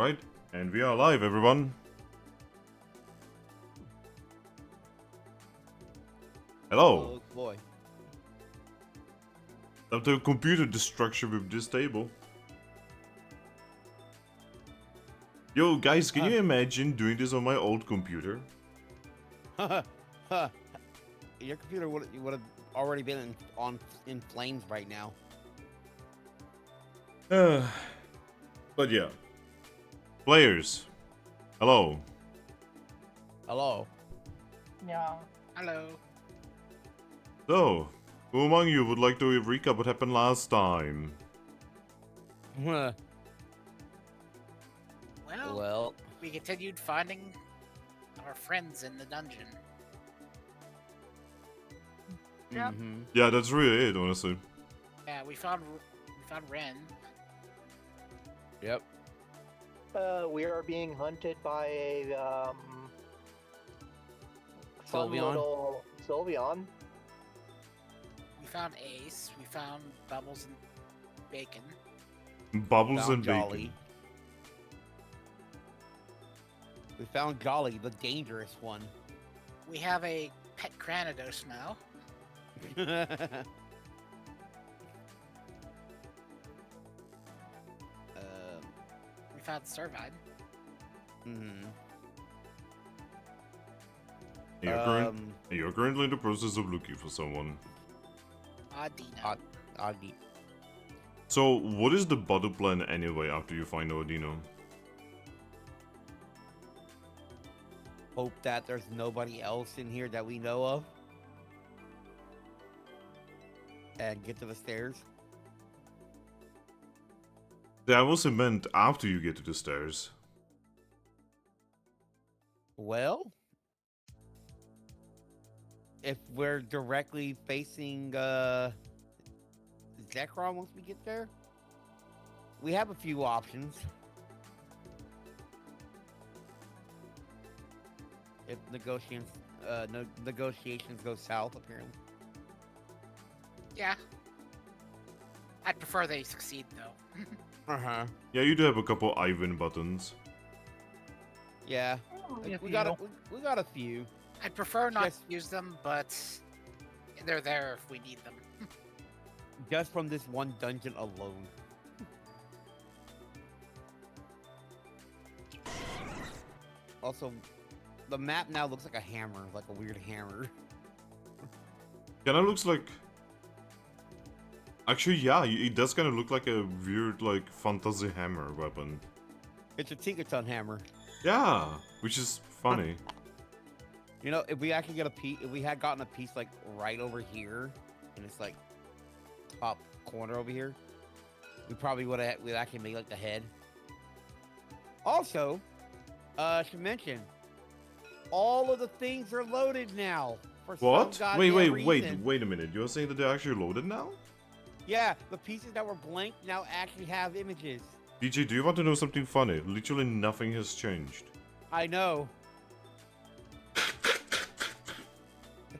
Alright, and we are live, everyone. Hello. Oh boy. After computer destruction with this table. Yo, guys, can you imagine doing this on my old computer? Your computer would have already been in flames right now. But yeah. Players. Hello. Hello. Yeah. Hello. So, who among you would like to recap what happened last time? Well, we continued finding our friends in the dungeon. Yep. Yeah, that's really it, honestly. Yeah, we found Ren. Yep. We are being hunted by a fun Sylveon. little Sylveon. We found Ace. We found Bubbles and Bacon. Bubbles Found and bacon. Jolly. We found Jolly, the dangerous one. We have a pet Granados now. We found Servine. You're currently in the process of looking for someone. Adina. Adi. So, what is the battle plan anyway after you find Odino? Hope that there's nobody else in here that we know of. And get to the stairs. That was meant after you get to the stairs. Well, if we're directly facing Zekrom once we get there, we have a few options. If negotiations go south, apparently. Yeah. I'd prefer they succeed, though. Yeah, you do have a couple Ivan buttons. Yeah, we got a few. I'd prefer not Yes. to use them, but they're there if we need them. Just from this one dungeon alone. Also, the map now looks like a hammer, like a weird hammer. Kinda looks like... Actually, yeah, it does kind of look like a weird, like, fantasy hammer weapon. It's a Tinkerton hammer. Yeah, which is funny. You know, if we actually get a piece, if we had gotten a piece like right over here, and it's like top corner over here, we probably would have actually made like the head. Also, should mention, all of the things are loaded now. For What? some Wait goddamn reason. a minute. You're saying that they're actually loaded now? Yeah, the pieces that were blank now actually have images. DJ, do you want to know something funny? Literally nothing has changed. I know.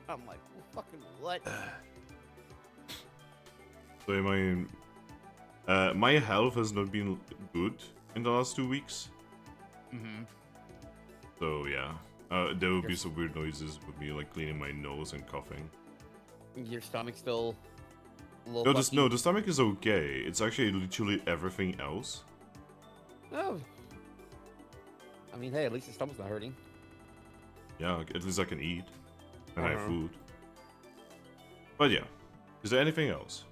I'm like, well, fucking what? So, I mean... my health has not been good in the last 2 weeks. So, yeah. There will be some weird noises with me, like, cleaning my nose and coughing. Your stomach's still a little No, the stomach is okay. It's actually literally everything else. Oh. I mean, hey, at least your stomach's not hurting. Yeah, at least I can eat. And I have Uh-huh. food. But yeah. Is there anything else?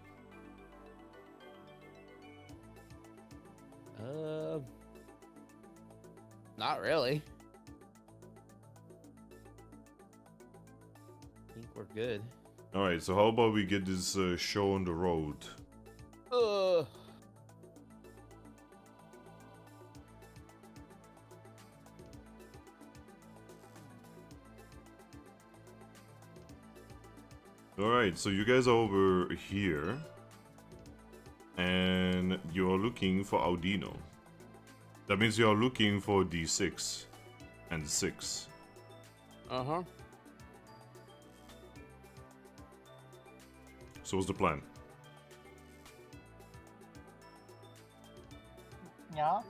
Not really. I think we're good. Alright, so how about we get this show on the road? Alright, so you guys are over here. And you're looking for Audino. That means you're looking for D6 and 6. Uh-huh. So what's the plan? Yeah.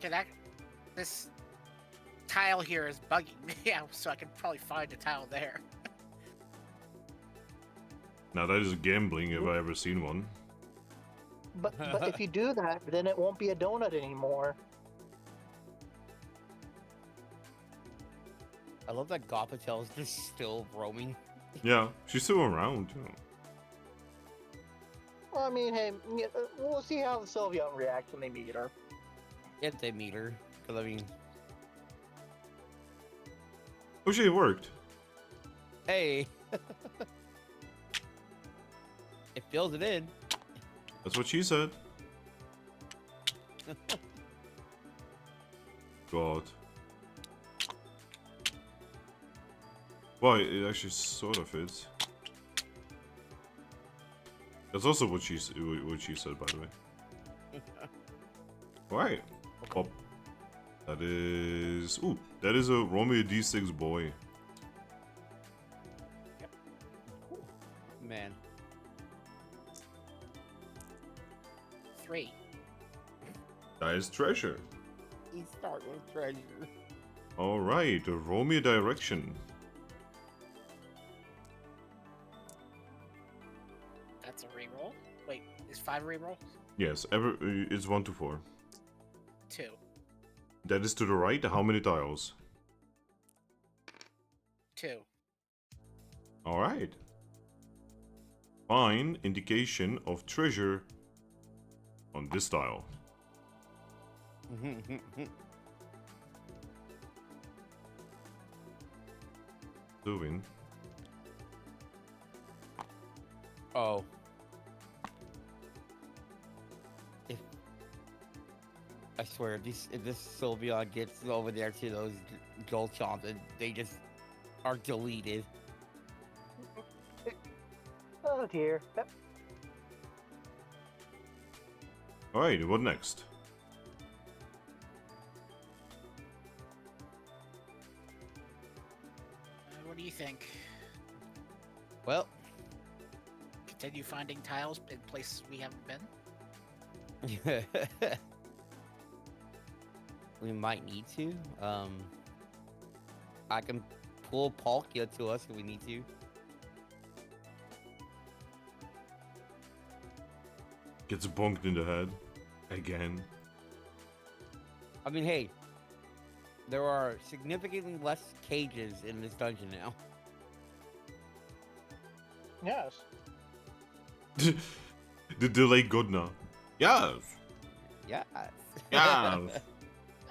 Okay, this tile here is bugging me. Yeah, so I can probably find a tile there. Now that is gambling if I ever seen one. But if you do that, then it won't be a donut anymore. I love that Gothatel's just still roaming. Yeah, she's still around. Well, I mean, hey, we'll see how the Sylveon reacts when they meet her. If they meet her. Because, I mean... Oh shit, it worked. Hey! It fills it in. That's what she said. God. Well, it actually sort of fits. That's also what she said, by the way. Right. Oh, that is... Ooh, that is a Romeo D6 boy. Man. 3. That is treasure. You start with treasure. Alright, a Romeo direction. That's a reroll. Wait, is 5 reroll? Yes, it's 1 to 4. 2. That is to the right. How many tiles? 2. Alright. Fine indication of treasure on this tile. Doing. Oh. I swear, if this Sylveon gets over there to those Jolteons, they just are deleted. Oh dear. Alright, what next? What do you think? Well, Continue finding tiles in places we haven't been? we might need to. I can pull Palkia to us if we need to. Gets bonked in the head. Again. I mean, hey, there are significantly less cages in this dungeon now. Yes. The delay Godna. Yes. Yes. Yes. I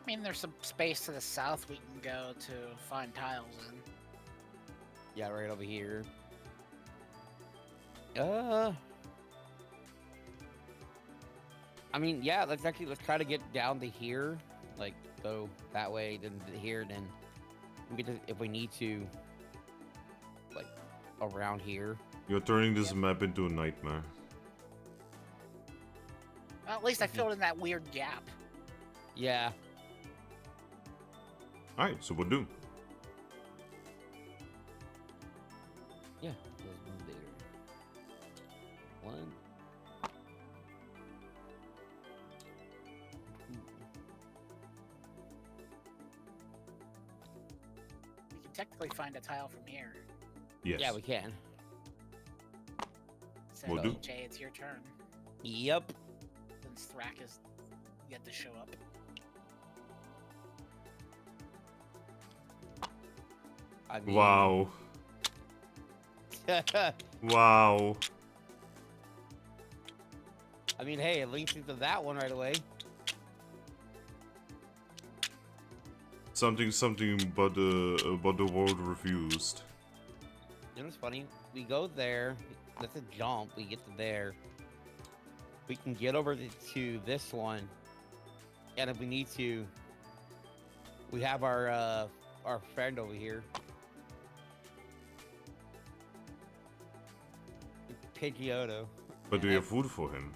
mean, there's some space to the south we can go to find tiles in. Yeah, right over here. I mean, yeah, let's try to get down to here. Like, go that way, then here, then we get to, if we need to, like, around here. You're turning this map into a nightmare. Well, at least I filled in that weird gap. Yeah. Alright, so what do? Yeah, there's one there. One. We can technically find a tile from here. Yes. Yeah, we can. So, Will do. Jay, it's your turn. Yep. Since Thrack is yet to show up. I mean, Wow. Wow. I mean, hey, it links into that one right away. Something, but the world refused. You know what's funny? We go there. That's a jump. We get to there. We can get over to this one, and if we need to, we have our friend over here, Pidgeotto. But do you have food for him?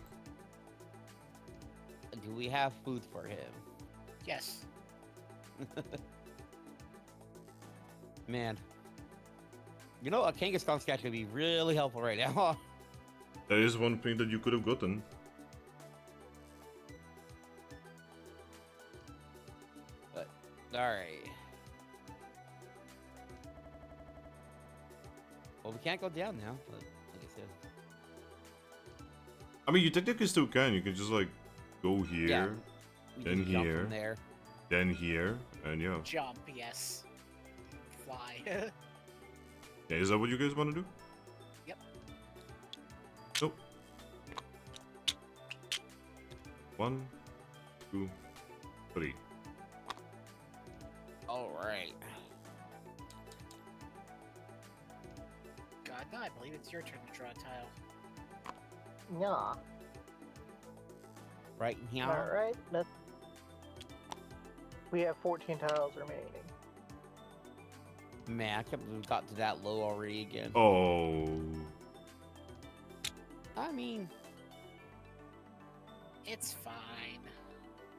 Do we have food for him? Yes. Man. You know, a Kangaskhan statue would be really helpful right now. That is one thing that you could have gotten. Alright. Well, we can't go down now, but like I said. I mean, you technically still can. You can just like go here, Yeah. We then can jump here, from there. then here, and yeah. Jump, yes. Fly. Yeah, is that what you guys want to do? Yep. Nope. 1, 2, 3. Alright. Godna, I believe it's your turn to draw a tile. Yeah. Right here. All right. We have 14 tiles remaining. Man, I can't believe we got to that low already again. Oh. I mean, It's fine.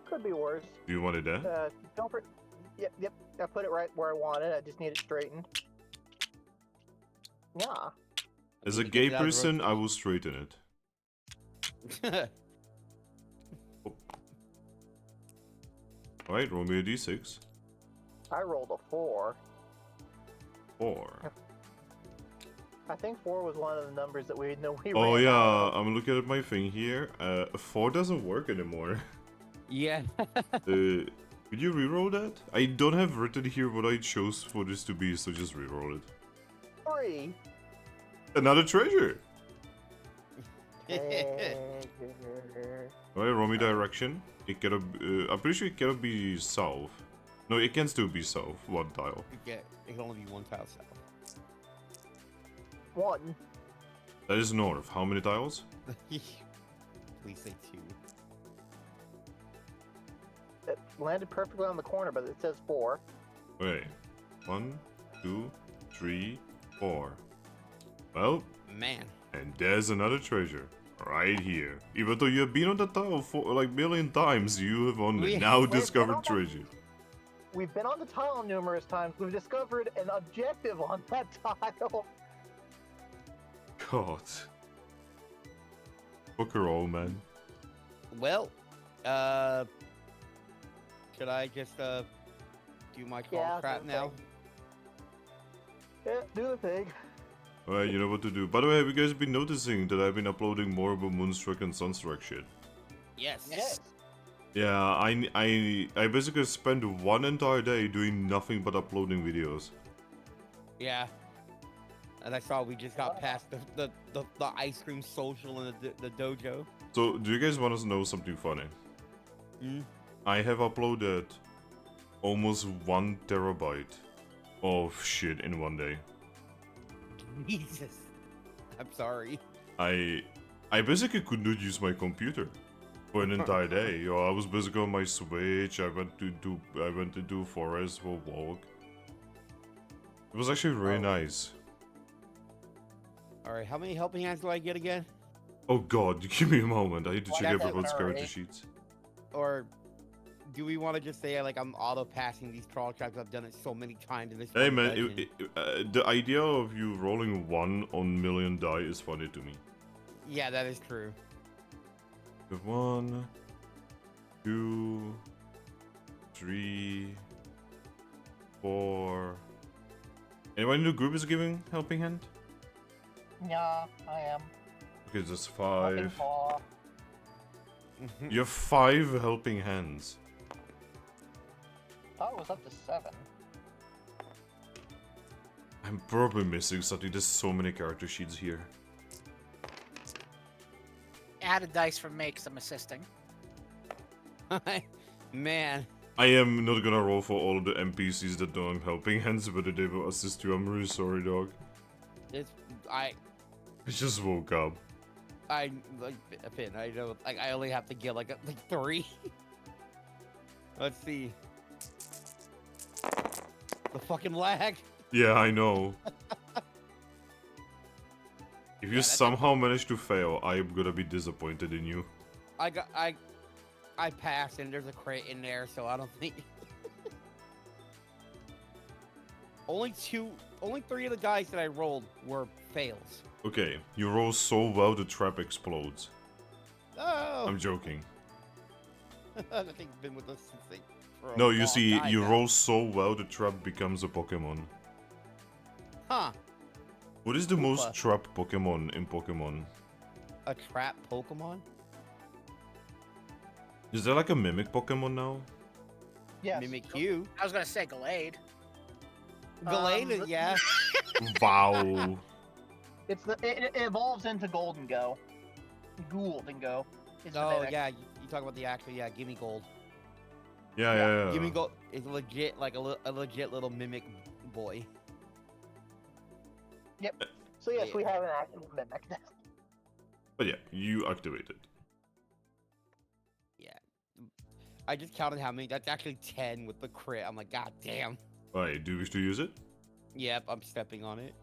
Could be worse. Do you want it there? Don't. Yep. I put it right where I want it. I just need it straightened. Yeah. As we a can gay get out of the person, I will straighten it. road. Alright, roll me a d6. I rolled a 4. 4. I think 4 was one of the numbers that we know we Oh ran yeah, out of. I'm looking at my thing here. 4 doesn't work anymore. Yeah. Could you reroll that? I don't have written here what I chose for this to be, so just reroll it. 3. Another treasure! Treasure. Alright, roll me direction. It cannot. I'm pretty sure it cannot be south. No, it can still be south. 1 tile. It can only be 1 tile south. 1. That is north. How many tiles? Please say 2. It landed perfectly on the corner, but it says 4. Okay. 1, 2, 3, 4. Well, Man. and there's another treasure. Right here. Even though you have been on the tile for like million times, you have only now Wait, discovered what? treasure. We've been on the tile numerous times. We've discovered an objective on that tile. God. Pokerole, man. Well, should I just do my call Yeah, crap do the now? thing. Yeah, do the thing. Alright, you know what to do. By the way, have you guys been noticing that I've been uploading more about Moonstruck and Sunstruck shit? Yes. Yes. Yeah, I basically spent 1 entire day doing nothing but uploading videos. Yeah. And I saw we just got past the ice cream social in the dojo. So, do you guys want to know something funny? Hmm? I have uploaded almost 1 terabyte of shit in 1 day. Jesus. I'm sorry. I basically could not use my computer for an entire day. Yo, I was basically on my Switch. I went to do forest for a walk. It was actually really nice. Alright, how many helping hands do I get again? Oh god, give me a moment. I need to Well, check that's everyone's it, character alright. sheets. Or do we want to just say like I'm auto passing these crawl traps? I've done it so many times in this. Hey one man, dungeon. the idea of you rolling 1 on million die is funny to me. Yeah, that is true. 1, 2, 3, 4. Anyone in the group is giving helping hand? Yeah, I am. Okay, that's Helping 5. paw. You have 5 helping hands. Thought it was up to 7. I'm probably missing something. There's so many character sheets here. Add a dice from me because I'm assisting. Man. I am not gonna roll for all of the NPCs that don't have helping hands, but they will assist you. I'm really sorry, dog. It's I just woke up. like Finn, I know like I only have to get like 3. Let's see. The fucking lag. Yeah, I know. If you that's somehow manage to fail, I am gonna be disappointed in you. I passed and there's a crate in there, so I don't think only 3 of the guys that I rolled were fails. Okay, you roll so well the trap explodes. Oh, I'm joking. I think been with us since like for a No, long you see, time you now. roll so well, the trap becomes a Pokemon. Huh. What is the most Hoopa. trap Pokemon in Pokemon? A trap Pokemon? Is there like a mimic Pokemon now? Yes. Mimic you. I was gonna say Gallade. Gallade, yeah. Wow. It evolves into Golden Go. Golden Go. Is the Oh, mimic. yeah, you talk about the actual, yeah, gimme gold. Yeah. Gimme gold is legit, like a legit little mimic boy. So yes, we Yeah. have an actual mimic. But yeah, you activate it. Yeah. I just counted how many. That's actually 10 with the crit. I'm like, god damn. Alright, do you wish to use it? Yep, I'm stepping on it.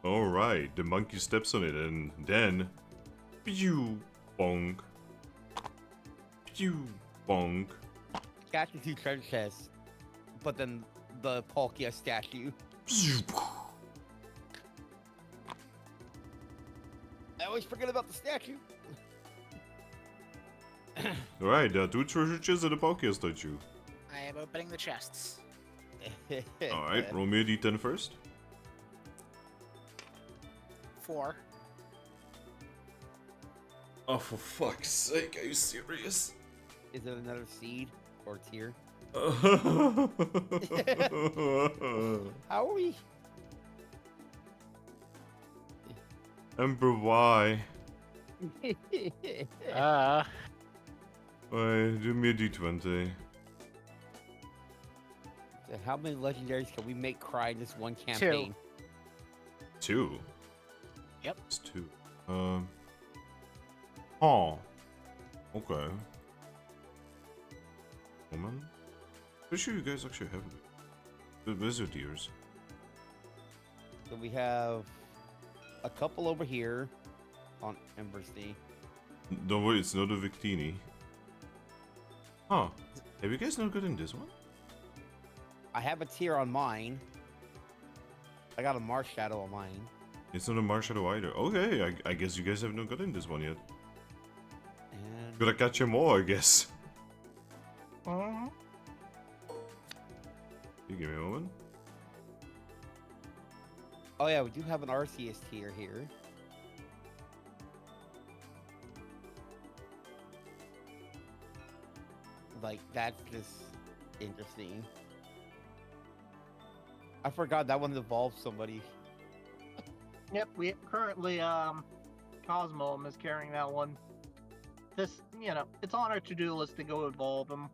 Alright, the monkey steps on it and then... Pew! Bonk. Pew! Bonk. Got the 2 treasure chests, but then the Palkia statue. I always forget about the statue. Alright, there are 2 treasure chests and a Palkia statue. I am opening the chests. Alright, roll me a d10 first. 4. Oh, for fuck's sake, are you serious? Is it another seed or tier? How are we? Ember, why? Why, do me a d20. How many legendaries can we make cry in this one campaign? 2? Yep. It's 2. Oh. Okay. Woman? Pretty sure you guys actually have the wizard ears. So we have a couple over here on Ember's D. Don't worry, it's not a Victini. Huh. Have you guys not gotten this one? I have a tier on mine. I got a Marsh Shadow on mine. It's not a Marshadow either. Okay, I guess you guys have not gotten this one yet. And Gotta catch them all, I guess. Mhm. You give me a moment. oh yeah, we do have an Arceus tier here. Like that's just interesting. I forgot that one involved somebody. Yep, we currently Cosmo is carrying that one. This, it's on our to-do list to go evolve him.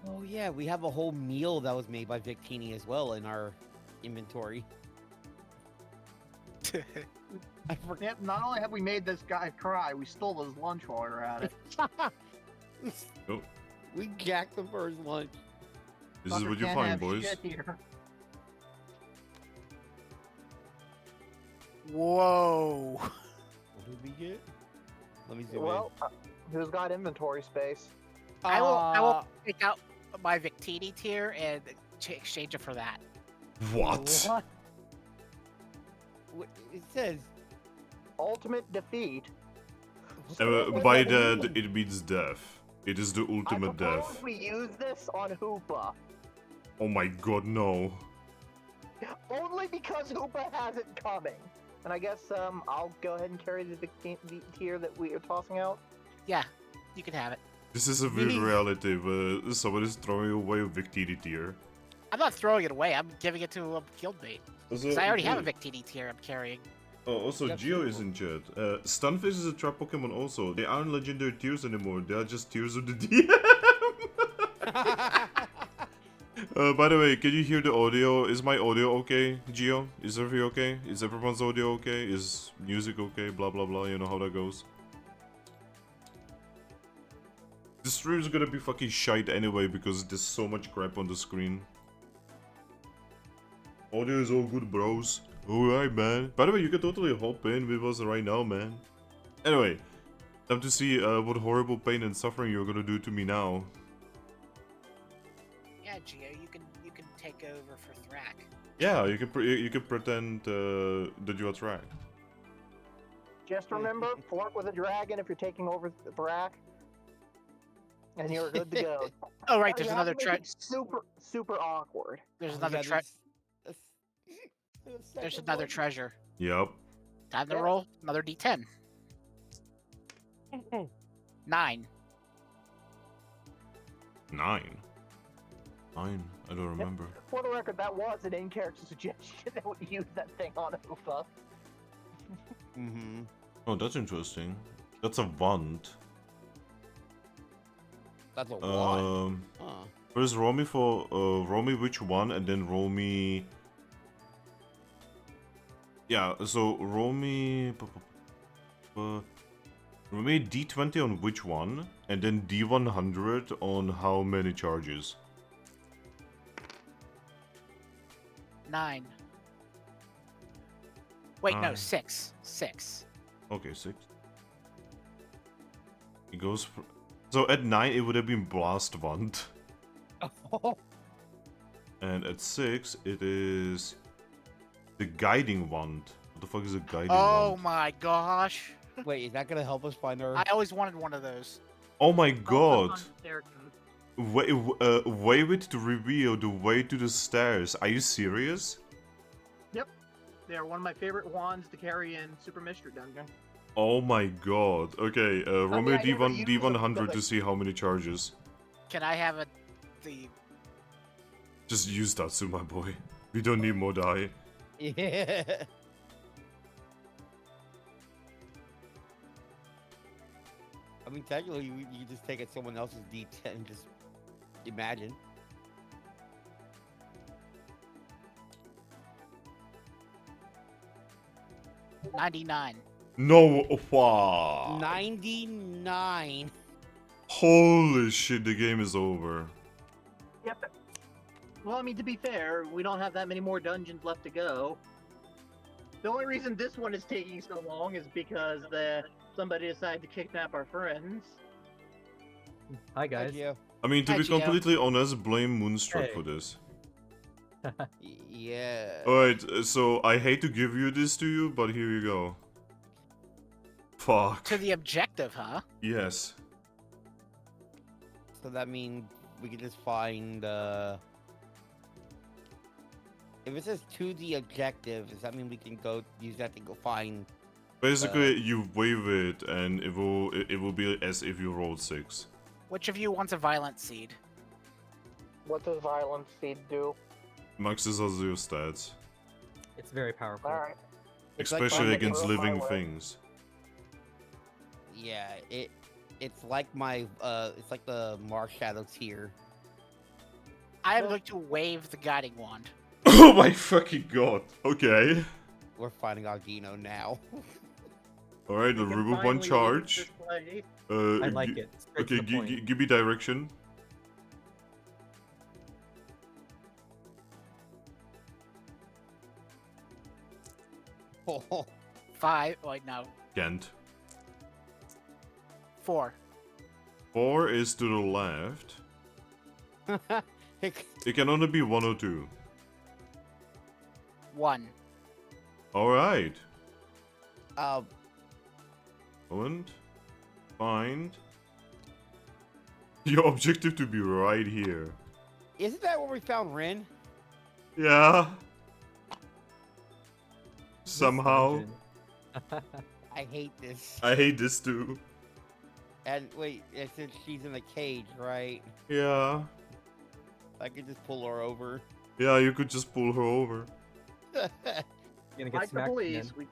Oh yeah, we have a whole meal that was made by Victini as well in our inventory. I forgot. Yep, not only have we made this guy cry, we stole his lunch while we were at it. Oh, We jacked him for his lunch. this is Fucker what you can't find, have boys. shit here. Whoa. What did we get? Let me zoom Well, who's got inventory space? in. I will take out my Victini tier and exchange it for that. What? It says. Ultimate defeat. By that, it means death. It is the ultimate I propose death. we use this on Hoopa. Oh my god, no. Only because Hoopa has it coming. And I guess I'll go ahead and carry the tier that we are tossing out. Yeah, you can have it. This is a weird Really? reality, but someone is throwing away a Victini tier. I'm not throwing it away. I'm giving it to a guildmate. Because I already have a Victini tier I'm carrying. Oh, also, That's Geo cool. is in chat. Stunfish is a trap Pokemon also. They aren't legendary tiers anymore. They are just tiers of the DM. By the way, can you hear the audio? Is my audio okay, Geo? Is everything okay? Is everyone's audio okay? Is music okay? Blah blah blah, you know how that goes. The stream's gonna be fucking shite anyway because there's so much crap on the screen. Audio is all good, bros. Alright, man. By the way, you can totally hop in with us right now, man. Anyway, time to see what horrible pain and suffering you're gonna do to me now. Yeah, Gio, you can take over for Thrack. Yeah, you can pretend that you are Thrack. Just remember, flirt with a dragon if you're taking over the Thrack, and you're good to go. Oh right, You there's have another to make it super awkward. There's Oh, another yeah, tre- there's a There's second another one. treasure. Yep. Time to Yeah. roll another D10. 9. 9. 9. I don't remember. For the record, that was an in-character suggestion that we use that thing on Ufa. Mm-hmm. Oh, that's interesting. That's a wand. That's a lot. Huh. First roll me roll me which one, and then roll me. Yeah, so roll me. Roll me D20 on which one, and then D100 on how many charges. 9. Wait, no, Nine. 6. 6. Okay, 6. It goes. So at 9 it would have been blast wand, and at 6 it is the guiding wand. What the fuck is a guiding Oh wand? my gosh. Wait, is that gonna help us find our? I always wanted one of those. Oh my god! Also on characters. Wave it to reveal the way to the stairs. Are you serious? They are one of my favorite wands to carry in Super Mystery Dungeon. Oh my god. Okay, roll me a I never D1, used them, D100 but to see how many charges. Can I have the Just use that, my boy. We don't need more die. Yeah. I mean, technically, you just take it someone else's D10 and just imagine. $99? No, wow. 99. Holy shit, the game is over. Yep. Well, I mean, to be fair, we don't have that many more dungeons left to go. The only reason this one is taking so long is because somebody decided to kidnap our friends. Hi guys. Yeah. I mean, to Hi, be Gio. completely honest, blame Moonstruck Hey. for this. Yeah. Alright, so I hate to give you this to you, but here you go. Fuck. To the objective, huh? Yes. So that means we can just find. If it says to the objective, does that mean we can go use that to go find? Basically, you wave it, and it will be as if you rolled 6. Which of you wants a violent seed? What does Violent Seed do? Maxes out your stats, It's very powerful. Alright. It's like especially finding against a living highway. things. Yeah, it's like my it's like the Mark Shadow tier. I am going to wave the guiding wand. Oh my fucking god. Okay. We're finding Aldino now. Alright, the We can river one finally charge. use this way. Uh, I like gi- it. Straight Okay, to the point. give me direction. Oh, 5. Wait, no. Can't. 4. 4 is to the left. It can only be 1 or 2. 1. Alright. um, Moment. Find. Your objective to be right here. isn't that where we found Rin? Yeah. This Somehow. dungeon. I hate this. I hate this too. And wait, it says she's in a cage, right? Yeah. I could just pull her over. Yeah, you could just pull her over. You're gonna get Like the smacked police, again.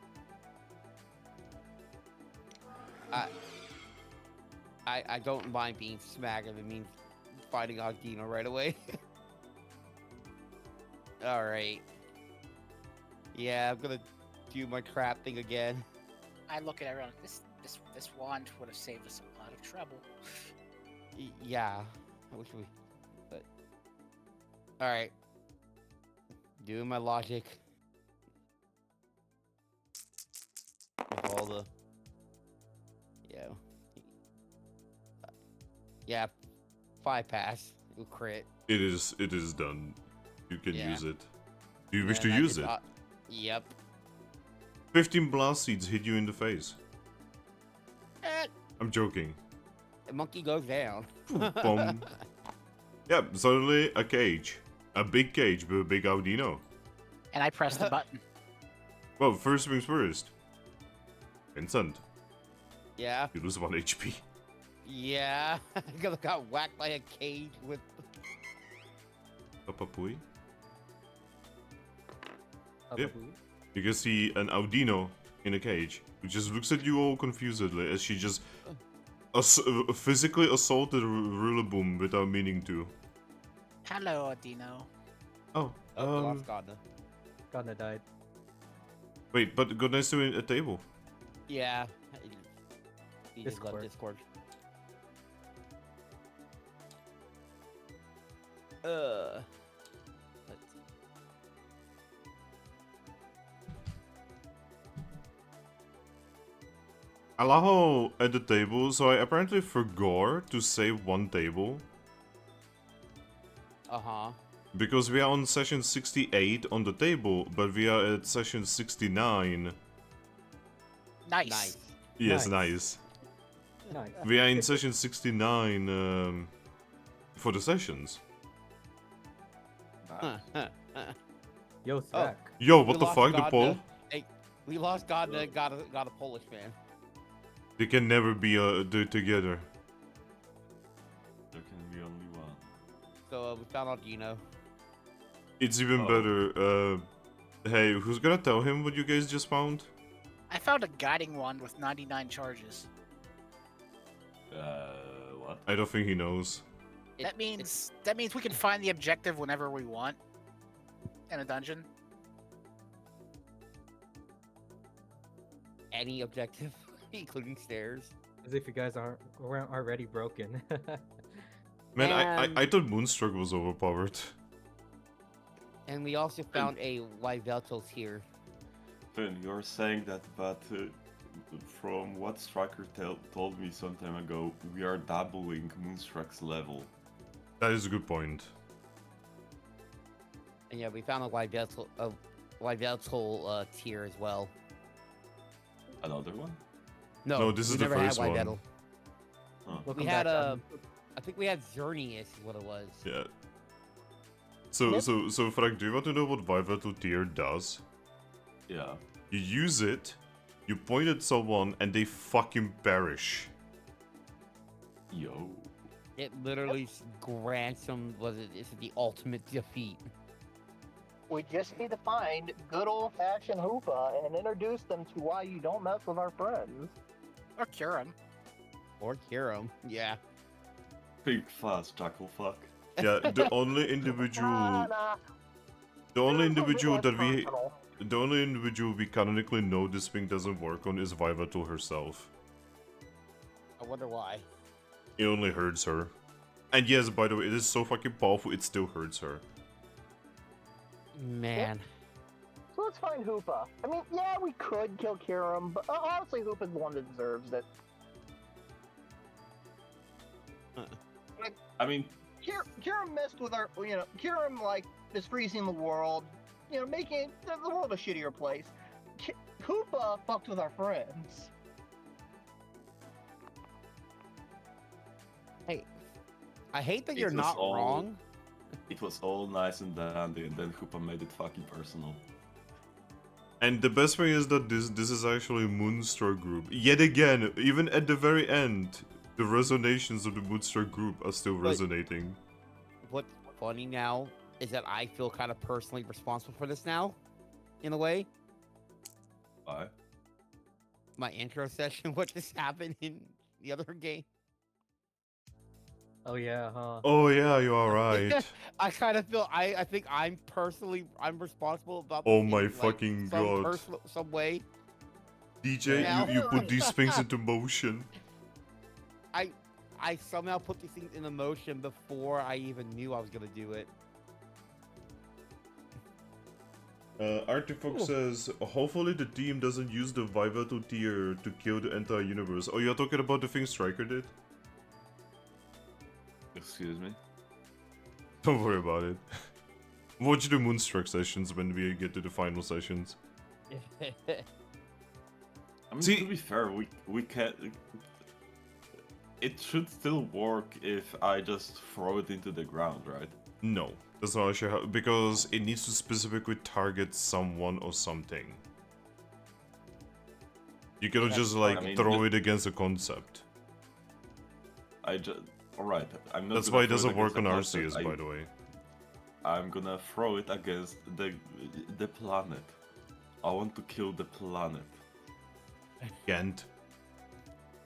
I don't mind being smacked if it means fighting Ogdino right away. Alright. Yeah, I'm gonna do my trap thing again. I look at everyone. This wand would have saved us a lot of trouble. Yeah. I wish we... But... Alright. Doing my logic. With all the... Yeah. Yeah. 5 pass. Ooh, crit. It is done. you can Yeah. use it. Do you wish to And I use just, it? Yep. 15 blast seeds hit you in the face. I'm joking. The monkey goes down. Boom. Yeah, suddenly a cage. A big cage with a big Audino. And I pressed the button. Well, first things first. Vincent, Yeah. you lose 1 HP. Yeah. Got whacked by a cage with. Papapui. Up Yep. a boo. You can see an Audino in a cage who just looks at you all confusedly as she just physically assaulted Rilaboom without meaning to. Hello, Adino. Oh, Oh, we lost Godna. Godna died. wait, but Godna is still in a table. Yeah. He just left Discord. Discord. Let's see. Alaho at the table, so I apparently forgot to save one table. Uh-huh. Because we are on session 68 on the table, but we are at session 69. Nice. Nice. Yes, Nice. nice. Nice. We are in session 69 for the sessions. Yo, Thrack. Yo, We what the lost fuck, the Godna. poll? Hey, we lost Godna, got a Polish man. They can never be together. There can be only one. So we found out Dino. It's even Oh. better. Hey, who's gonna tell him what you guys just found? I found a guiding one with 99 charges. What? I don't think he knows. That means we can find the objective whenever we want in a dungeon. Any objective, including stairs. As if you guys weren't already broken. Man, And- I thought Moonstruck was overpowered. And we also found a Yveltal here. Finn, you're saying that, but from what Striker told me some time ago, we are doubling Moonstruck's level. That is a good point. And yeah, we found a Yveltal tier as well. Another one? No, this we is the never first had one. Yveltal. Welcome We had back, I think we had Xerneas is what it was. Yeah. So, Yep. so Frank, do you want to know what Vivatal tier does? Yeah. You use it, you point at someone, and they fucking perish. Yo. It literally grants them, it's the ultimate defeat. We just need to find good old-fashioned Hoopa and introduce them to why you don't mess with our friends. Or cure him. Or cure them, yeah. Think fast, Jackal fuck. Yeah, the only individual, the only individual that we, the only individual we canonically know this thing doesn't work on is Vivatal herself. I wonder why. It only hurts her. And yes, by the way, it is so fucking powerful, it still hurts her. Man. So let's find Hoopa. I mean, yeah, we could kill Kirim, but honestly, Hoopa's the one that deserves it. I mean, Kirim messed with our, Kirim, like, is freezing the world, making the world a shittier place. Hoopa fucked with our friends. Hey, I hate that It you're was not all- wrong. it was all nice and dandy, and then Hoopa made it fucking personal. And the best thing is that this is actually a Moonstruck group. Yet again, even at the very end, the resonations of the Moonstruck group are still But- resonating. What's funny now is that I feel kind of personally responsible for this now, in a way. Why? My intro session, what just happened in the other game. Oh yeah, huh? Oh yeah, you are right. I kind of feel I think I'm responsible about. Oh this my in, like, fucking god. some way. DJ, Now- you put these things into motion. I somehow put these things into motion before I even knew I was gonna do it. Artifact says, hopefully the team doesn't use the Vivatal tier to kill the entire universe. Oh, you're talking about the thing Striker did? Excuse me? Don't worry about it. Watch the Moonstruck sessions when we get to the final sessions. I mean, See- to be fair, we can. It should still work if I just throw it into the ground, right? No, that's not actually how, because it needs to specifically target someone or something. You cannot That's just fine. like I mean, throw the- it against a concept. Alright, I'm not. That's gonna why it throw doesn't against work on the concept, Arceus, by the way. I'm gonna throw it against the planet. I want to kill the planet. Can't.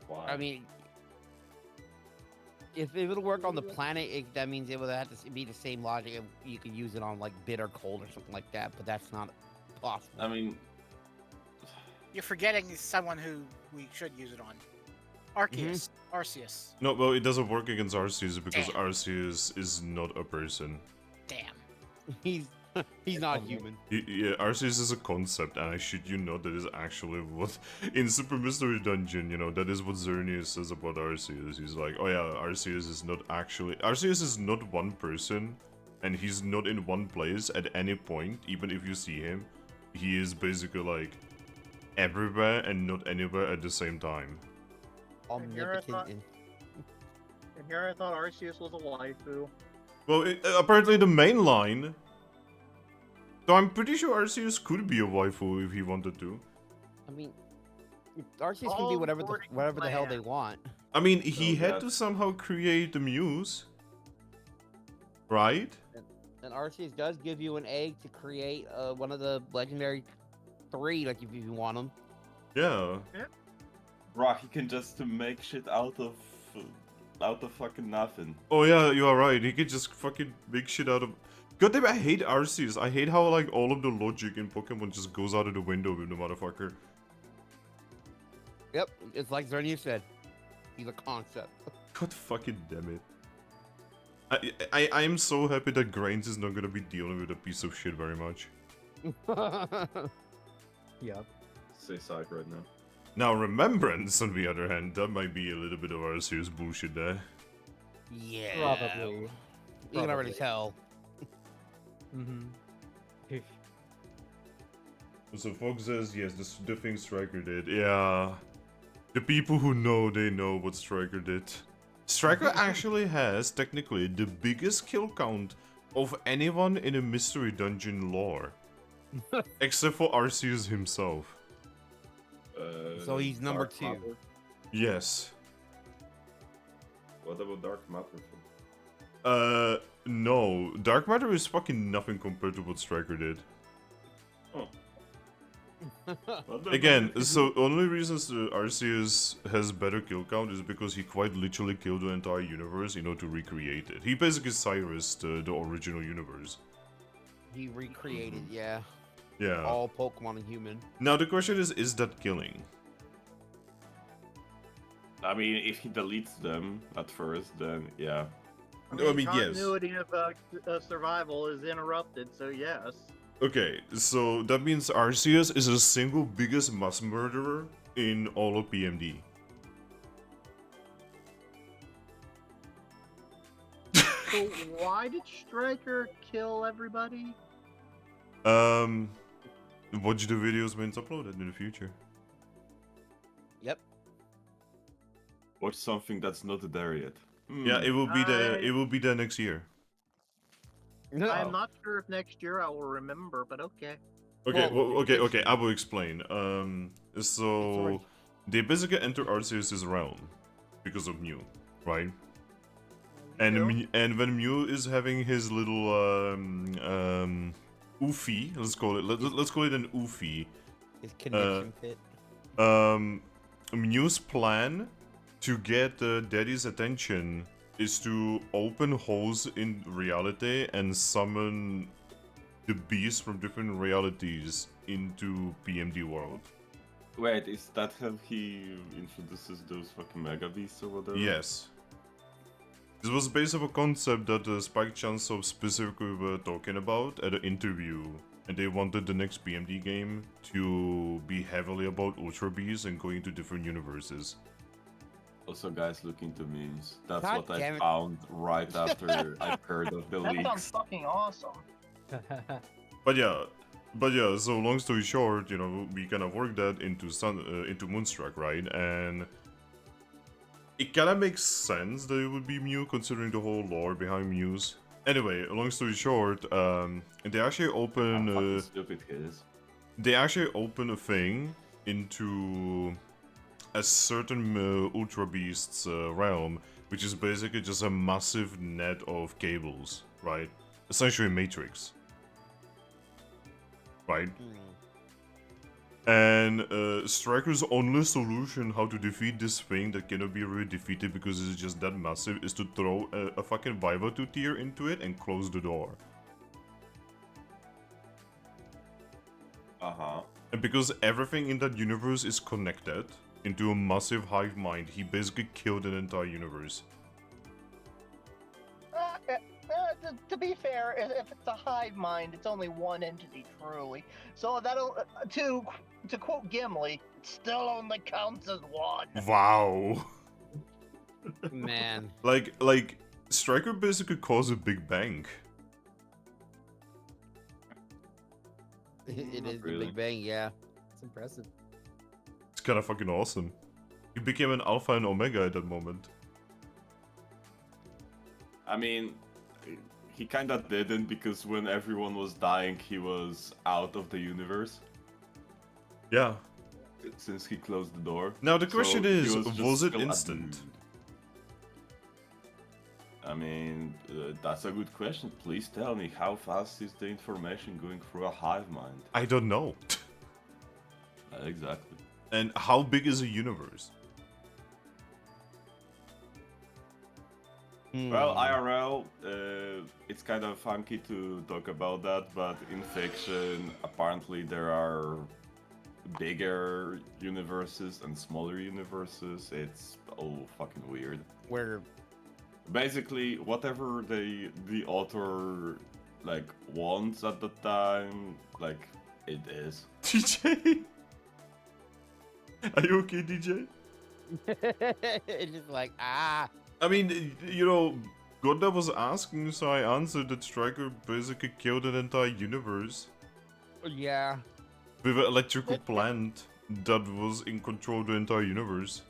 Why? I mean, if it would work on the planet, that means it would have to be the same logic. You could use it on like bitter cold or something like that, but that's not possible. I mean, You're forgetting someone who we should use it on. Arceus. Arceus. No, well, it doesn't work against Arceus because Damn. Arceus is not a person. Damn. He's not human. Yeah, Arceus is a concept, and I shit you not, that is actually what in Super Mystery Dungeon, you know, that is what Xerneas says about Arceus. He's like, oh yeah, Arceus is not actually, Arceus is not one person, and he's not in one place at any point, even if you see him. He is basically like everywhere and not anywhere at the same time. here I thought- Omnipotent. And here I thought Arceus was a waifu. Well, apparently the main line. So I'm pretty sure Arceus could be a waifu if he wanted to. I mean, Arceus can All be whatever according to the hell they plan. want. I mean, he So had that- to somehow create the muse. Right? And Arceus does give you an egg to create one of the legendary 3, like if you want them. Yeah. bro, he can just make shit out of fucking nothing. Oh yeah, you are right. He could just fucking make shit out of... God damn, I hate Arceus. I hate how like all of the logic in Pokemon just goes out of the window with the motherfucker. Yep, it's like Xerneas said. He's a concept. God fucking damn it. I am so happy that Grains is not gonna be dealing with a piece of shit very much. Yep. Stay side right now. Now Remembrance, on the other hand, that might be a little bit of Arceus bullshit there. Yeah. Probably. You can already Probably. tell. Mm-hmm. So Fox says, yes, the thing Striker did. Yeah. The people who know, they know what Striker did. Striker actually has, technically, the biggest kill count of anyone in a Mystery Dungeon lore. Except for Arceus himself. So he's number Dark 2. Matter? Yes. What about Dark Matter? No. Dark Matter is fucking nothing compared to what Striker did. Again, so only reasons Arceus has better kill count is because he quite literally killed the entire universe, you know, to recreate it. He basically Cyrus the original universe. He recreated, yeah, Yeah. all Pokemon and human. Now the question is that killing? I mean, if he deletes them at first, then yeah. I mean, yes. Continuity of survival is interrupted, so yes. Okay, so that means Arceus is the single biggest mass murderer in all of PMD. So why did Striker kill everybody? Watch the videos when it's uploaded in the future. Yep. Watch something that's not there yet. Yeah, it will be there next year. I'm not sure if next year I will remember, but okay. Okay, Well, okay, I will explain. So they basically enter Arceus' realm because of Mew, right? And and when Mew is having his little oofy, let's call it an oofy. His connection pit. Mew's plan to get Daddy's attention is to open holes in reality and summon the beasts from different realities into PMD world. Wait, is that how he introduces those fucking mega beasts or whatever? Yes. This was based on a concept that Spike Chunsoft specifically were talking about at an interview, and they wanted the next PMD game to be heavily about Ultra Beasts and going to different universes. Also, guys, look into memes. That's God what damn I it. found right after I heard of the That sounds leaks. fucking awesome. But yeah. So long story short, you know, we kind of worked that into Moonstruck, right? And it kind of makes sense that it would be Mew, considering the whole lore behind Mews. Anyway, long story short, they actually open. How fucking stupid he is. They actually open a thing into a certain Ultra Beast's realm, which is basically just a massive net of cables, right? Essentially a matrix. Right? And Striker's only solution how to defeat this thing that cannot be really defeated because it's just that massive is to throw a fucking Viva-2 tier into it and close the door. Uh-huh. And because everything in that universe is connected into a massive hive mind, he basically killed an entire universe. To be fair, if it's a hive mind, it's only one entity truly. So that'll to quote Gimli, it still only counts as one. Wow. Man. Like Striker basically caused a Big Bang. It is the really. Big Bang, yeah. It's impressive. It's kind of fucking awesome. He became an Alpha and Omega at that moment. I mean, he kinda didn't, because when everyone was dying, he was out of the universe. Yeah. Since he closed the door. Now the question So he is, just was it still a instant? dude. I mean, that's a good question. Please tell me, how fast is the information going through a hive mind? I don't know. Exactly. And how big is a universe? Well, IRL, it's kind of funky to talk about that, but in fiction, apparently there are bigger universes and smaller universes. It's all fucking weird. Where Basically, whatever the author like wants at the time, like it is. DJ? Are you okay, DJ? it's just like, ah. I mean, you know, Godna was asking, so I answered that Striker basically killed an entire universe Yeah. with an electrical plant that was in control of the entire universe.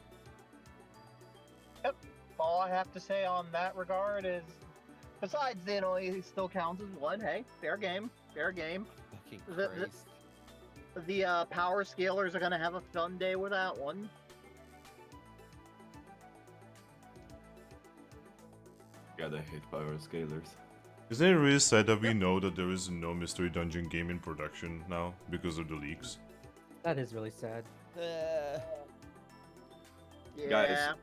All I have to say on that regard is, besides, you know, he still counts as one. Hey, fair game, fair game. Fucking The- Christ. The power scalers are gonna have a fun day with that one. God, I hate power scalers. Isn't it really sad that we know that there is no Mystery Dungeon game in production now because of the leaks? That is really sad. Yeah. Guys,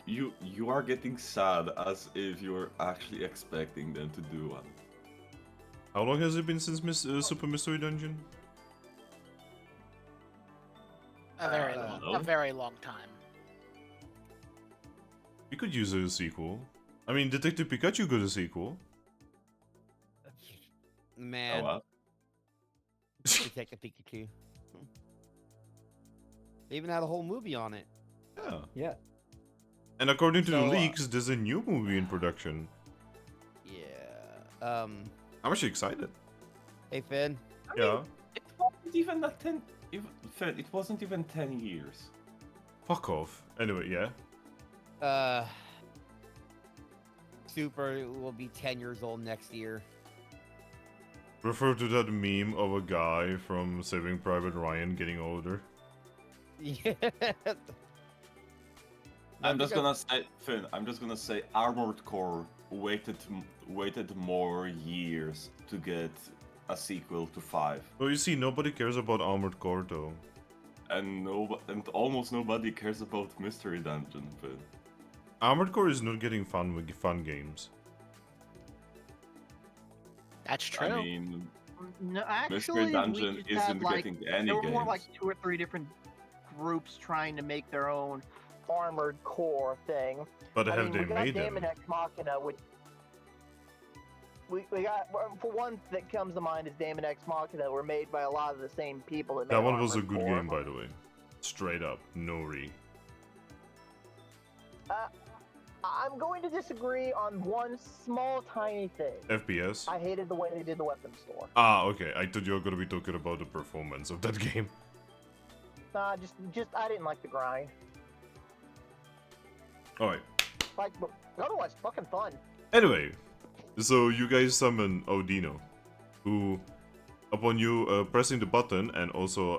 you are getting sad as if you're actually expecting them to do one. How long has it been since Super Mystery Dungeon? A very long time. We could use a sequel. I mean, Detective Pikachu got a sequel. Man. Oh well. Detective Pikachu. They even had a whole movie on it. Yeah. Yeah. And according to the So, leaks, there's a new movie in production. Yeah. I'm actually excited. Hey Finn. Yeah. It wasn't even a 10. It wasn't even 10 years. Fuck off. Anyway, yeah. Super will be 10 years old next year. Refer to that meme of a guy from Saving Private Ryan getting older. Yeah. I'm just gonna say, Finn. I'm just gonna say, Armored Core waited more years to get a sequel to 5, Well, you see, nobody cares about Armored Core though. and almost nobody cares about Mystery Dungeon, Finn. Armored Core is not getting fun games. That's true. I mean, No, Mystery actually, Dungeon we just had, isn't like, getting any there were games. more like 2 or 3 different groups trying to make their own Armored Core thing. But I have mean, they we got made them? Daemon X Machina, which we got, for one that comes to mind is Daemon X Machina, were made by a lot of the same people that made That one was a Armored good Core. game, by the way. Straight up, no re. I'm going to disagree on one small tiny thing. FPS? I hated the way they did the weapon store. Ah, okay. I thought you were gonna be talking about the performance of that game. Nah, just I didn't like the grind. Alright. Like, but otherwise, fucking fun. Anyway, so you guys summon Audino, who, upon you pressing the button and also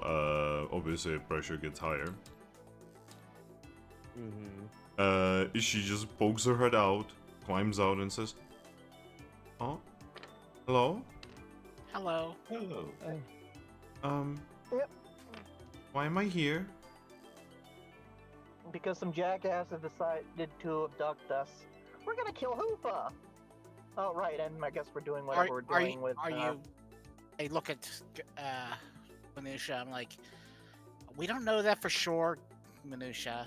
obviously pressure gets higher, she just pokes her head out, climbs out and says, "Oh, hello? Hello. Hello. Yep. Why am I here?" Because some jackasses decided to abduct us. We're gonna kill Hoopa! Oh, right, and I guess we're doing whatever we're doing with... I look at Minutia, I'm like, we don't know that for sure, Minutia.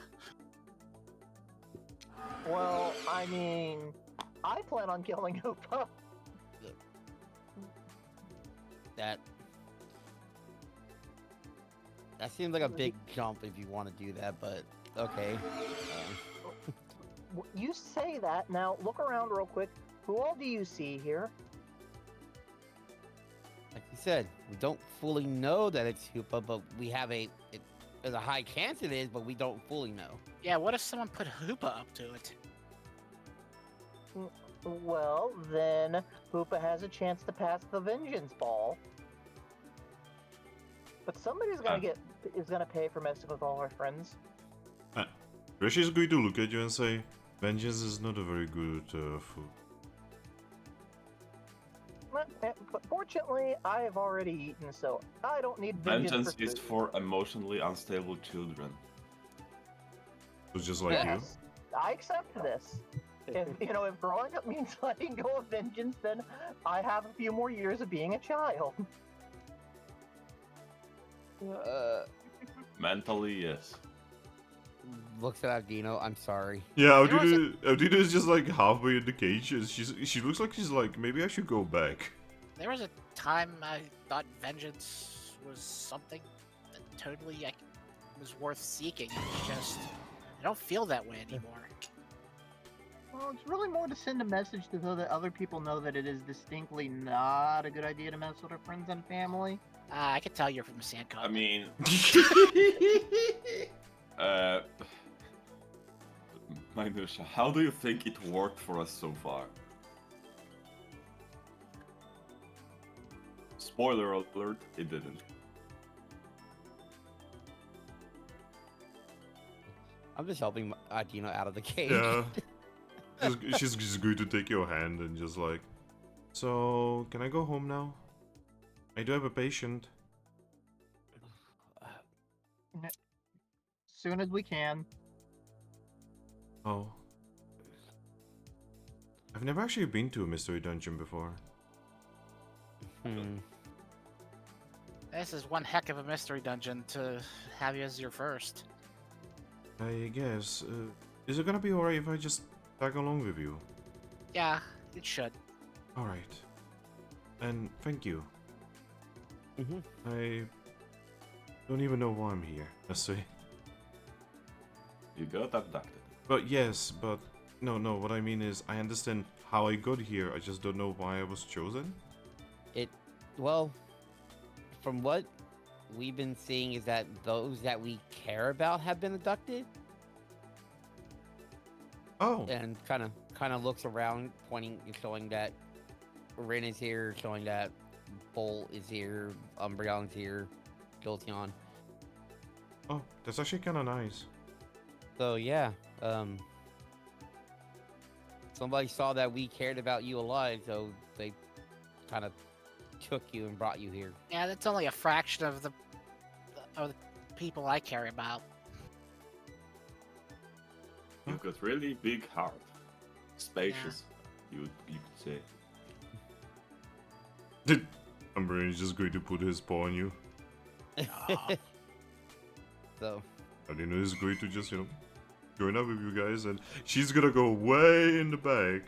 Well, I mean, I plan on killing Hoopa. That seems like a big jump if you want to do that, but okay. You say that, now look around real quick. Who all do you see here? Like you said, we don't fully know that it's Hoopa, but we have there's a high chance it is, but we don't fully know. Yeah, what if someone put Hoopa up to it? Well, then Hoopa has a chance to pass the vengeance ball. But somebody's gonna pay for messing with all our friends. Rishi is going to look at you and say, "Vengeance is not a very good food." But fortunately, I have already eaten, so I don't need vengeance. Vengeance is for emotionally unstable children. So just like you. Yes, I accept this. If growing up means letting go of vengeance, then I have a few more years of being a child. Mentally, yes. Looks at Dino. I'm sorry. Yeah, Audino is just like halfway in the cage. And she looks like she's like, maybe I should go back. There was a time I thought vengeance was something that totally was worth seeking. It's just, I don't feel that way anymore. Well, it's really more to send a message to so that other people know that it is distinctly not a good idea to mess with our friends and family. I can tell you're from the sand I mean, Minutia, how do you think it worked for us so far? Spoiler alert, it didn't. I'm just helping Dino out of the cage. Yeah. She's just going to take your hand and just like, "So, can I go home now? I do have a patient." Soon as we can. Oh. I've never actually been to a mystery dungeon before. This is one heck of a mystery dungeon to have you as your first. I guess. Is it gonna be alright if I just tag along with you? Yeah, it should. Alright. And thank you. I don't even know why I'm here, let's say. You got abducted. But yes, but no, what I mean is I understand how I got here, I just don't know why I was chosen. Well, from what we've been seeing is that those that we care about have been abducted. Oh. And kind of looks around, pointing, showing that Rin is here, showing that Bolt is here, Umbreon's here, Jolteon. Oh, that's actually kind of nice. So yeah, somebody saw that we cared about you alive, so they kind of took you and brought you here. Yeah, that's only a fraction of the people I care about. You've got really big heart. Spacious, you could say. Umbreon is just going to put his paw on you. So Adina is going to just, join up with you guys, and she's gonna go way in the back.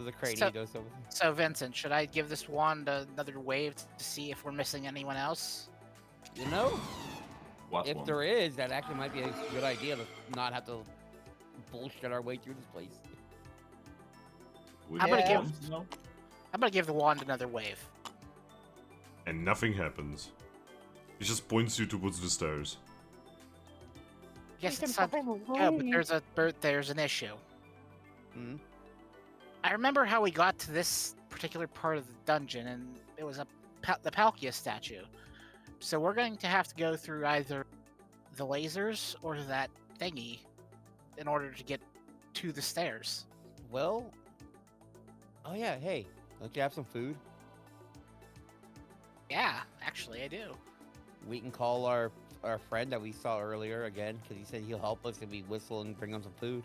the cranios over. So Vincent, should I give this wand another wave to see if we're missing anyone else? You know, What if one? there is, that actually might be a good idea to not have to bullshit our way through this place. With I'm gonna give- wands now? I'm gonna give the wand another wave. And nothing happens. It just points you towards the stairs. Yes, it's not good, but there's an issue. Hmm? I remember how we got to this particular part of the dungeon, and it was the Palkia statue. So we're going to have to go through either the lasers or that thingy in order to get to the stairs. Well, oh yeah, hey, don't you have some food? Yeah, actually, I do. We can call our friend that we saw earlier again, because he said he'll help us if we whistle and bring him some food.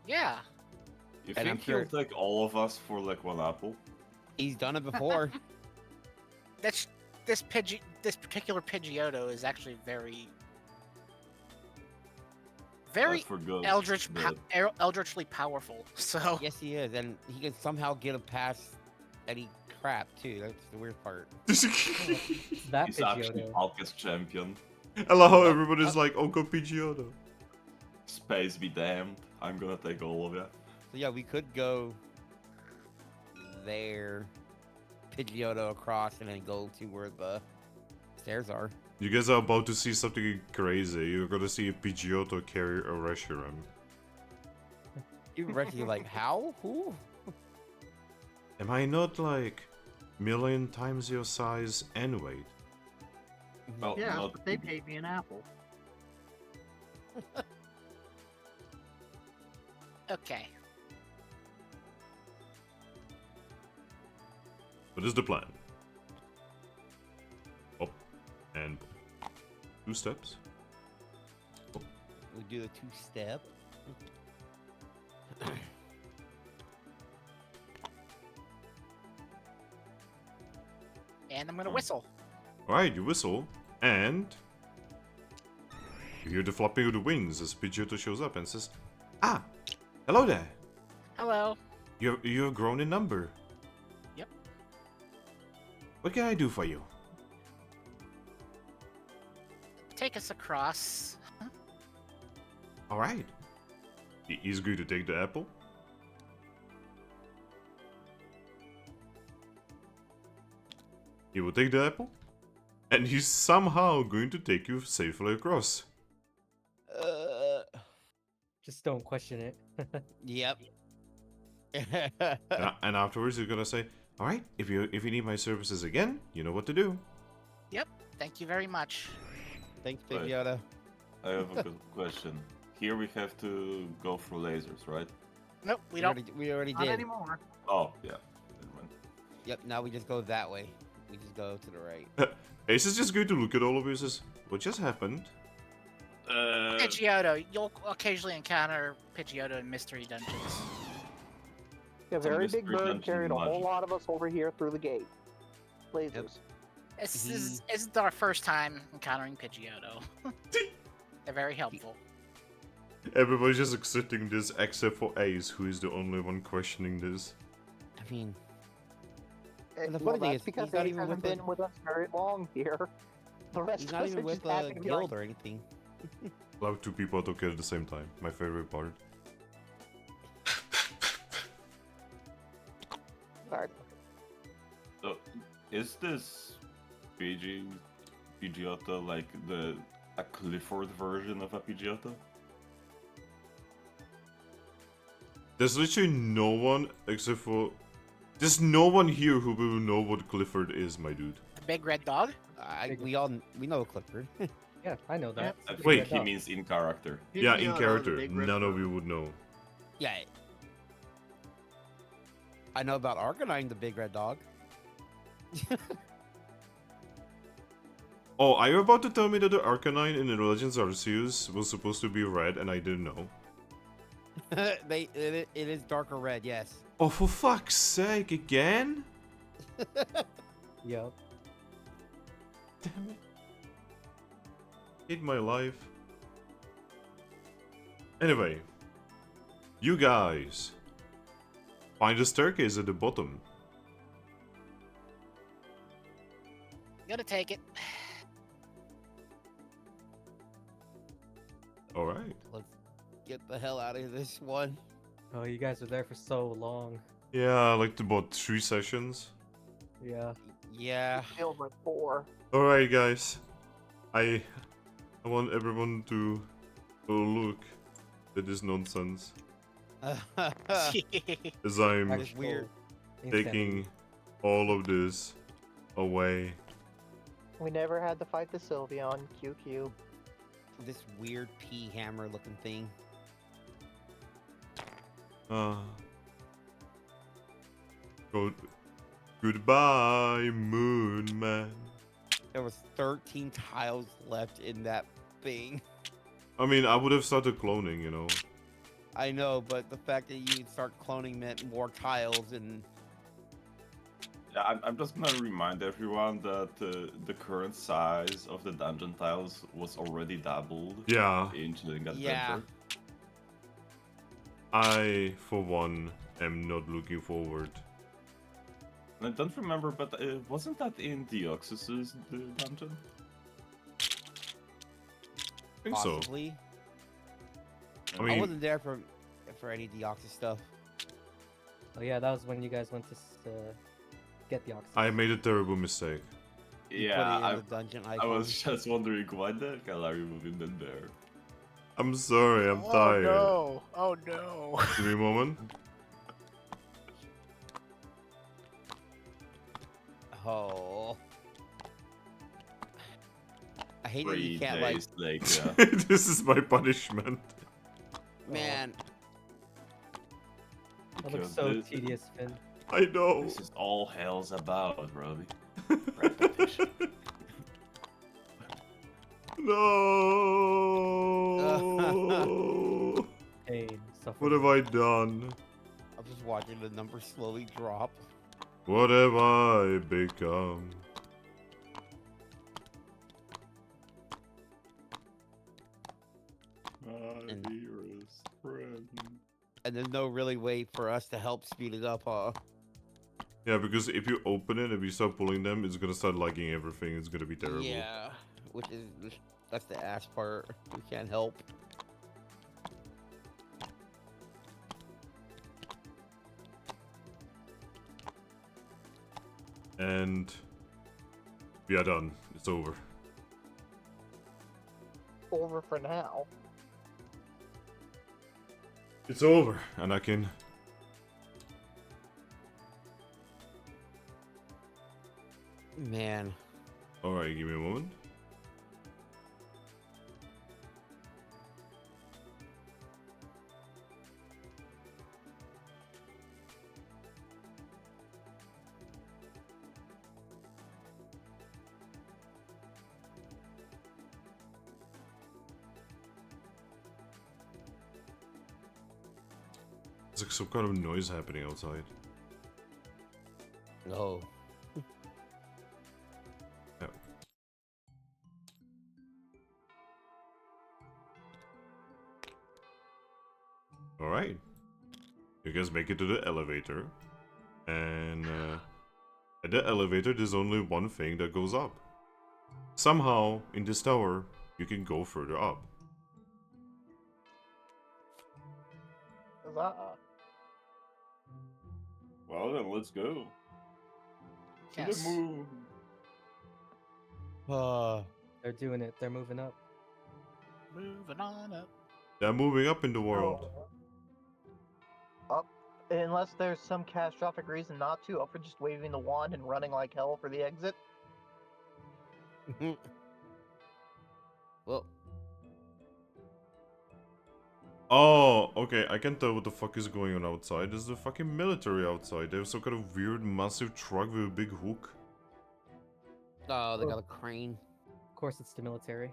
Yeah. You And I'm think he'll sure- take all of us for like one apple? He's done it before. This particular Pidgeotto is actually very That's for good. eldritchly powerful. So Yes, he is, and he can somehow get him past any crap too. That's the weird part. That He's actually Pidgeotto. Palkia's champion. I love how everybody's like, Uncle Pidgeotto. Space be damned. I'm gonna take all of you. So yeah, we could go there, Pidgeotto across, and then go to where the stairs are. You guys are about to see something crazy. You're gonna see a Pidgeotto carry a Reshiram. Even Reggie, like, how? Who? Am I not like million times your size and weight? Well, Yeah, not but they paid me an apple. okay. What is the plan? Up and 2 steps. We do a 2-step. And I'm gonna whistle. Alright, you whistle, and you hear the flapping of the wings as Pidgeotto shows up and says, "Ah, hello there. Hello. You're grown in number. Yep. What can I do for you?" Take us across. Alright. He's going to take the apple. He will take the apple, and he's somehow going to take you safely across. Just don't question it. Yep. And afterwards, he's gonna say, "Alright, if you need my services again, you know what to do." Thank you very much. Thanks, Right. Pidgeotto. I have a good question. Here we have to go through lasers, right? Nope, we don't. We already Not did. anymore. Oh, yeah. Never mind. Yep, now we just go that way. We just go to the right. Ace is just going to look at all of you and says, "What just happened?" Pidgeotto. You'll occasionally encounter Pidgeotto in mystery dungeons. A It's a very big mystery bird dungeon carried a whole magic. lot of us over here through the gate. Lasers. This isn't our first time encountering Pidgeotto. They're very helpful. Everybody's just accepting this except for Ace, who is the only one questioning this. I mean, And the funny thing that's is, because he's not Ace even hasn't with the- been with us very long here. The rest he's of not us even are with just happy the to be guild like, or anything. Allow 2 people to talk at the same time. My favorite part. "Sorry." So, is this Pidgeotto like a Clifford version of a Pidgeotto? There's literally no one except for... There's no one here who will know what Clifford is, my dude. The big red dog? We know Clifford. Yeah, I know that. I Big Wait, red think he dog. means in character. Yeah, in Pidgeotto, the character. big red None of bird. you would know. Yeah. I know about Arcanine, the big red dog. Oh, are you about to tell me that the Arcanine in the Legends Arceus was supposed to be red and I didn't know? It is darker red, yes. Oh, for fuck's sake, again? Yep. Damn it. Hate my life. Anyway, you guys find a staircase at the bottom. Gonna take it. Alright. get the hell out of this one. Oh, you guys were there for so long. Yeah, like about 3 sessions. Yeah. Yeah. Feels like 4. Alright, guys. I want everyone to go look at this nonsense as I'm That's weird. taking all of this away. We never had to fight the Sylveon. QQ. This weird pea hammer looking thing. Goodbye, Moon Man. There was 13 tiles left in that thing. I mean, I would have started cloning, you know. I know, but the fact that you start cloning meant more tiles and Yeah, I'm just gonna remind everyone that the current size of the dungeon tiles was already doubled Yeah, in Chilling Adventure. Yeah. I, for one, am not looking forward. And I don't remember, but wasn't that in Deoxys's the dungeon? I think so. possibly. I I mean, wasn't there for any Deoxys stuff. Oh yeah, that was when you guys went to get the oxygen. I made a terrible mistake. You Yeah, put it in the dungeon icon. I was just wondering why the hell are you moving them there? I'm sorry, I'm Oh tired. no! Oh no! Give me a moment. Oh. I hate that 3 you can't like days later. This is my punishment. man. That looks Because so this- tedious, Finn. I know. This is all hell's about, Robbie. Repetition. No. Pain, suffering. What have I done? I'm just watching the numbers slowly drop. What have I become? My And- dearest friend. And there's no really way for us to help speed it up, huh? Yeah, because if you open it and we start pulling them, it's gonna start lagging everything. It's gonna be terrible. Yeah. That's the ass part. We can't help. And we are done. It's over. Over for now. It's over, and I can. Man. All right, give me a moment. There's like some kind of noise happening outside. No. Alright. You guys make it to the elevator. And at the elevator, there's only one thing that goes up. Somehow, in this tower, you can go further up. Huzzah. Well then, let's go. To Yes. the moon. They're doing it. They're moving up. Moving on up. They're moving up in the world. Up. Unless there's some catastrophic reason not to, up for just waving the wand and running like hell for the exit. Well, Oh, okay, I can tell what the fuck is going on outside. There's the fucking military outside. They have some kind of weird, massive truck with a big hook. oh, they got a crane. Of course, it's the military.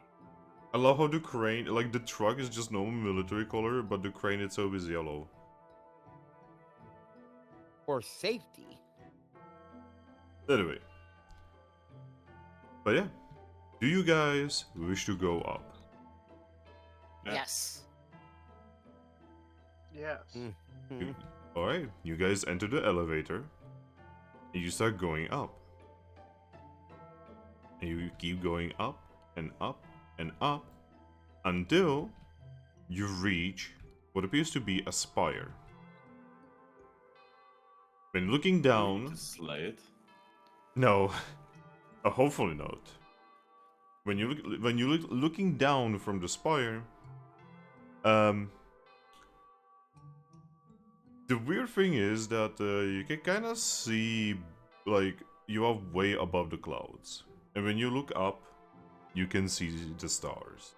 I love how the crane, like the truck is just normal military color, but the crane itself is yellow. For safety. Anyway. But yeah. Do you guys wish to go up? Yeah. Yes. Yes. Mhm. Alright, you guys enter the elevator. And you start going up. And you keep going up and up and up until you reach what appears to be a spire. When looking down, To slay it. no, hopefully not. When you look looking down from the spire, the weird thing is that you can kind of see, like, you are way above the clouds, and when you look up, you can see the stars.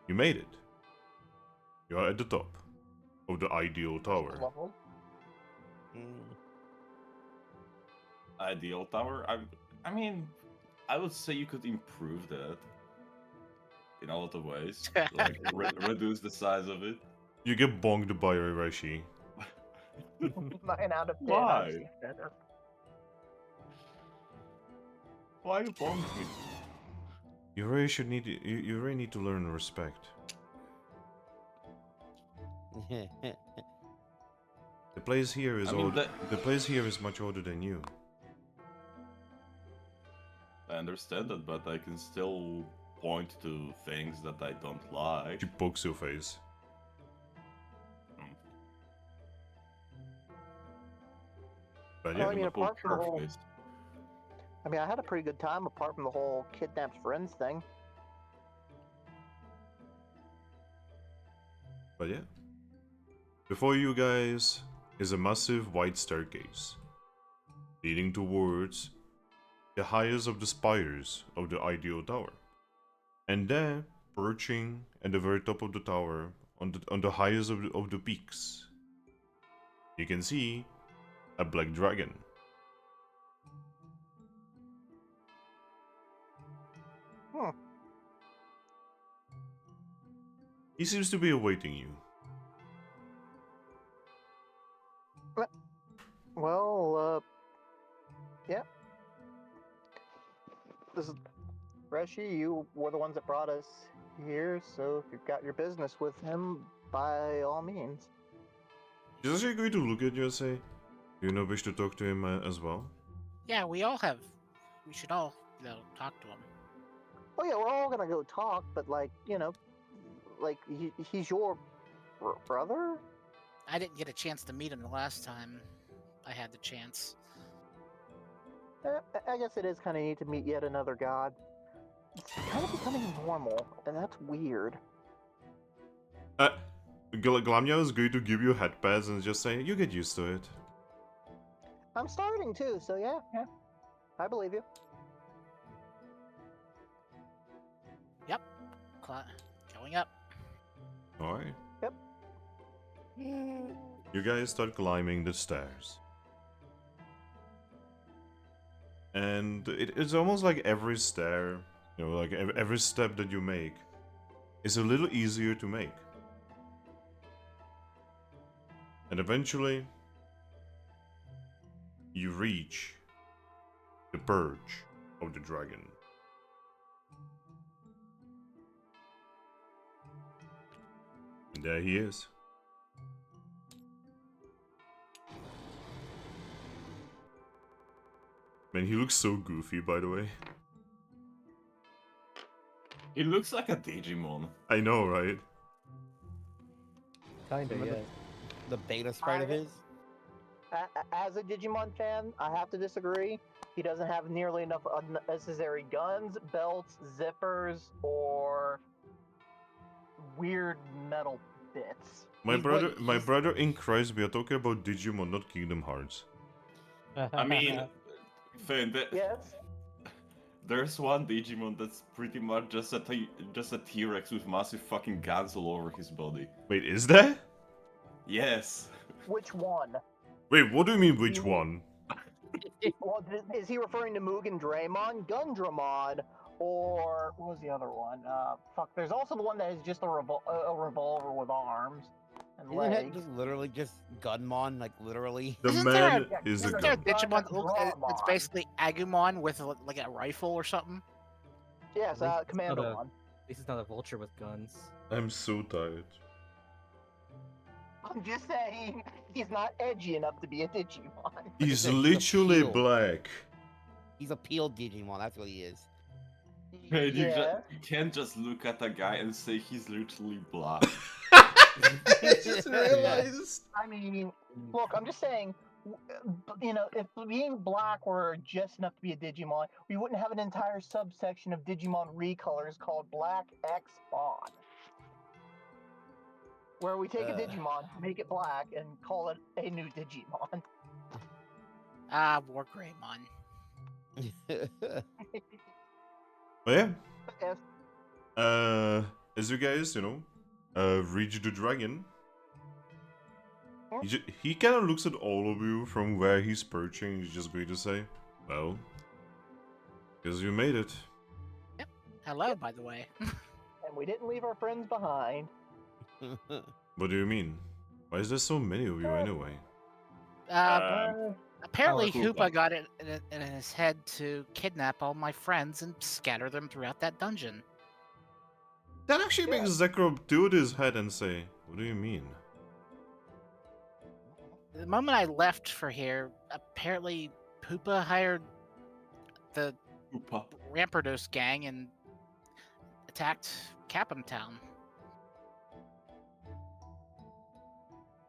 You made it. You are at the top of the ideal tower. Level. Ideal tower. I mean, I would say you could improve that in a lot of ways. Like reduce the size of it. You get bonked by Irashi. 9 out of 10. Why? I've seen better. Why you bomb me? You really need to learn respect. The place here is old. The place here is much older than you. I understand that, but I can still point to things that I don't like. She pokes your face. But Oh, yeah, I mean, Gonna apart poke from the her whole, face. I mean, I had a pretty good time apart from the whole kidnaps friends thing. but yeah. Before you guys is a massive white staircase leading towards the highest of the spires of the ideal tower. And there, perching at the very top of the tower, on the highest of the peaks, you can see a black dragon. Hmm. He seems to be awaiting you. Well, yeah. This is Reshi. You were the ones that brought us here, so if you've got your business with him, by all means. He's actually going to look at you and say, "Do you not wish to talk to him as well?" Yeah, we all have. We should all, talk to him. Oh yeah, we're all gonna go talk, but like, he's your brother. I didn't get a chance to meet him the last time I had the chance. I guess it is kind of neat to meet yet another god. It's kind of becoming normal, and that's weird. Glamya is going to give you headpads and just say, "You get used to it." I'm starting too, so yeah, I believe you. Yep. Going up. Alright. Yep. You guys start climbing the stairs. And it's almost like every stair, like every step that you make is a little easier to make. And eventually, you reach the perch of the dragon. And there he is. Man, he looks so goofy, by the way. He looks like a Digimon. I know, right? Kinda, Remember yeah. The beta sprite of his? As a Digimon fan, I have to disagree. He doesn't have nearly enough unnecessary guns, belts, zippers, or weird metal bits. My He's brother, what- my he's- brother in Christ, we are talking about Digimon, not Kingdom Hearts. I mean, Finn, Yes. there's one Digimon that's pretty much just a T-Rex with massive fucking guns all over his body. Wait, is there? Yes. Which one? Wait, what do you mean, which one? Well, is he referring to Mugen Draymon, Gundramon, or what was the other one? Fuck. There's also the one that is just a revolver with arms and Isn't it legs. just literally just Gunmon, like literally? The Isn't man there is a isn't Is there a gun. Digimon that looks, it's Dramon. basically Agumon with like a rifle or something? Yes, At least it's Commando not a- one. At least it's not a vulture with guns. I'm so tired. I'm just saying, he's not edgy enough to be a Digimon. He's said, he's a literally shield. black. He's a peeled Digimon, that's what he is. Hey, Yeah. you can't just look at a guy and say he's literally black. I just realized. I mean, look, I'm just saying, if being black were just enough to be a Digimon, we wouldn't have an entire subsection of Digimon recolors called Black X Spawn. Where we take a Digimon, make it black, and call it a new Digimon. War Greymon. But yeah, Yes. as you guys, reach the dragon, he kind of looks at all of you from where he's perching. He's just going to say, well, because you made it. Hello, by the way. And we didn't leave our friends behind. What do you mean? Why is there so many of you anyway? Apparently, Hoopa. Hoopa got it in his head to kidnap all my friends and scatter them throughout that dungeon. That actually makes Zekrom tilt his head and say, what do you mean? The moment I left for here, apparently Hoopa hired the Hoopa. Rampardos gang and attacked Capim Town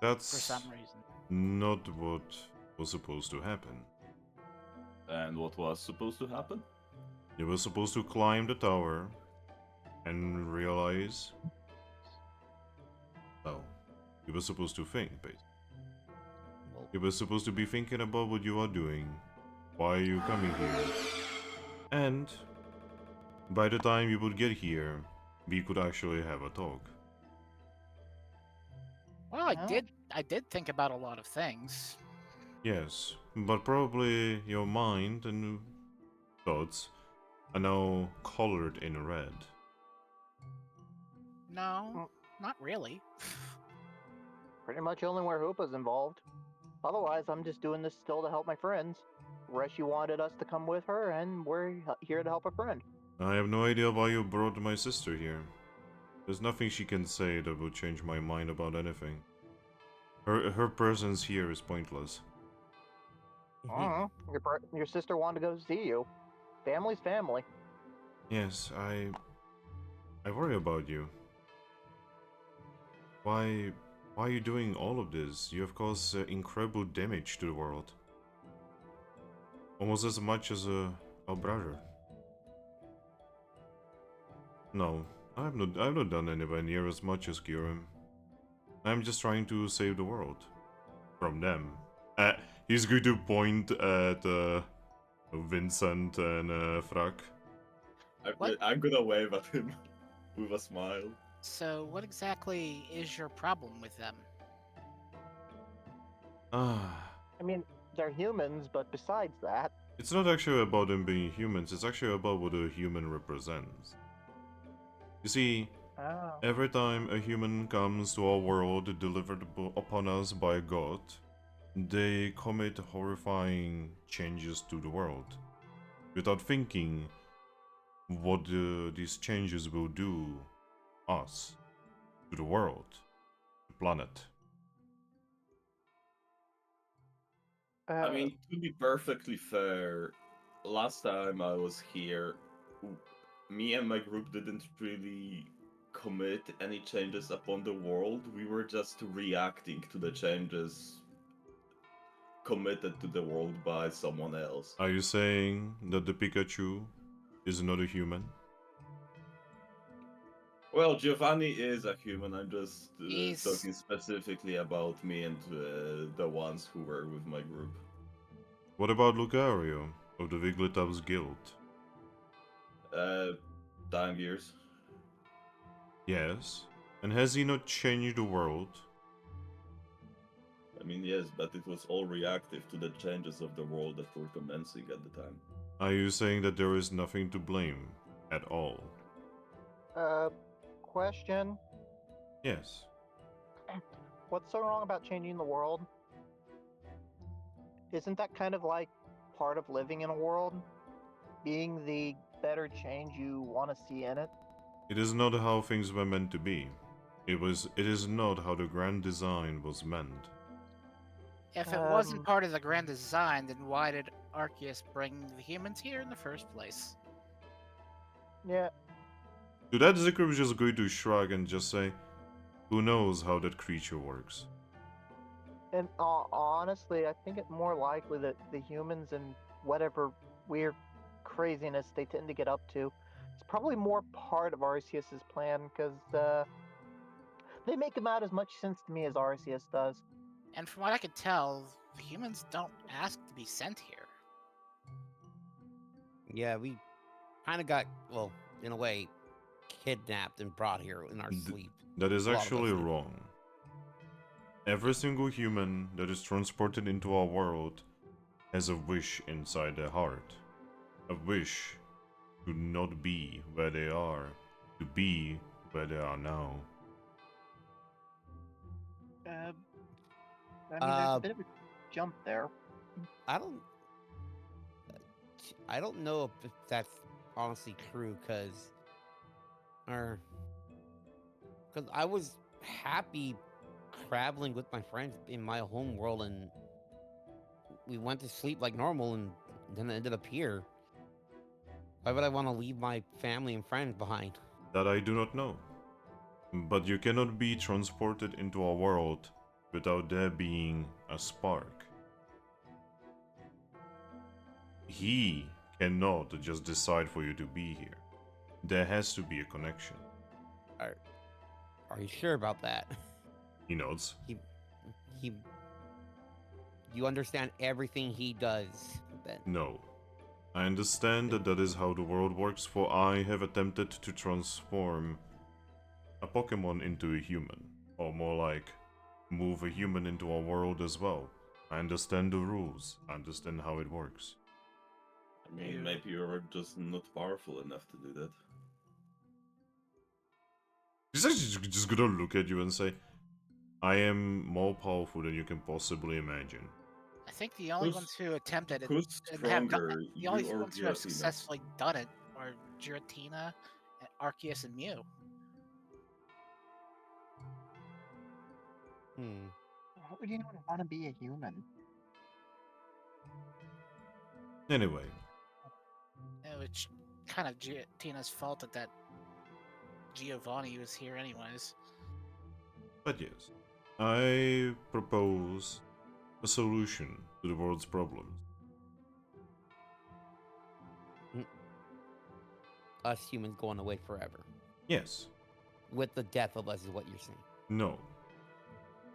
for That's some reason. not what was supposed to happen. And what was supposed to happen? You were supposed to climb the tower and realize... Oh, you were supposed to think, basically. You were supposed to be thinking about what you are doing, why are you coming here, and by the time you would get here, we could actually have a talk. Well, Yeah. I did think about a lot of things. Yes, but probably your mind and thoughts are now colored in red. No, not really. Pretty much only where Hoopa's involved. Otherwise, I'm just doing this still to help my friends. Reshi wanted us to come with her, and we're here to help a friend. I have no idea why you brought my sister here. There's nothing she can say that will change my mind about anything. Her presence here is pointless. Your sister wanted to go see you. Family's family. Yes, I worry about you. Why are you doing all of this? You have caused incredible damage to the world. Almost as much as our brother. No, I've not done anywhere near as much as Kyurem. I'm just trying to save the world. From them. He's going to point at Vincent and Thrack. What? I'm gonna wave at him with a smile. So, what exactly is your problem with them? I mean, they're humans, but besides that, It's not actually about them being humans, it's actually about what a human represents. You see, every time a human comes to our world delivered upon us by a god, they commit horrifying changes to the world, without thinking what these changes will do us, to the world, the planet. I mean, to be perfectly fair, last time I was here, me and my group didn't really commit any changes upon the world. We were just reacting to the changes committed to the world by someone else. Are you saying that the Pikachu is not a human? Well, Giovanni is a human. I'm just He's- talking specifically about me and the ones who were with my group. What about Lucario of the Wigglytuffs Guild? Time years. Yes. And has he not changed the world? I mean, yes, but it was all reactive to the changes of the world that were commencing at the time. Are you saying that there is nothing to blame at all? question. Yes. What's so wrong about changing the world? Isn't that kind of like part of living in a world? Being the better change you want to see in it? It is not how things were meant to be. It is not how the grand design was meant. If it wasn't part of the grand design, then why did Arceus bring the humans here in the first place? Yeah. To that, Zikr was just going to shrug and just say, who knows how that creature works? And honestly, I think it's more likely that the humans and whatever weird craziness they tend to get up to, it's probably more part of Arceus's plan because they make him out as much sense to me as Arceus does. And from what I could tell, the humans don't ask to be sent here. Yeah, we kind of got, well, in a way, kidnapped and brought here in our sleep. That is A lot of us actually did. wrong. Every single human that is transported into our world has a wish inside their heart. A wish to not be where they are, to be where they are now. I mean, there's a bit of a jump there. I don't know if that's honestly true, because I was happy traveling with my friends in my home world, and we went to sleep like normal, and then it ended up here. Why would I want to leave my family and friends behind? That I do not know. But you cannot be transported into our world without there being a spark. He cannot just decide for you to be here. There has to be a connection. Are you sure about that? He nods. You understand everything he does, then? No. I understand that that is how the world works, for I have attempted to transform a Pokemon into a human. Or more like, move a human into our world as well. I understand the rules. I understand how it works. I mean, maybe you're just not powerful enough to do that. He's actually just gonna look at you and say, I am more powerful than you can possibly imagine. I think the only Who's- ones who attempted it Who's and have done stronger, it, the only you or ones who have Giratina? successfully done it are Giratina, Arceus, and Mew. Why would anyone want to be a human? Anyway, Which kind of Giratina's fault that Giovanni was here anyways. but yes, I propose a solution to the world's problems. Us humans going away forever. Yes. With the death of us is what you're saying. No.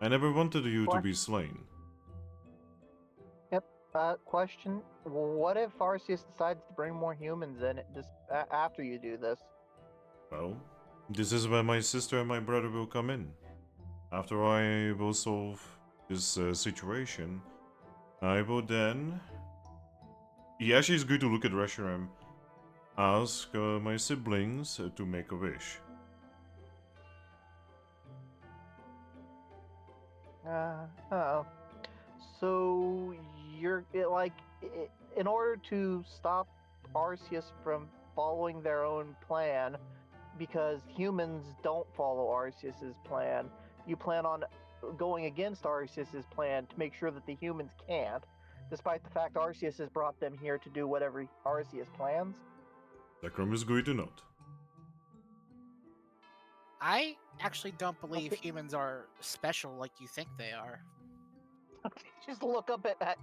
I never wanted you to What? be slain. Question: what if Arceus decides to bring more humans in just after you do this? Well, this is where my sister and my brother will come in. After I will solve this situation, I will then... He actually is going to look at Reshiram, ask my siblings to make a wish. Oh. So in order to stop Arceus from following their own plan, because humans don't follow Arceus's plan, you plan on going against Arceus's plan to make sure that the humans can't, despite the fact Arceus has brought them here to do whatever Arceus plans. Zekrom is going to note. I actually don't believe Okay. humans are special like you think they are. Just look up at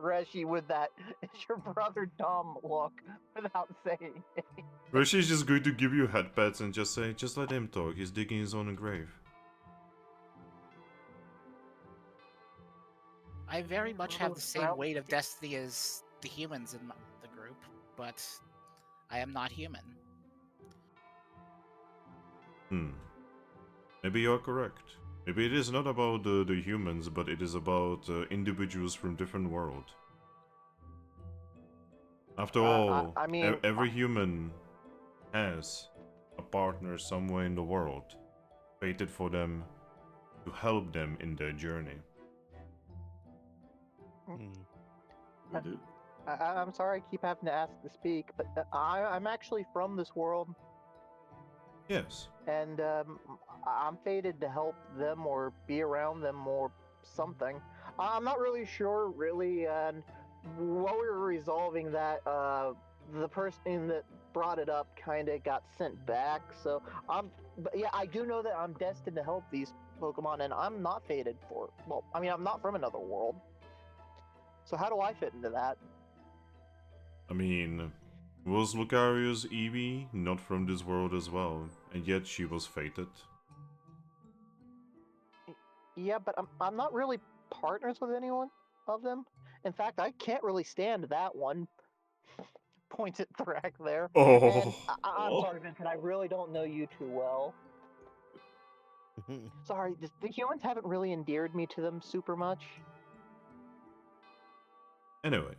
Reshi with that "is your brother dumb" look without saying anything. Reshi is just going to give you head pats and just say, just let him talk, he's digging his own grave. I very much have the same Well- weight of destiny as the humans in the group, but I am not human. Maybe you're correct. Maybe it is not about the humans, but it is about individuals from different worlds. After all, I mean, every human has a partner somewhere in the world, fated for them to help them in their journey. We do. I'm sorry I keep having to ask to speak, but I'm actually from this world, Yes. and I'm fated to help them or be around them or something. I'm not really sure, really, and what we were resolving that the person that brought it up kind of got sent back. So but yeah, I do know that I'm destined to help these Pokemon, and I'm not fated for. Well, I mean, I'm not from another world. So how do I fit into that? I mean, was Lucaria's Eevee not from this world as well, and yet she was fated? Yeah, but I'm not really partners with anyone of them. In fact, I can't really stand that one. Points at Thrack there. Oh, And I'm sorry, Vincent. I really don't know you too well. Sorry, the humans haven't really endeared me to them super much. anyway,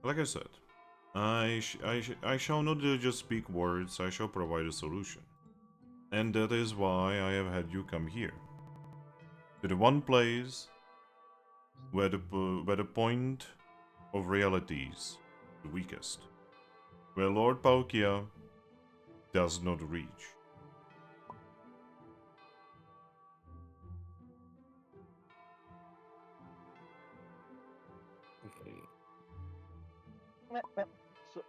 like I said, I shall not just speak words, I shall provide a solution. And that is why I have had you come here. To the one place where the point of reality is the weakest. Where Lord Palkia does not reach. So,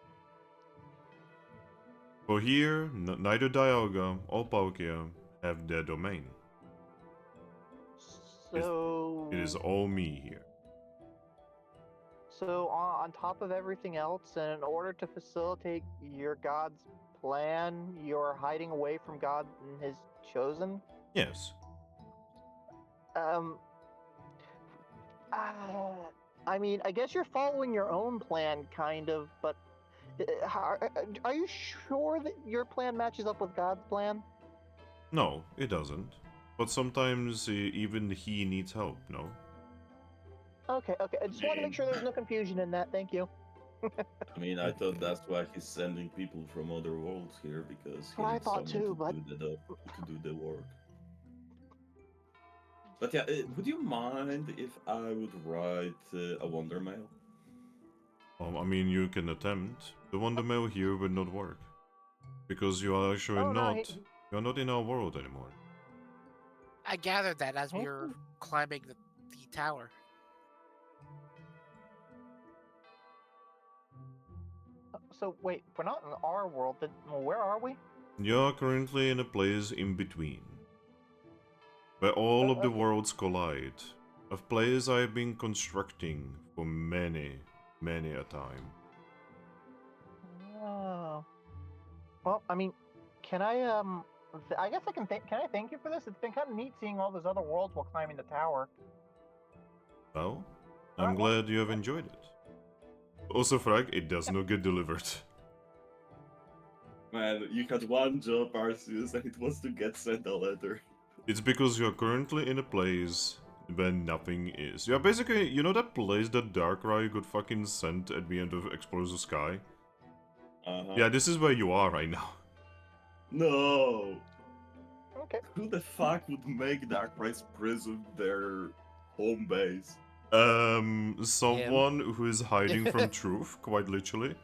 For here, neither Dialga or Palkia have their domain. so It is all me here. So, on top of everything else, and in order to facilitate your God's plan, you're hiding away from God and His chosen? Yes. I mean, I guess you're following your own plan, kind of, but are you sure that your plan matches up with God's plan? No, it doesn't. But sometimes even he needs help, no? Okay. I just want to make sure there's no confusion in that. Thank you. I mean, I thought that's why he's sending people from other worlds here, because he Well, I needs thought someone too, but to do the work. But yeah, would you mind if I would write a Wonder Mail? I mean, you can attempt. The Wonder Mail here would not work. Because you are actually Oh, no, you're not in our world anymore. I gathered that as we Hey. were climbing the tower. So wait, we're not in our world. Then where are we? You're currently in a place in between. Where all of the Okay. worlds collide. A place I've been constructing for many a time. Oh. Well, I mean, can I I guess I can can I thank you for this? It's been kind of neat seeing all those other worlds while climbing the tower. Well, I'm Alright, well, glad you have enjoyed it. Also, Frag, it does not get delivered. Man, you had one job, Arceus, and it was to get sent a letter. It's because you're currently in a place where nothing is. You're basically, you know that place that Darkrai got fucking sent at the end of Explore the Sky? Yeah, this is where you are right now. No! Okay. Who the fuck would make Darkrai's prison their home base? Someone who is hiding from truth, quite literally.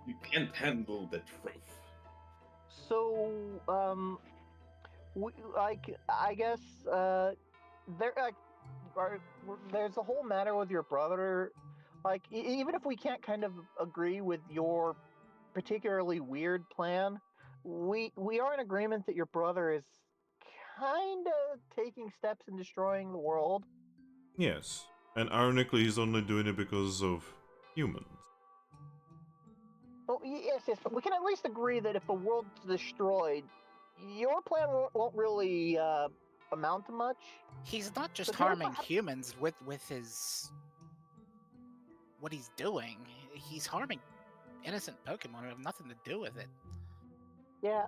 You can't handle the truth. So, I guess, there's a whole matter with your brother. Like, even if we can't kind of agree with your particularly weird plan, we are in agreement that your brother is kind of taking steps in destroying the world. Yes, and ironically he's only doing it because of humans. Oh, yes, but we can at least agree that if the world's destroyed, your plan won't really amount to much. He's not just But you know harming what? humans with his what he's doing. He's harming innocent Pokemon who have nothing to do with it. Yeah,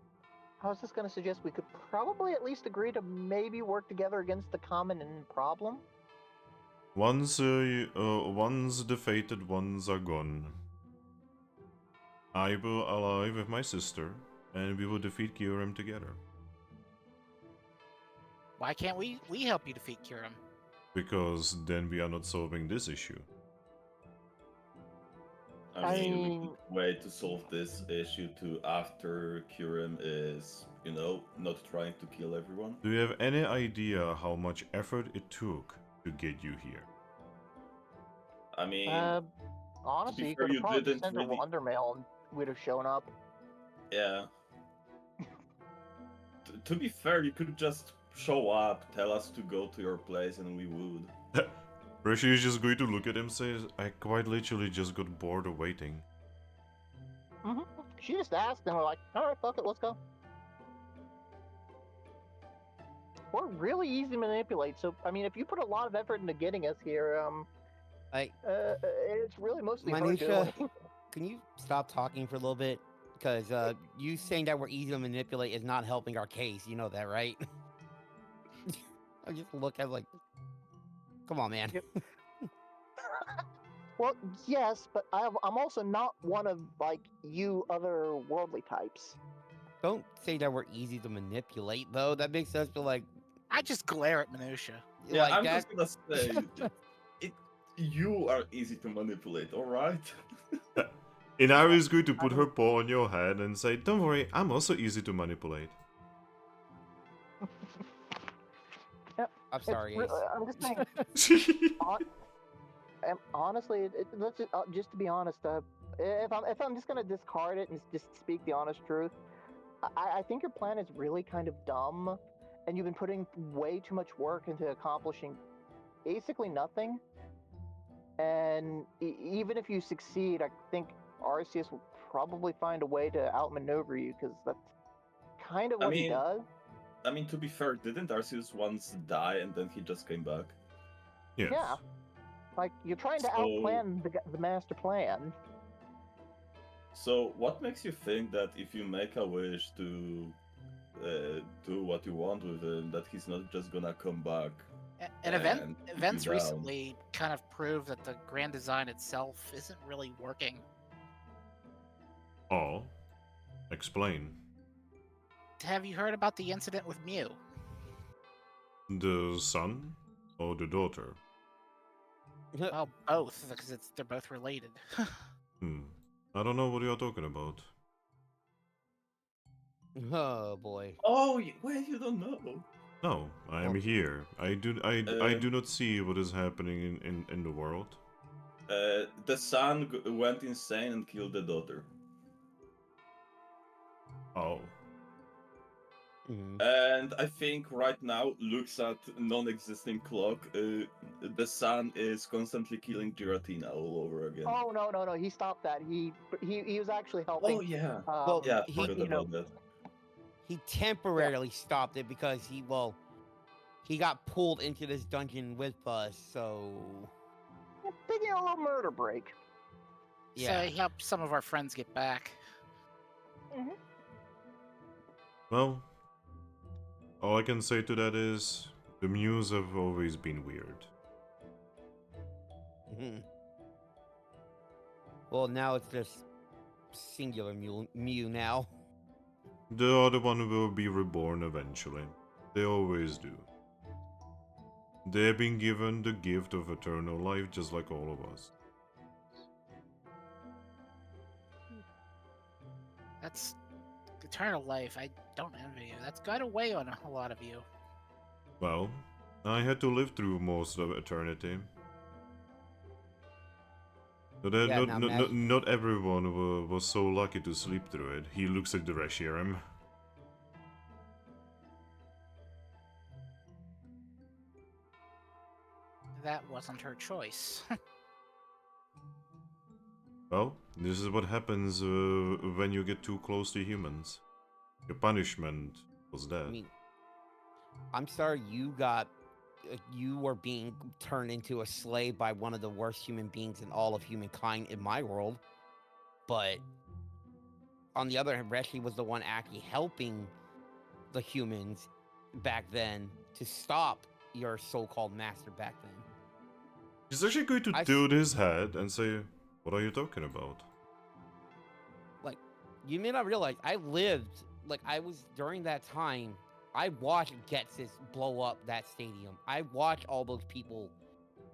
I was just going to suggest we could probably at least agree to maybe work together against the common problem. Once the fated ones are gone, I will ally with my sister, and we will defeat Kyurem together. Why can't we help you defeat Kyurem? Because then we are not solving this issue. I mean, we could wait to solve this issue to after Kyurem is, you know, not trying to kill everyone. Do you have any idea how much effort it took to get you here? I mean, Honestly, you fair, could have you probably didn't sent a really- wonder mail and we'd have shown up. Yeah. To be fair, you could just show up, tell us to go to your place, and we would. Rishi is just going to look at him and say, I quite literally just got bored of waiting. She just asked, and we're like, all right, fuck it, let's go. We're really easy to manipulate, so I mean, if you put a lot of effort into getting us here, it's really mostly her Minutia, doing. can you stop talking for a little bit? Because you saying that we're easy to manipulate is not helping our case. You know that, right? I just look at like, come on, man. Yep. Well, yes, but I'm also not one of like you otherworldly types. Don't say that we're easy to manipulate, though. That makes us feel like, I just glare at Minutia. Yeah, like I'm that. just gonna say, you are easy to manipulate, alright? Inari is going to put her paw on your head and say, don't worry, I'm also easy to manipulate. I'm sorry, Ace. I'm just saying. Honestly, let's just to be honest, if I'm just gonna discard it and just speak the honest truth, I think your plan is really kind of dumb, and you've been putting way too much work into accomplishing basically nothing. And even if you succeed, I think Arceus will probably find a way to outmaneuver you, because that's kind of what he does. I mean, to be fair, didn't Arceus once die and then he just came back? Yes. Yeah. Like, you're trying to So- outplan the master plan. So, what makes you think that if you make a wish to do what you want with him, that he's not just gonna come back? And And keep events you down. recently kind of prove that the grand design itself isn't really working. Oh. Explain. Have you heard about the incident with Mew? The son or the daughter? Well, both, because they're both related. I don't know what you're talking about. Oh boy. Oh, wait, you don't know. No, I am Well- here. I do not see what is happening in the world. The son went insane and killed the daughter. Oh. Mhm. And I think right now looks at non-existing clock. The son is constantly killing Giratina all over again. Oh no, he stopped that. He was actually helping. Oh, yeah. Well, Yeah, I he- forgot you know, about that. He temporarily stopped it because he got pulled into this dungeon with us, so taking a little murder break. yeah. So he helped some of our friends get back. Well, all I can say to that is the Mews have always been weird. Mhm. Well, now it's just singular Mew now. The other one will be reborn eventually. They always do. They have been given the gift of eternal life just like all of us. That's eternal life. I don't envy you. That's got to weigh on a lot of you. Well, I had to live through most of eternity. Yeah, now Not everyone was so lucky to sleep through it. He looks at the Reshiram. That wasn't her choice. Well, this is what happens when you get too close to humans. Your punishment was I death. mean, I'm sorry you were being turned into a slave by one of the worst human beings in all of humankind in my world. But on the other hand, Reshi was the one actually helping the humans back then to stop your so-called master back then. He's actually going to tilt his head and say, what are you talking about? Like, you may not realize, I lived, like, I was, during that time, I watched Getsis blow up that stadium. I watched all those people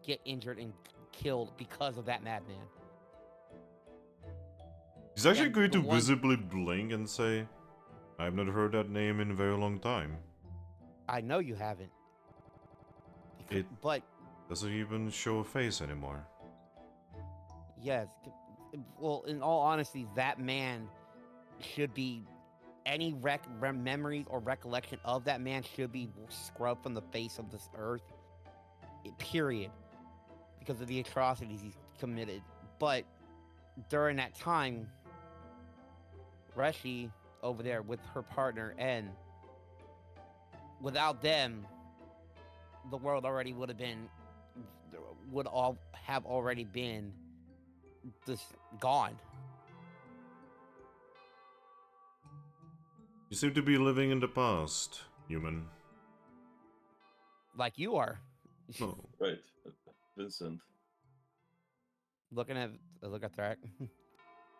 get injured and killed because of that madman. He's actually And going the to one- visibly blink and say, I've not heard that name in a very long time. I know you haven't. It- But, Doesn't even show a face anymore. Yes. Well, in all honesty, that man should be any memories or recollection of that man should be scrubbed from the face of this earth. Period. Because of the atrocities he's committed. But during that time, Reshi over there with her partner N, without them, the world already would all have already been just gone. You seem to be living in the past, human. Like you are. No. Right, Vincent. Look at Thrack.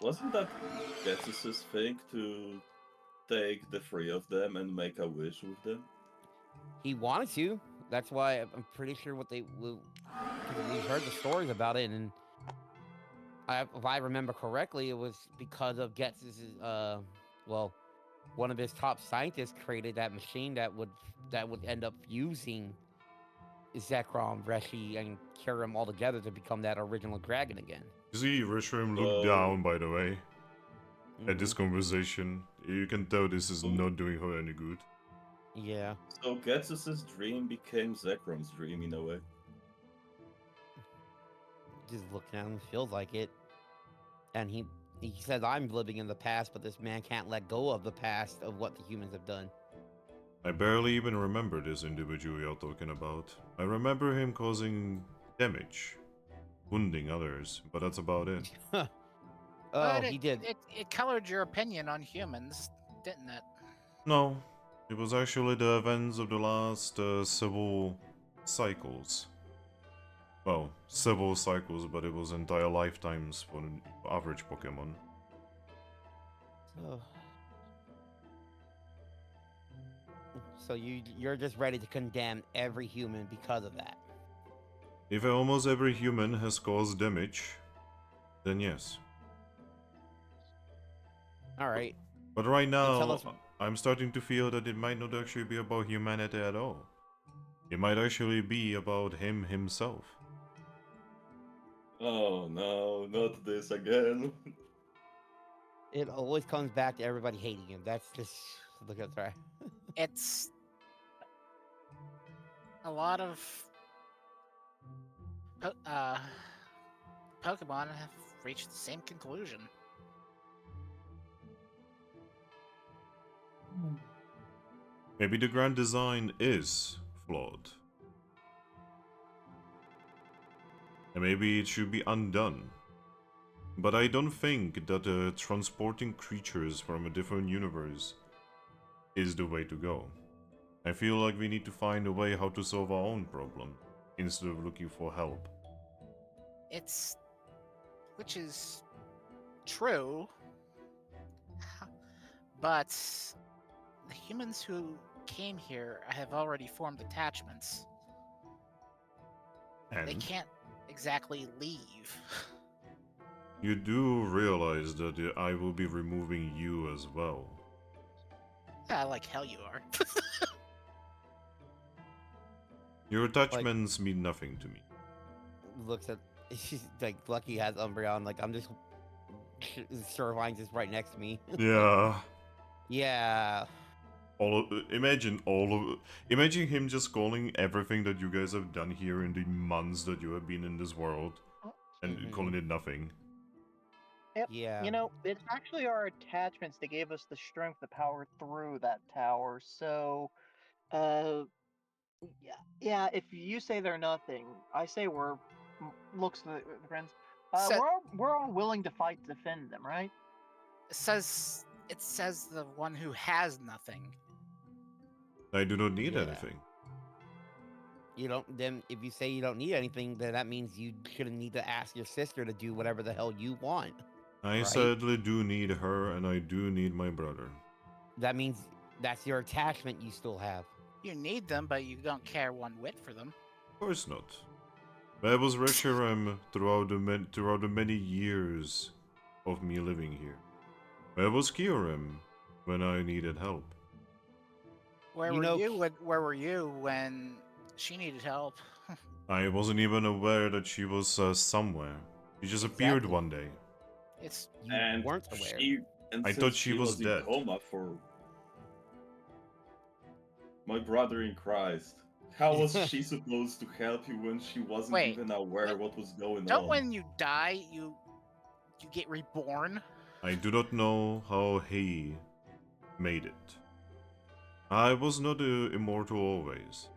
Wasn't that Getsus's thing to take the three of them and make a wish with them? He wanted to. That's why I'm pretty sure what they will. We heard the stories about it, and if I remember correctly, it was because of Getz's. Well, one of his top scientists created that machine that would end up fusing Zekrom, Reshi, and Kirim all together to become that original dragon again. You see, Reshiram looked down, by the way, at this conversation. You can tell this is not doing her any good. Yeah. So Getsus's dream became Zekrom's dream in a way. Just looking at him, feels like it. And he says, I'm living in the past, but this man can't let go of the past of what the humans have done. I barely even remember this individual you're talking about. I remember him causing damage, wounding others, but that's about it. Oh, But he did. It colored your opinion on humans, didn't it? No, it was actually the events of the last several cycles. Well, several cycles, but it was entire lifetimes for an average Pokemon. So you're just ready to condemn every human because of that. If almost every human has caused damage, then yes. All right. But right tell now, us- I'm starting to feel that it might not actually be about humanity at all. It might actually be about him himself. Oh no, not this again. It always comes back to everybody hating him. That's just look at that. It's a lot of Pokemon have reached the same conclusion. Maybe the grand design is flawed. And maybe it should be undone. But I don't think that transporting creatures from a different universe is the way to go. I feel like we need to find a way how to solve our own problem, instead of looking for help. Which is true, but the humans who came here have already formed attachments. They And can't exactly leave. you do realize that I will be removing you as well. Yeah, like hell you are. Your attachments mean nothing to me. Looks at she's like Lucky has Umbreon. Like I'm just Shorevine's just right next to me. Yeah. Yeah. Imagine him just calling everything that you guys have done here in the months that you have been in this world and calling it nothing. Yep. Yeah. You know, it's actually our attachments that gave us the strength to power through that tower. So, yeah. If you say they're nothing, I say we're looks to the friends. We're all willing to fight to defend them, right? It says the one who has nothing. I do not need Yeah. anything. You don't. Then if you say you don't need anything, then that means you shouldn't need to ask your sister to do whatever the hell you want. I Right. sadly do need her, and I do need my brother. That means that's your attachment you still have. You need them, but you don't care one whit for them. Of course not. Where was Reshiram throughout the many years of me living here? Where was Kyurem when I needed help? Where were you when she needed help? I wasn't even aware that she was somewhere. She just appeared Exactly. one day. It's You And weren't aware. and I since thought she was in dead. coma for my brother in Christ. How was she supposed to help you when she wasn't Wait, even aware what- what was going don't on? when you die you get reborn. I do not know how he made it. I was not immortal always.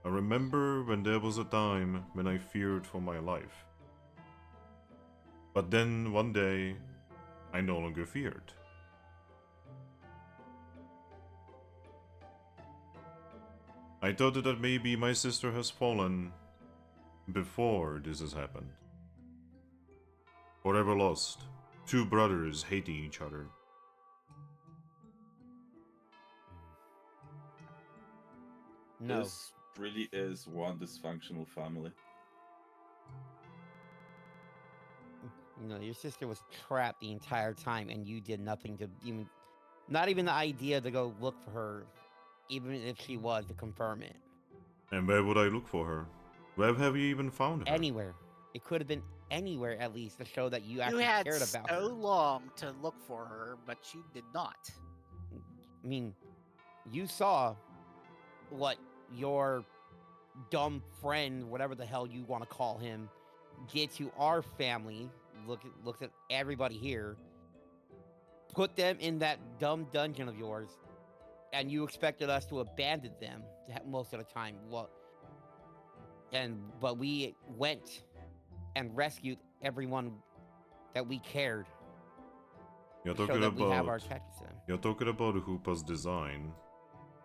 I remember when there was a time when I feared for my life. But then one day, I no longer feared. I thought that maybe my sister has fallen before this has happened. Forever lost. Two brothers hating each other. No. This really is one dysfunctional family. You know, your sister was trapped the entire time, and you did nothing to even, not even the idea to go look for her, even if she was, to confirm it. And where would I look for her? Where have you even found her? Anywhere. It could have been anywhere, at least, to show that you You actually had cared so about her. long to look for her, but you did not. I mean, you saw what your dumb friend, whatever the hell you want to call him, did to our family. Looked at everybody here, put them in that dumb dungeon of yours, and you expected us to abandon them most of the time. But we went and rescued everyone that we cared. You're to show talking that we have our about attachments to them. You're talking about Hoopa's design.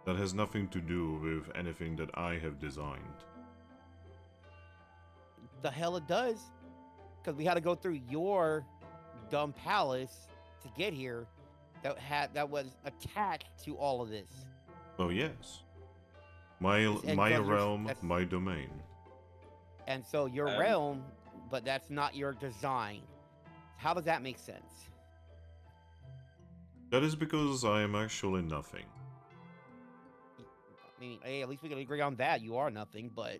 That has nothing to do with anything that I have designed. The hell it does, because we had to go through your dumb palace to get here. That was attached to all of this. Oh yes. My And my because realm, that's- my domain. And so your realm, but that's not your design. How does that make sense? That is because I am actually nothing. I mean, hey, at least we can agree on that. You are nothing, but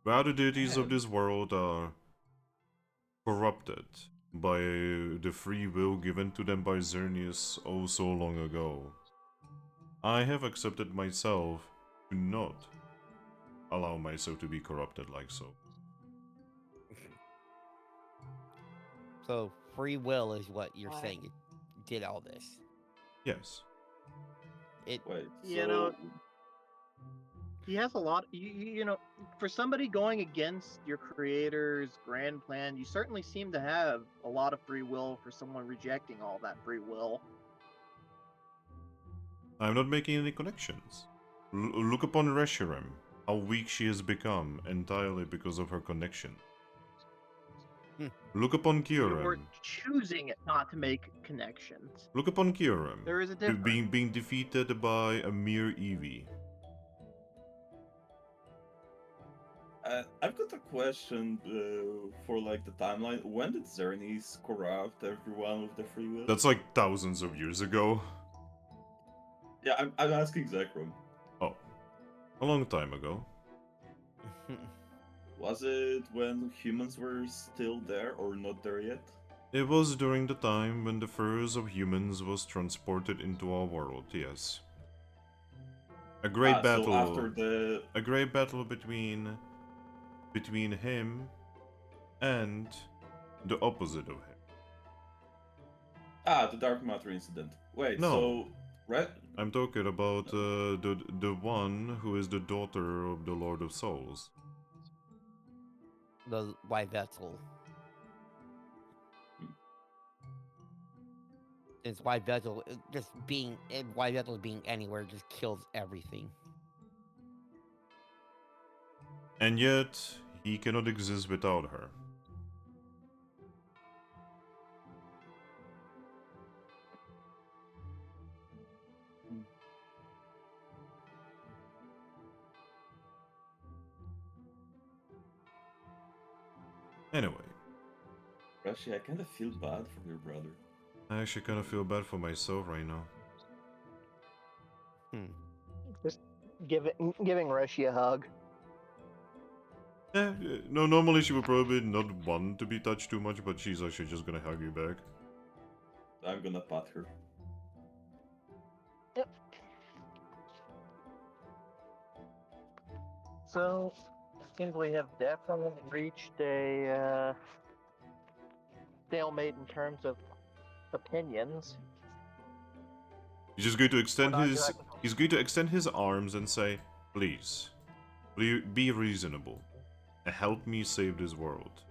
The other deities of this world are corrupted by the free will given to them by Xerneas oh so long ago. I have accepted myself to not allow myself to be corrupted like so. so free will is what you're Why? saying. It did all this. Yes. It Wait, You know, he has a lot. You know, for somebody going against your creator's grand plan, you certainly seem to have a lot of free will for someone rejecting all that free will. I'm not making any connections. Look upon Reshiram, how weak she has become entirely because of her connection. Look upon You're Kyurem. choosing not to make connections. Look upon Kyurem. There is a difference. Being defeated by a mere Eevee. I've got a question for like the timeline. When did Xerneas corrupt everyone with the free will? That's like thousands of years ago. Yeah, I'm asking Zekrom. Oh, a long time ago. Was it when humans were still there or not there yet? It was during the time when the furs of humans was transported into our world, yes. A great battle. So after the A great battle between him and the opposite of him. the dark matter incident. Wait, No. so I'm talking about the one who is the daughter of the Lord of Souls. the white vessel. It's white vessel. White vessel being anywhere just kills everything. And yet, he cannot exist without her. Anyway, Rashi, I kind of feel bad for your brother. I actually kind of feel bad for myself right now. Just giving Rushy a hug. No, normally she would probably not want to be touched too much, but she's actually just gonna hug you back. I'm gonna pat her. Yep. So, I think we have definitely reached a stalemate in terms of opinions. He's just going to extend not his. exactly- He's going to extend his arms and say, "Please, be reasonable, and help me save this world.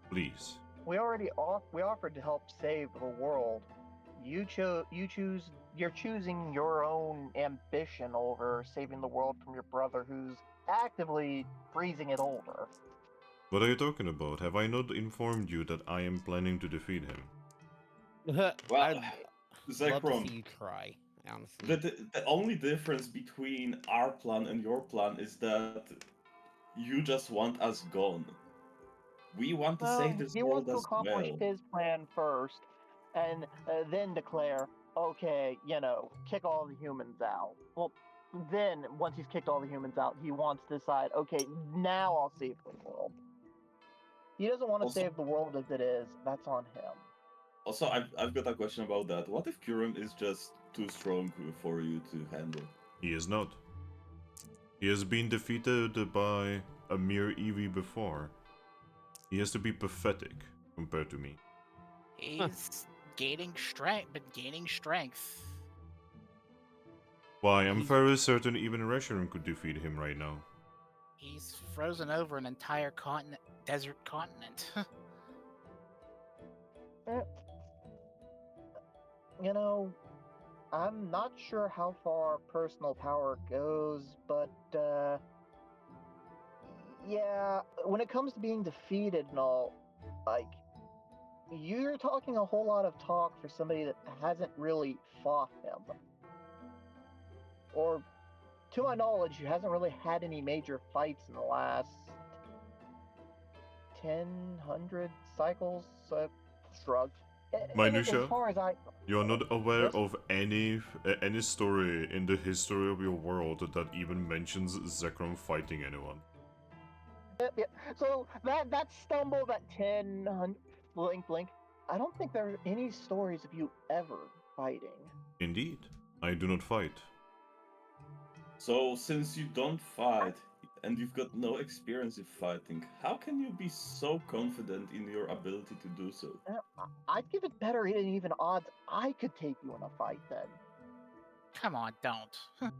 Please." We already we offered to help save the world. You're choosing your own ambition over saving the world from your brother who's actively freezing it over. What are you talking about? Have I not informed you that I am planning to defeat him? Well, I'd love to Zekrom, see you try, honestly. the only difference between our plan and your plan is that you just want us gone. We want to save this He world wants to as accomplish well. his plan first, and then declare, okay, kick all the humans out. Well, then, once he's kicked all the humans out, he wants to decide, okay, now I'll save the world. He doesn't want to Also- save the world as it is. That's on him. Also, I've got a question about that. What if Kurum is just too strong for you to handle? He is not. He has been defeated by a mere Eevee before. He has to be pathetic compared to me. He's gaining strength. Why, I'm He's- very certain even Reshiram could defeat him right now. He's frozen over an entire desert continent. I'm not sure how far personal power goes, but yeah, when it comes to being defeated and all, like, you're talking a whole lot of talk for somebody that hasn't really fought him. Or, to my knowledge, he hasn't really had any major fights in the last 100 cycles. Shrug. Minusha? As far as I, You're not aware Yes? of any story in the history of your world that even mentions Zekrom fighting anyone. yeah. So that stumble, that 10 blink. I don't think there are any stories of you ever fighting. Indeed, I do not fight. So, since you don't fight and you've got no experience in fighting, how can you be so confident in your ability to do so? I'd give it better than even odds I could take you in a fight then. Come on, don't.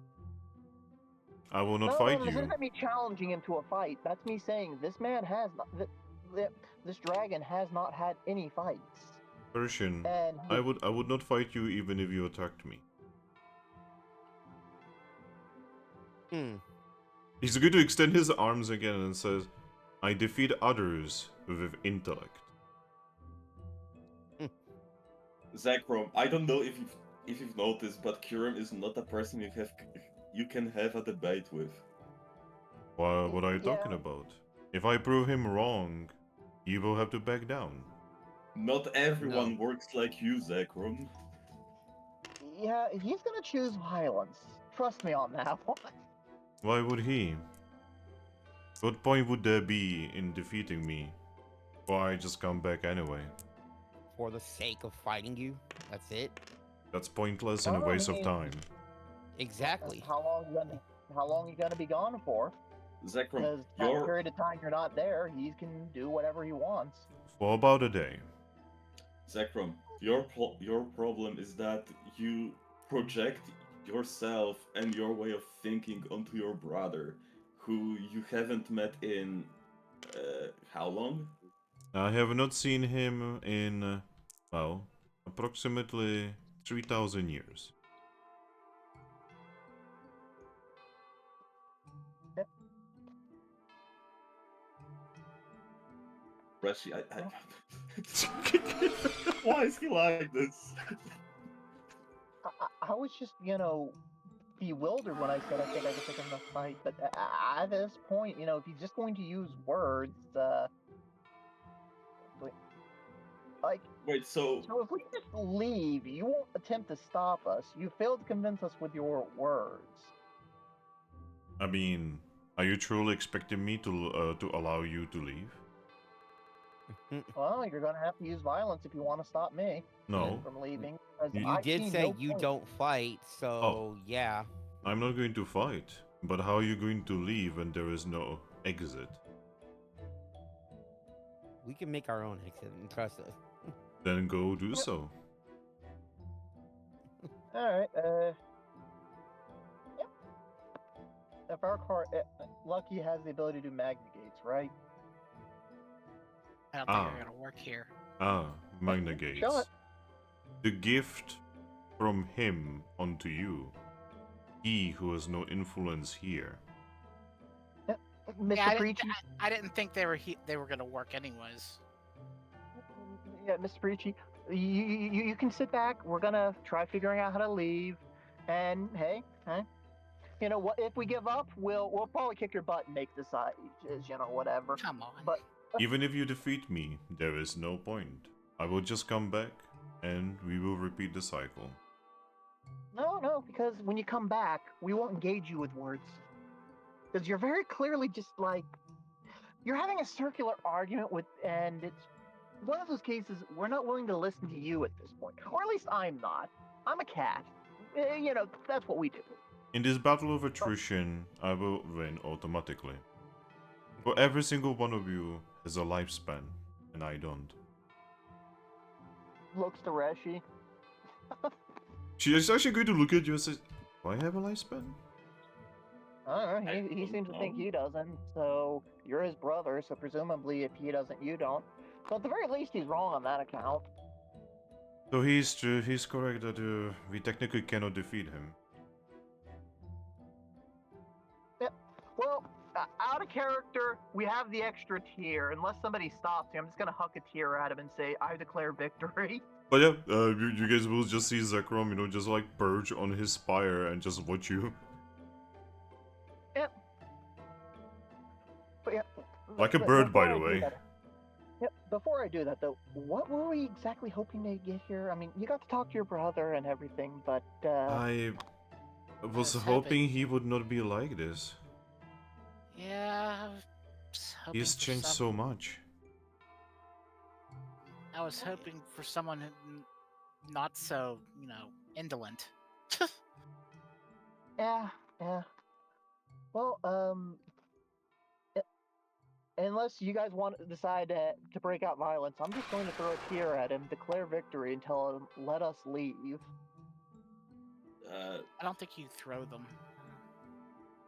I will not No, fight this you. isn't me challenging him to a fight. That's me saying this man has not. This dragon has not had any fights. Persian, And I would not fight you even if you attacked me. He's going to extend his arms again and says, "I defeat others with intellect." Zekrom, I don't know if you've noticed, but Kurum is not a person you can have a debate with. What are you talking Yeah. about? If I prove him wrong, he will have to back down. Not everyone works like you, Zekrom. yeah, he's gonna choose violence. Trust me on that one. Why would he? What point would there be in defeating me? Why just come back anyway? For the sake of fighting you, that's it. That's pointless and a Oh, waste of he- time. Exactly. How long you gonna be gone for? Zekrom, Because that period of time you're not there, he can do whatever he wants. For about a day. Zekrom, your problem is that you project yourself and your way of thinking onto your brother, who you haven't met in how long? I have not seen him in, well, approximately 3,000 years. Reshi, why is he like this? I was just, bewildered when I said I think I could pick him in a fight. But at this point, if he's just going to use words, like, Wait, so so if we just leave, you won't attempt to stop us. You failed to convince us with your words. I mean, Are you truly expecting me to allow you to leave? Well, you're gonna have to use violence if you want to stop me No. from leaving. 'Cause You You I did see say no you point. don't fight, so yeah. I'm not going to fight. But how are you going to leave when there is no exit? We can make our own exit and trust us. Then go do so. All right. Yep. If our car, Lucky has the ability to do magna gates, right? I don't think Ah. they're gonna work here. Magna Show Gates. it. The gift from him unto you. He who has no influence here. Mr. Yeah, Preachy. I didn't think they were gonna work anyways. Yeah, Mr. Preachy. You can sit back. We're gonna try figuring out how to leave. And hey, you know what? If we give up, we'll probably kick your butt and make this you know, whatever. Come on. But Even if you defeat me, there is no point. I will just come back and we will repeat the cycle. no, because when you come back, we won't engage you with words. Because you're very clearly just like you're having a circular argument with, and it's one of those cases we're not willing to listen to you at this point, or at least I'm not. I'm a cat. You know, that's what we do. In this battle of attrition, I will win automatically. For every single one of you has a lifespan, and I don't. Looks to Reshi. She is actually going to look at you and say, "Do I have a lifespan?" I don't know. I He don't seems to think know. he doesn't. So you're his brother. So presumably, if he doesn't, you don't. So at the very least, he's wrong on that account. So he's true. He's correct that we technically cannot defeat him. Well, out of character, we have the extra tier. Unless somebody stops me, I'm just gonna huck a tier at him and say, "I declare victory." But yeah, you guys will just see Zekrom, you know, just like perch on his spire and just watch you. Yep. But yeah. Like a but bird, by before the I do way. that- Yep. Before I do that, though, what were we exactly hoping to get here? I mean, you got to talk to your brother and everything, but I was was hoping he would not be like this. Yeah. I was hoping He's for changed so much. I was hoping for someone not so, you know, indolent. yeah. Well, unless you guys want to decide to break out violence, I'm just going to throw a tier at him, declare victory, and tell him, "Let us leave." I don't think you throw them.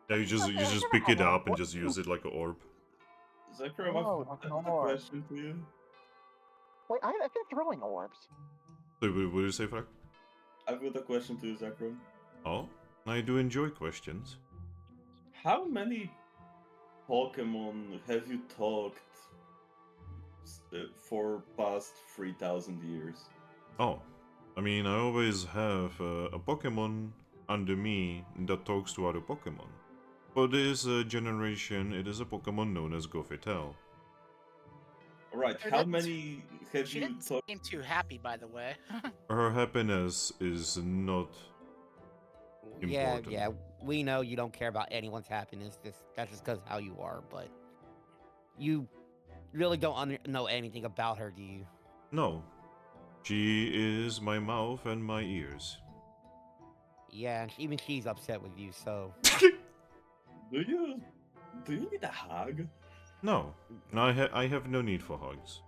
Yeah, you just pick it up and just use it like an orb. Zekrom, Oh, I've no got a more. question for you. Wait, I've been throwing orbs. So, what do you say, Thrack? I've got a question to you, Zekrom. Oh, I do enjoy questions. How many Pokemon have you talked for past 3,000 years? Oh, I mean, I always have a Pokemon under me that talks to other Pokemon. For this generation, it is a Pokemon known as Gothitelle. Right, Her how didn't- many have She you didn't talked? seem too happy, by the way. Her happiness is not important. Yeah, we know you don't care about anyone's happiness. That's just because how you are, but you really don't know anything about her, do you? No. She is my mouth and my ears. Yeah, even she's upset with you, so... Do you need a hug? No, I have no need for hugs.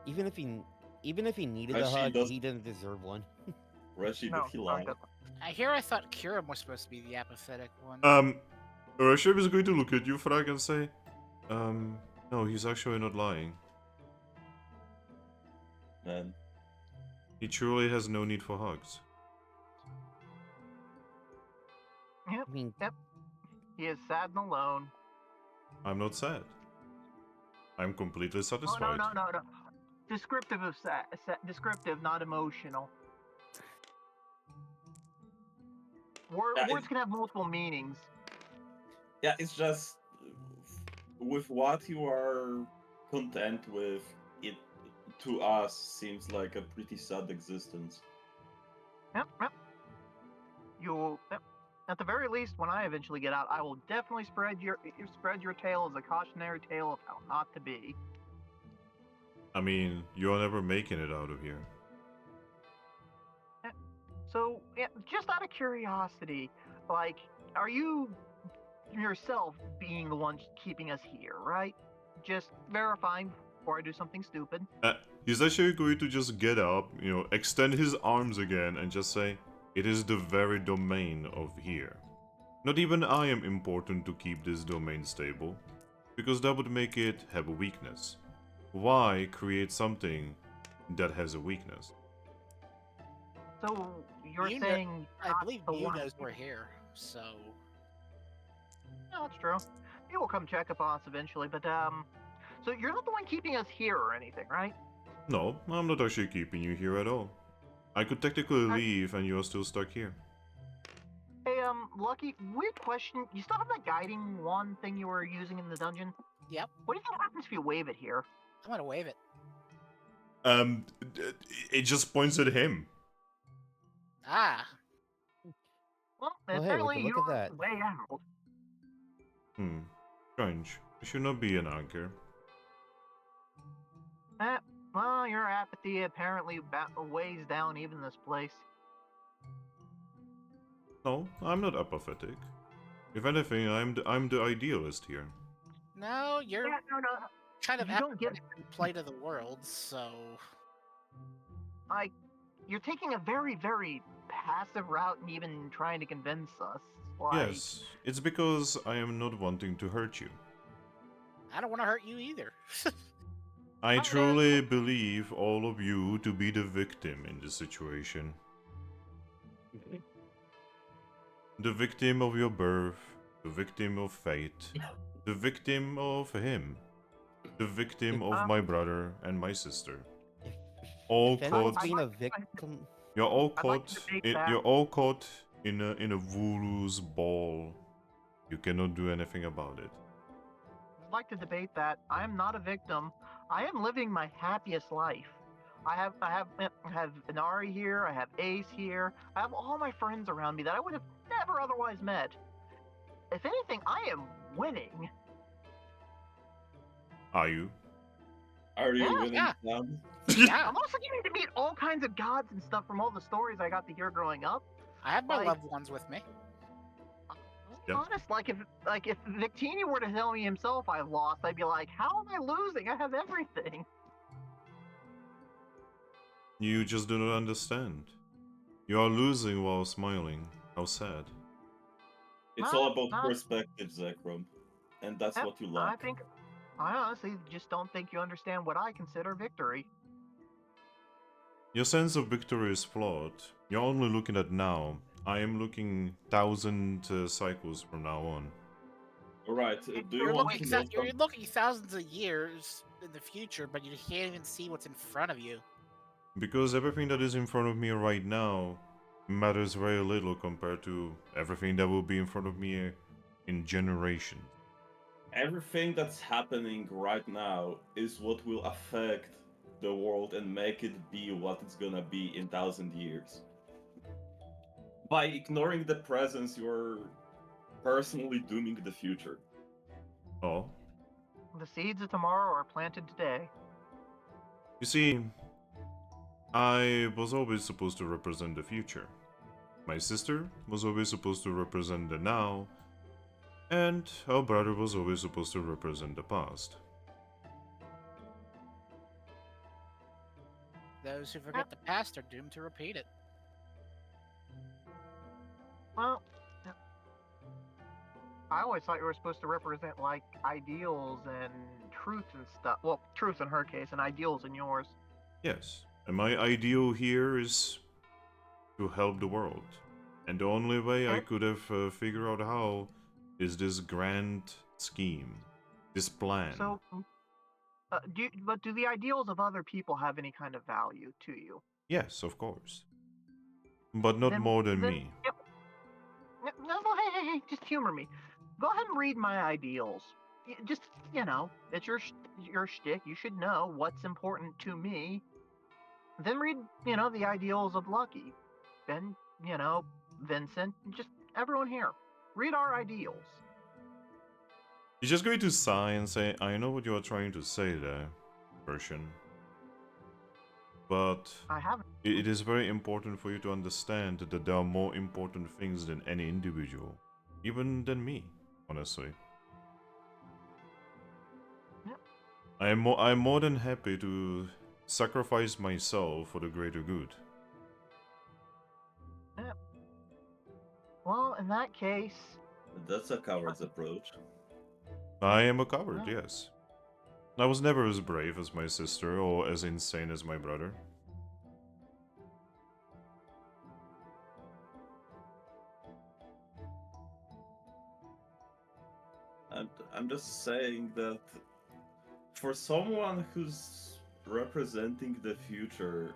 Even if he needed a Actually, hug, does- he didn't deserve one. Reshi, No, did he no, lie? he doesn't. I thought Kirim was supposed to be the apathetic one. Rashib is going to look at you, Frag, and say, no, he's actually not lying. Man, He truly has no need for hugs. Yep, I mean, he is sad and alone. I'm not sad. I'm completely Oh, satisfied. no. Descriptive of descriptive, not emotional. Yeah, Words can have multiple meanings. yeah, it's just with what you are content with, it to us seems like a pretty sad existence. Yep. at the very least, when I eventually get out, I will definitely spread your tale as a cautionary tale of how not to be. I mean, you're never making it out of here. So, yeah, just out of curiosity, like, are you yourself being the one keeping us here, right? Just verifying before I do something stupid. He's actually going to just get up, extend his arms again and just say, "It is the very domain of here. Not even I am important to keep this domain stable, because that would make it have a weakness. Why create something that has a weakness?" So, you're You know- saying... I not believe the you one- knows we're here, so No, that's true. He will come check up on us eventually, but, so you're not the one keeping us here or anything, right? No, I'm not actually keeping you here at all. I could technically leave and you're still stuck here. Hey, Lucky, weird question. You still have that guiding wand thing you were using in the dungeon? Yep. What do you think happens if you wave it here? I'm gonna wave it. It just points at him. Ah, Well, Well, hey, would apparently you look you're at that? way out. Strange. It should not be an anchor. Well, your apathy apparently weighs down even this place. No, I'm not apathetic. If anything, I'm the idealist here. no, you're Yeah, no. kind of you don't get- apathetic in plight of the world, so You're taking a very, very passive route and even trying to convince us. Like, Yes, it's because I am not wanting to hurt you. I don't want to hurt you either. I Oh, truly believe all of you to be the victim in this situation. The victim of your birth, the victim of fate, the victim of him, the victim of my brother and my sister. All If anyone's caught. being a victim, You're all I'd like caught. to debate that. You're all caught in a voodoo's ball. You cannot do anything about it. I'd like to debate that. I am not a victim. I am living my happiest life. I have Inari here. I have Ace here. I have all my friends around me that I would have never otherwise met. If anything, I am winning. Are you? Are you Yeah, winning, yeah. Sam? Yeah, I'm also getting to meet all kinds of gods and stuff from all the stories I got to hear growing up. I have my Like- loved ones with me. Yeah. Honest, like if Victini were to tell me himself I lost, I'd be like, how am I losing? I have everything. You just do not understand. You are losing while smiling. How sad. It's No, all about no. perspective, Zekrom. And that's Yep, what you I lack. think I honestly just don't think you understand what I consider victory. Your sense of victory is flawed. You're only looking at now. I am looking 1,000 cycles from now on. Alright, do you You're want looking, to know you're looking thousands of years in the future, but you can't even see what's in front of you. Because everything that is in front of me right now matters very little compared to everything that will be in front of me in generations. everything that's happening right now is what will affect the world and make it be what it's gonna be in 1,000 years. By ignoring the presence, you're personally dooming the future. Oh, The seeds of tomorrow are planted today. you see, I was always supposed to represent the future. My sister was always supposed to represent the now, and our brother was always supposed to represent the past. Those who forget the past are doomed to repeat it. Well, I always thought you were supposed to represent like ideals and truth and stuff. Well, truth in her case, and ideals in yours. Yes, and my ideal here is to help the world. And the only way I could have figured out how is this grand scheme, this plan. So, do the ideals of other people have any kind of value to you? Yes, of course. But not Then- more than then- me. Yep. No, hey, just humor me. Go ahead and read my ideals. Just, it's your shtick. You should know what's important to me. Then read, the ideals of Lucky. Then, Vincent. Just everyone here, read our ideals. He's just going to sigh and say, I know what you are trying to say there, Persian. But I haven't. it is very important for you to understand that there are more important things than any individual. Even than me, honestly. Yep. I am more than happy to sacrifice myself for the greater good. Yep. Well, in that case, That's a coward's approach. I am a coward, Well. yes. I was never as brave as my sister or as insane as my brother. I'm just saying that for someone who's representing the future,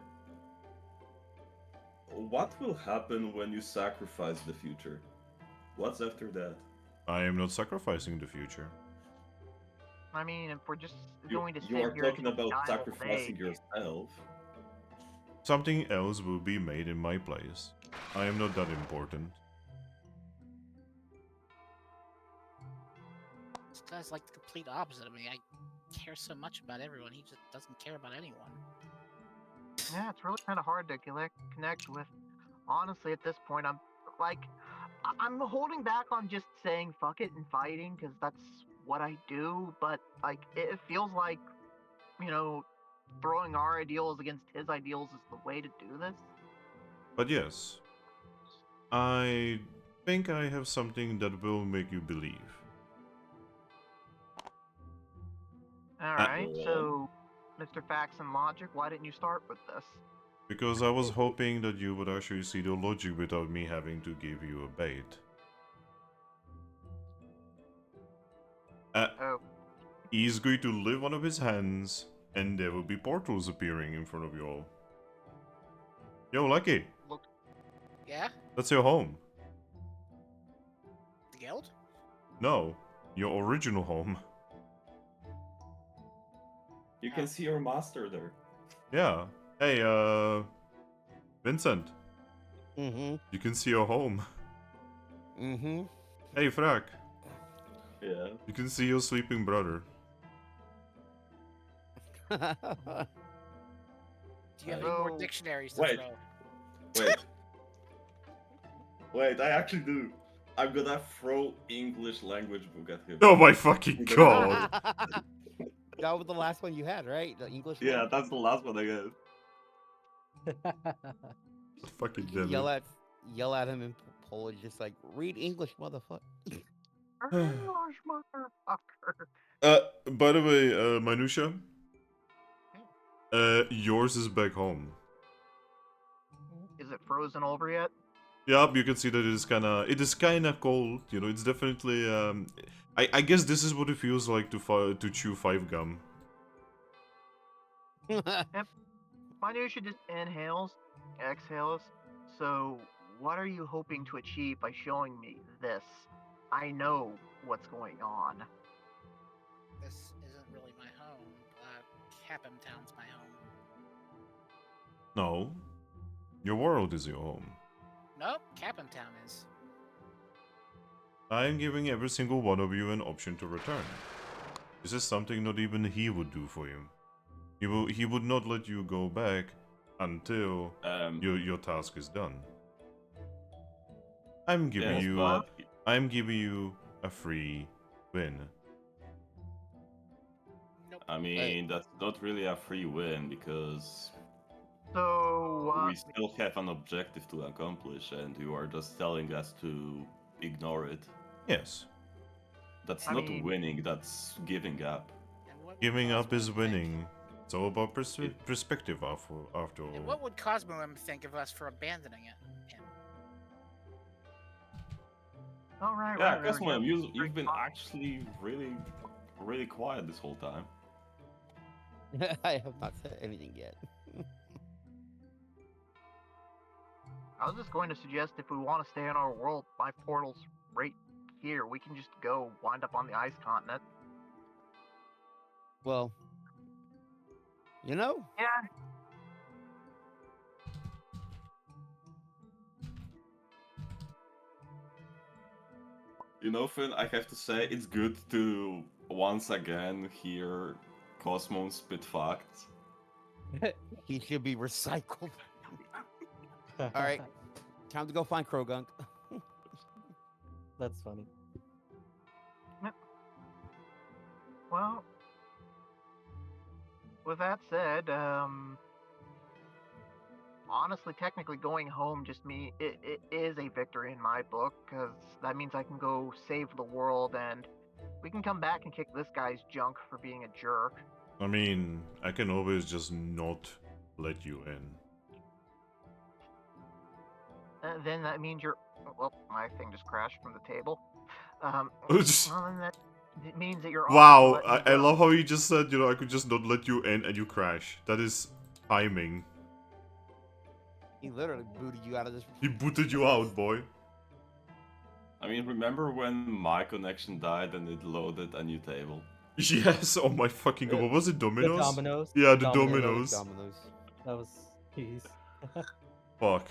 what will happen when you sacrifice the future? What's after that? I am not sacrificing the future. I mean, if we're just You, going to you sit are here talking until we about die all sacrificing day, yourself. Something else will be made in my place. I am not that important. This guy's like the complete opposite of me. I care so much about everyone. He just doesn't care about anyone. Yeah, it's really kind of hard to connect with. Honestly, at this point, I'm like, I'm holding back on just saying fuck it and fighting because that's what I do. But like, it feels like, throwing our ideals against his ideals is the way to do this. But yes, I think I have something that will make you believe. All right, so Mr. Facts and Logic, why didn't you start with this? Because I was hoping that you would actually see the logic without me having to give you a bait. Oh, He's going to live one of his hands, and there will be portals appearing in front of you all. Yo, Lucky, look, Yeah? that's your home. The guild? No, your original home. You can see your master there. Yeah. Hey, Vincent, Mm-hmm. you can see your home. Mm-hmm. Hey, Thrack, Yeah. you can see your sleeping brother. Do you have any more Oh, dictionaries to wait. throw? Wait. Wait, I actually do. I'm gonna throw English language book at him. Oh my fucking god! That was the last one you had, right? The English Yeah, one? that's the last one I got. Fucking You can damn it. yell at him in Polish, just like, read English, motherfucker. English motherfucker. By the way, Manusha, yours is back home. Is it frozen over yet? Yep, you can see that it is kinda cold. You know, it's definitely I guess this is what it feels like to chew 5 gum. Minutia just inhales, exhales. So, what are you hoping to achieve by showing me this? I know what's going on. This isn't really my home. Capim Town's my home. No, your world is your home. Nope, Capim Town is. I am giving every single one of you an option to return. This is something not even he would do for you. He would not let you go back until your task is done. I'm giving Yes, you but a free win. Nope. I mean that's not really a free win because So, we still have an objective to accomplish, and you are just telling us to ignore it. Yes. That's I not mean- winning, that's giving up. And what would Giving up Cosmo is think? winning. It's all about perspective after And all. what would Cosmo think of us for abandoning it? Him? all right, Yeah, right, Cosmo, right. you've been actually really quiet this whole time. I have not said anything yet. I was just going to suggest if we want to stay in our world, my portal's right here. We can just go wind up on the ice continent. Well, you know, Yeah. You know, Finn, I have to say it's good to once again hear Cosmo spit facts. He should be recycled. All right, time to go find Krogunk. That's funny. Well, with that said, honestly, technically going home just it is a victory in my book, because that means I can go save the world and we can come back and kick this guy's junk for being a jerk. I mean, I can always just not let you in. Then that means you're. Well, my thing just crashed from the table. Just- Well, then that it means that you're. Wow, I love how you just said, you know, I could just not let you in and you crash. That is timing. He literally booted you out of this. He booted you out, boy. I mean, remember when my connection died and it loaded a new table? Yes, oh my fucking god, what was it, The Dominoes? dominoes. Yeah, the Dominoes. Dominoes. That was jeez. Fuck.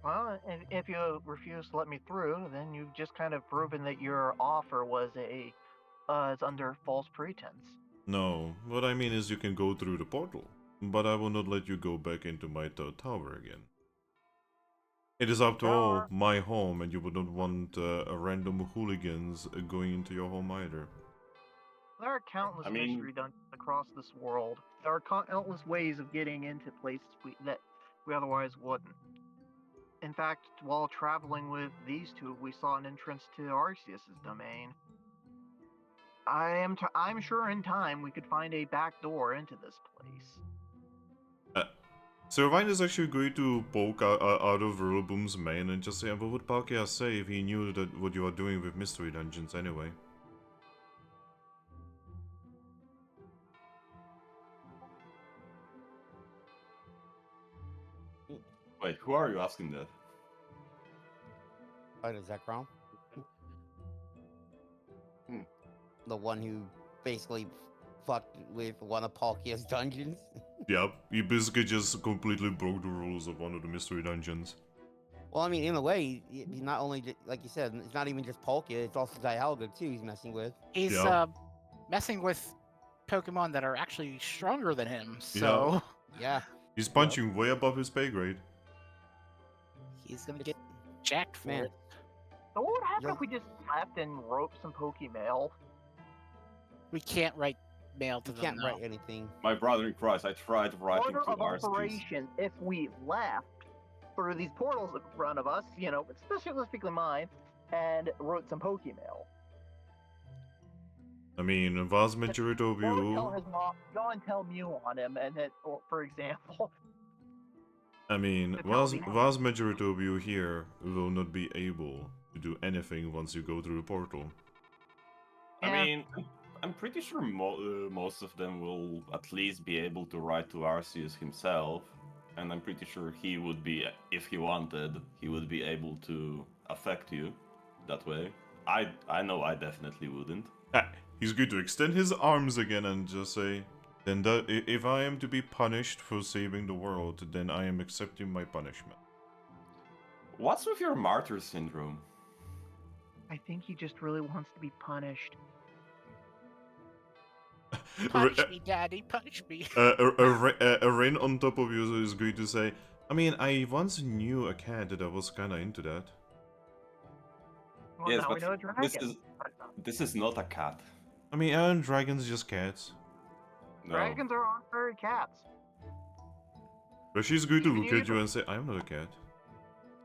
Well, if you refuse to let me through, then you've just kind of proven that your offer was is under false pretense. No, what I mean is you can go through the portal, but I will not let you go back into my tower again. It is after all my home, and you would not want random hooligans going into your home either. There are countless I mean- mystery dungeons across this world. There are countless ways of getting into places that we otherwise wouldn't. In fact, while traveling with these two, we saw an entrance to Arceus's domain. I'm sure in time we could find a back door into this place. Servine is actually going to poke out of Rilaboom's main and just say, what would Palkia say if he knew that what you are doing with mystery dungeons anyway? Wait, who are you asking that? Oh, is that Chrome? Hmm. The one who basically fucked with one of Palkia's dungeons? Yep, he basically just completely broke the rules of one of the mystery dungeons. Well, I mean, in a way, he's not only, like you said, it's not even just Palkia, it's also Dialga, too, he's messing with. He's Yeah. messing with Pokemon that are actually stronger than him. So Yeah. He's punching way above his pay grade. he's gonna get jacked for Man. it. So what would happen You'll- if we just slapped and wrote some Pokemail? We can't write mail to You them. can't no. write anything. My brother in Christ, I tried writing Order to of Arceus. operation, if we left through these portals in front of us, you know, specifically mine, and wrote some Pokemail. I mean, a vast majority of Go and tell you... his mom, go and tell Mew on him, and then, or, for example. I mean, To tell me. vast majority of you here will not be able to do anything once you go through the portal. I Yeah. mean, I'm pretty sure most of them will at least be able to write to Arceus himself, and I'm pretty sure he would be, if he wanted, he would be able to affect you that way. I know I definitely wouldn't. Ah, he's going to extend his arms again and just say, then if I am to be punished for saving the world, then I am accepting my punishment. What's with your martyr syndrome? I think he just really wants to be punished. Punch me, Daddy, punch me. A rain on top of you is going to say, I mean, I once knew a cat that I was kinda into that. Well, Yes, now we know a but this dragon. this is not a cat. I mean, aren't dragons just cats? No. Dragons are honorary cats. But she's going to Even look at you- you and say, I'm not a cat.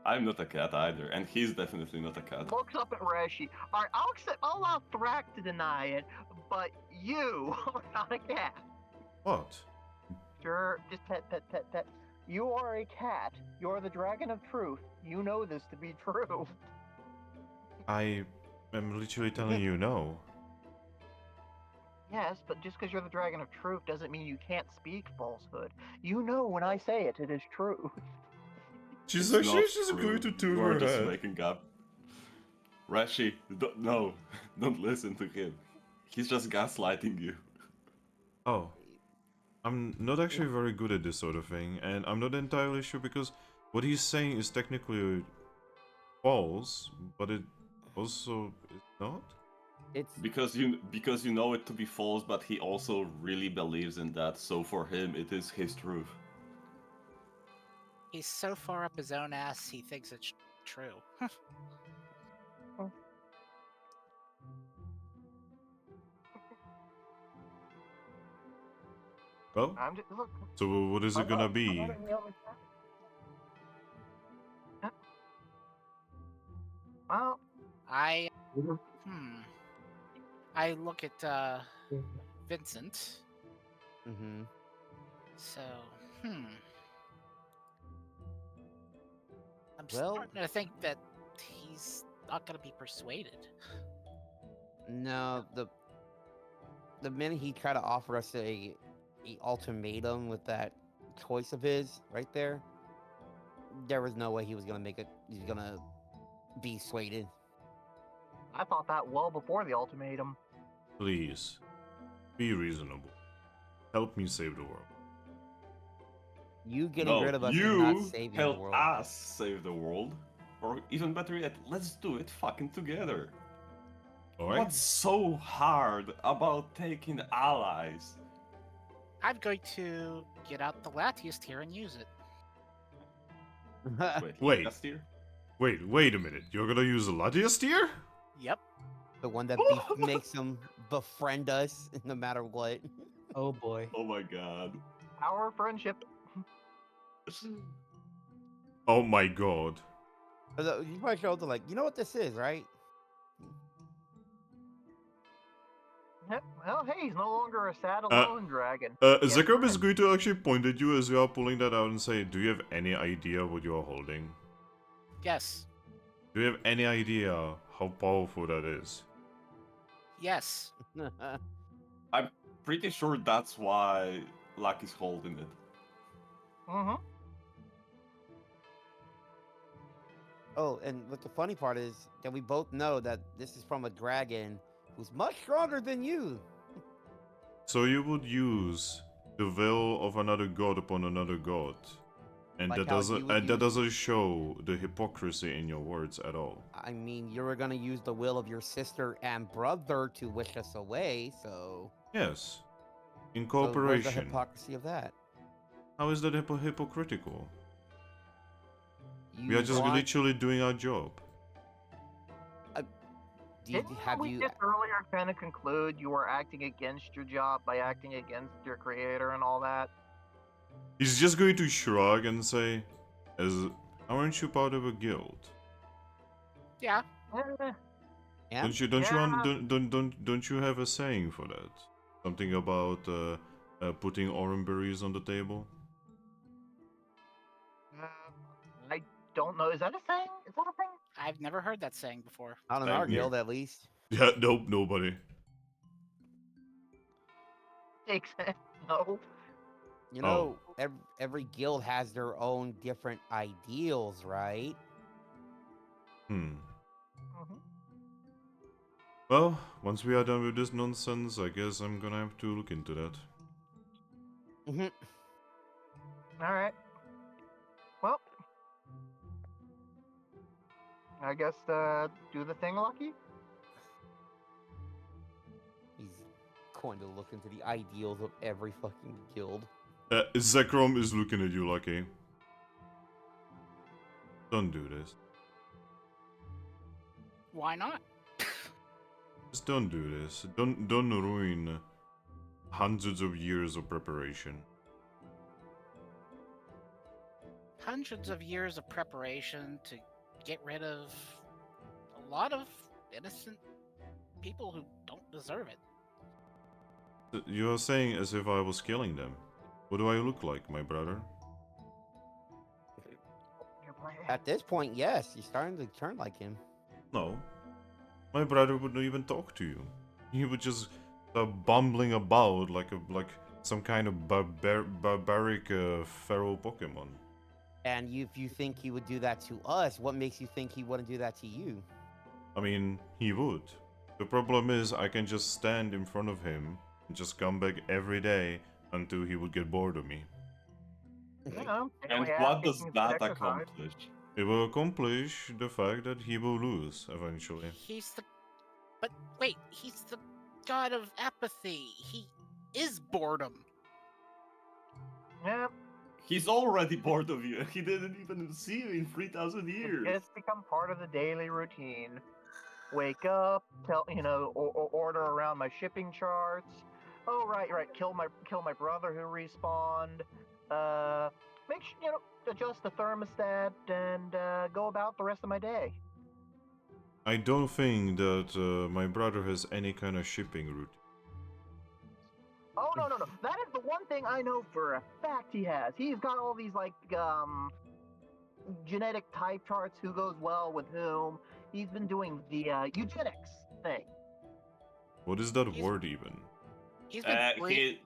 I'm not a cat either, and he's definitely not a cat. Looks up at Reshi. Alright, I'll allow Thrack to deny it, but you are not a cat. What? Sure, just pet, pet, pet, pet. You are a cat. You're the dragon of truth. You know this to be true. I am literally telling you no. Yes, but just because you're the dragon of truth doesn't mean you can't speak falsehood. You know when I say it, it is true. She's It's actually not just true. going to tilt You are her just head. making up. Rashi, no, don't listen to him. He's just gaslighting you. Oh. I'm not actually very good at this sort of thing, and I'm not entirely sure because what he's saying is technically false, but also it's not? It's Because you know it to be false, but he also really believes in that. So for him, it is his truth. He's so far up his own ass, he thinks it's true. Well, I'm just look. so what is it gonna be? Well, I I look at Vincent. mm-hmm. So I'm Well- starting to think that he's not gonna be persuaded. No, the minute he tried to offer us a ultimatum with that choice of his right there, there was no way he was gonna make it. He's gonna be swayed. I thought that well before the ultimatum. Please, be reasonable. Help me save the world. You getting No, rid of us is not you saving the help world. us save the world. Or even better yet, let's do it fucking together. Alright? What's so hard about taking allies? I'm going to get out the Latias here and use it. Wait. last year? Wait a minute. You're gonna use a Latias tier? Yep. The one that makes him befriend us no matter what. Oh boy. Oh my god. Our friendship. Oh my god. You probably show up to like, you know what this is, right? Well, hey, he's no longer a sad Uh, alone dragon. Zekrom is going to actually point at you as you are pulling that out and say, do you have any idea what you are holding? Yes. Do you have any idea how powerful that is? Yes. Pretty sure that's why Lucky's holding it. Mm-hmm. Oh, and what the funny part is that we both know that this is from a dragon who's much stronger than you. So you would use the will of another god upon another god. And Like that how doesn't you would and that use- doesn't show the hypocrisy in your words at all. I mean, you were gonna use the will of your sister and brother to wish us away, so... Yes. In So where's the cooperation. hypocrisy of that? How is that hypocritical? We You are just want- literally doing our job. Didn't we just earlier kind of conclude you were acting against your job by acting against your creator and all that? He's just going to shrug and say, aren't you part of a guild? Yeah. Yeah? Don't you have a saying for that? Something about putting orange berries on the table? I don't know. Is that a thing? Is that a thing? I've never heard that saying before. Not in Same our here. guild, at least. Yeah, nope, nobody. Makes sense. No. You know, every guild has their own different ideals, right? Mhm. Well, once we are done with this nonsense, I guess I'm gonna have to look into that. Mm-hmm. All right. Well, I guess do the thing, Lucky. He's going to look into the ideals of every fucking guild. Zekrom is looking at you, Lucky. Don't do this. Why not? Just don't do this. Don't ruin hundreds of years of preparation. Hundreds of years of preparation to get rid of a lot of innocent people who don't deserve it. You are saying as if I was killing them. What do I look like, my brother? At this point, yes, you're starting to turn like him. No. My brother wouldn't even talk to you. He would just bumbling about like some kind of barbaric feral Pokemon. And if you think he would do that to us, what makes you think he wouldn't do that to you? I mean, he would. The problem is I can just stand in front of him and just come back every day until he would get bored of me. You know, And we have what does taking that exercise. accomplish? It will accomplish the fact that he will lose eventually. He's the. But wait, he's the god of apathy. He is boredom. Yep, He's already bored of you. He didn't even see you in 3,000 years. it's become part of the daily routine. Wake up, order around my shipping charts. Oh, right. Kill my brother who respawned. Make sure adjust the thermostat and go about the rest of my day. I don't think that my brother has any kind of shipping route. Oh no. That is the one thing I know for a fact he has. He's got all these genetic type charts, who goes well with whom. He's been doing the eugenics thing. What is that word even? He's been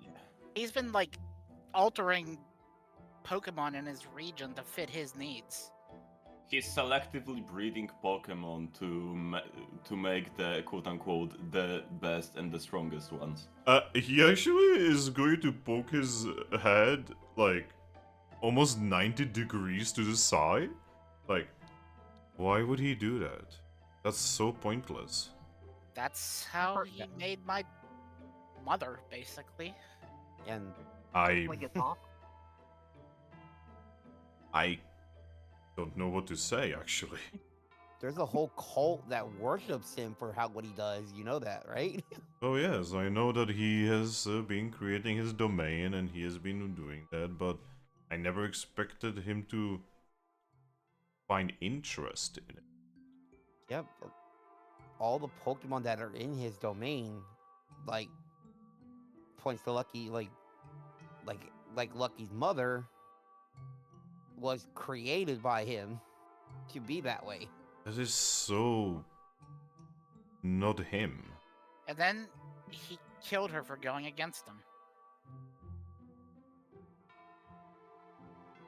he's been like altering Pokemon in his region to fit his needs. He's selectively breeding Pokemon to make the quote-unquote the best and the strongest ones. He actually is going to poke his head like almost 90 degrees to the side. Like, why would he do that? That's so pointless. That's how he made my mother, basically. And I Gets off. don't know what to say actually. there's a whole cult that worships him for what he does. You know that, right? Oh yes, I know that he has been creating his domain and he has been doing that, but I never expected him to find interest in it. Yep. All the Pokemon that are in his domain, like, points to Lucky, like Lucky's mother was created by him to be that way. That is so not him. And then he killed her for going against him.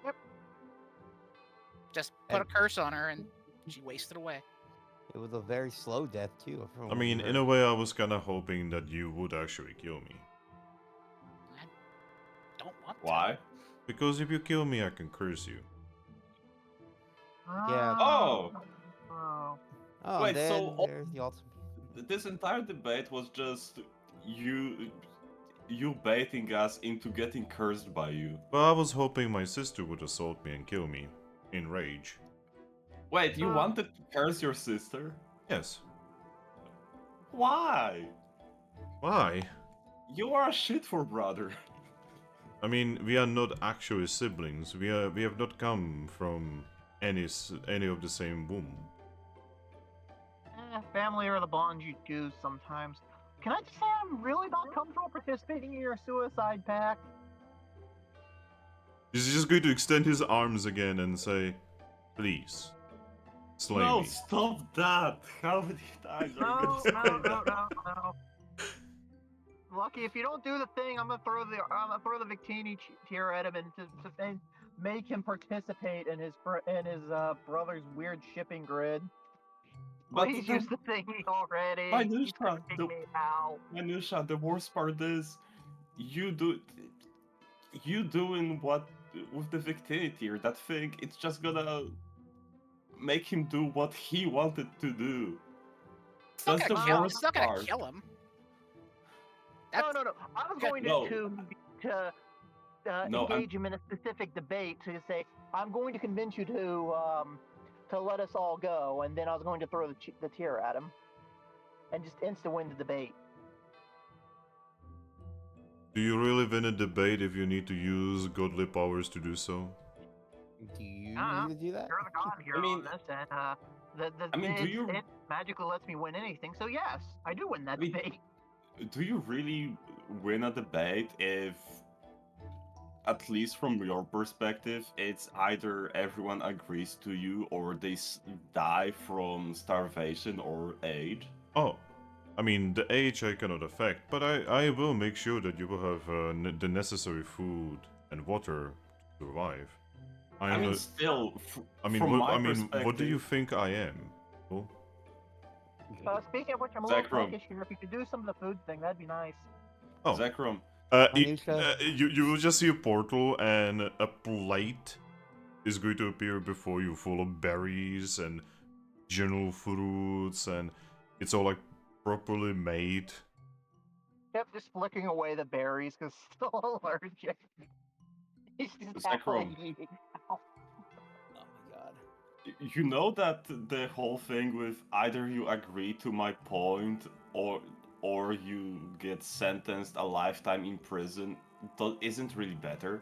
Yep. Just put a curse on her and she wasted away. It was a very slow death too. I mean, in a way, I was kind of hoping that you would actually kill me. I don't want to. Why? Because if you kill me, I can curse you. Yeah. Oh! Oh, Wait, then so there's the ultimate. This entire debate was just you baiting us into getting cursed by you. But I was hoping my sister would assault me and kill me in rage. Wait, you wanted to curse your sister? Yes. Why? Why? You are a shit for brother. I mean, we are not actually siblings. We have not come from any of the same womb. Family are the bonds you choose sometimes. Can I just say I'm really not comfortable participating in your suicide pact? He's just going to extend his arms again and say, "Please, slay No, me." stop that! How many times are you No, gonna say that? no. Lucky, if you don't do the thing, I'm gonna throw the Victini tier at him and to make him participate in his brother's weird shipping grid. But Please use the thingy already. He's Minusha, freaking me out. Minusha, the worst part is you doing what with the Victini tier, that thing, it's just gonna make him do what he wanted to do. It's not That's gonna the kill him. worst It's not gonna part. kill him. No. I was going No. to No, engage him in a specific debate to say, I'm going to convince you to let us all go, and then I was going to throw the tier at him and just insta-win the debate. Do you really win a debate if you need to use godly powers to do so? Do you Uh-huh. need to do that? You're the god here mean- on this, and do it magically lets me win anything, so yes, I do win that I mean- debate. Do you really win a debate if, at least from your perspective, it's either everyone agrees to you or they die from starvation or age? Oh, I mean, the age I cannot affect, but I will make sure that you will have the necessary food and water to survive. I am mean, not- still, I mean, from what, my I mean, what do you perspective- think I am? Oh, Speaking of which, I'm a little Zekrom. peckish here. If you could do some of the food thing, that'd be nice. Oh. Zekrom, you Minusha? you will just see a portal and a plate is going to appear before you, full of berries and general fruits, and it's all like properly made. Yep, just flicking away the berries because still allergic. He's just happily Zekrom, eating. Oh my god. you know that the whole thing with either you agree to my point or you get sentenced a lifetime in prison isn't really better.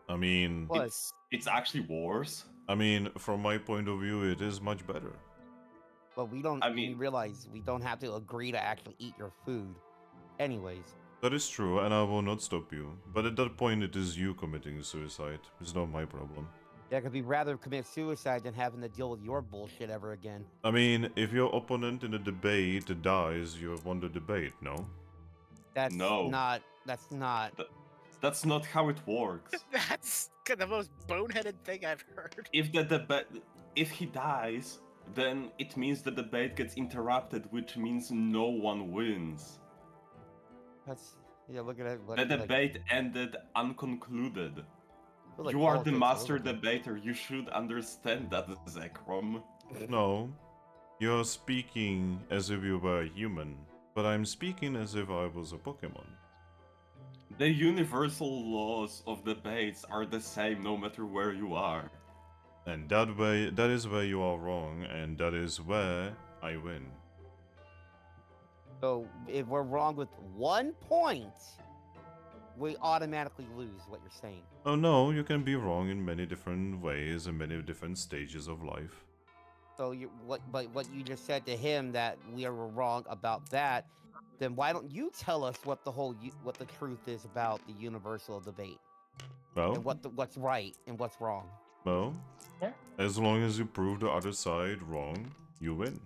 I mean, Plus, It's actually worse. from my point of view, it is much better. but we don't. I We mean- realize we don't have to agree to actually eat your food. Anyways, That is true, and I will not stop you. But at that point, it is you committing suicide. It's not my problem. yeah, because we'd rather commit suicide than having to deal with your bullshit ever again. I mean, if your opponent in a debate dies, you have won the debate, no? That's No. not. That's not. That's not how it works. That's the most boneheaded thing I've heard. If he dies, then it means the debate gets interrupted, which means no one wins. That's yeah. Look at it. The debate ended unconcluded. like You are the politics a master little bit. debater. You should understand that, Zekrom. No. You're speaking as if you were a human, but I'm speaking as if I was a Pokemon. The universal laws of debates are the same no matter where you are. And that is where you are wrong, and that is where I win. So if we're wrong with 1 point, we automatically lose. What you're saying? Oh no, you can be wrong in many different ways and many different stages of life. So But what you just said to him that we are wrong about that. Then why don't you tell us what what the truth is about the universal debate Well, and what's right and what's wrong? well, Yeah. as long as you prove the other side wrong, you win.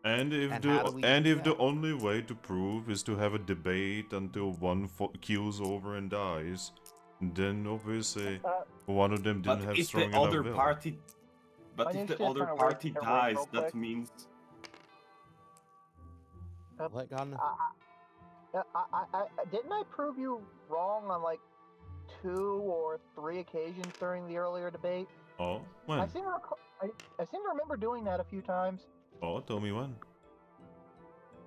And if And how do we do the that? only way to prove is to have a debate until one keels over and dies, then obviously one of them didn't But have if strong the enough other will. party, I but if need the to other turn away party from the ring dies, real that quick. means What, Godna? Didn't I prove you wrong on like 2 or 3 occasions during the earlier debate? Oh, when? I seem to remember doing that a few times. Oh, tell me when.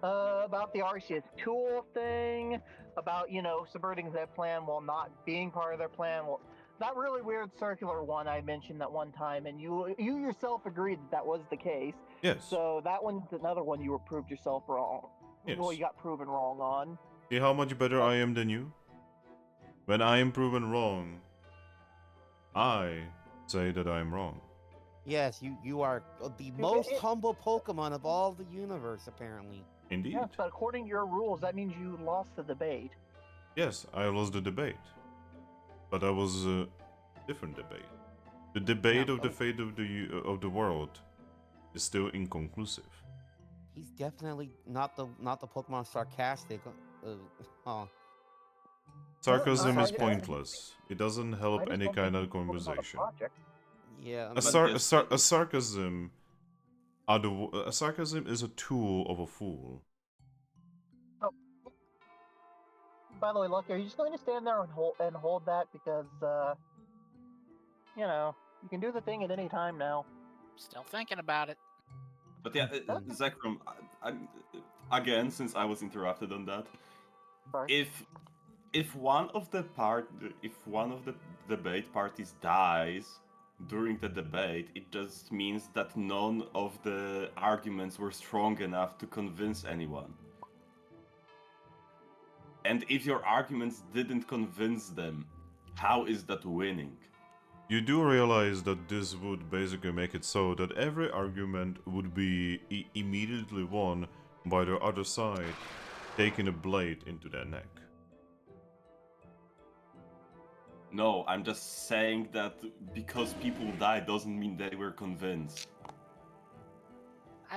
About the Arceus tool thing, about, subverting their plan while not being part of their plan. Well, that really weird circular one I mentioned that one time, and you yourself agreed that was the case. Yes. So that one's another one you were proved yourself wrong. Yes. Well, you got proven wrong on. See how much better I am than you? When I am proven wrong, I say that I am wrong. Yes, you are the most humble Pokemon of all the universe, apparently. Indeed. Yes, but according to your rules, that means you lost the debate. Yes, I lost the debate. But that was a different debate. The debate Yeah, of the fate of the world is still inconclusive. He's definitely not the Pokemon sarcastic. Oh, Sarcasm I- is I- pointless. It doesn't I help just any don't kind think of it's about the conversation. project. yeah. I A, mean, sarcasm a sarcasm is a tool of a fool. By the way, Lucky, are you just going to stand there and hold that because, you can do the thing at any time now. Still thinking about it. But yeah, Zekrom, again, since I was interrupted on that, Sorry. if one of the debate parties dies during the debate, it just means that none of the arguments were strong enough to convince anyone. And if your arguments didn't convince them, how is that winning? You do realize that this would basically make it so that every argument would be immediately won by the other side taking a blade into their neck. No, I'm just saying that because people die doesn't mean they were convinced.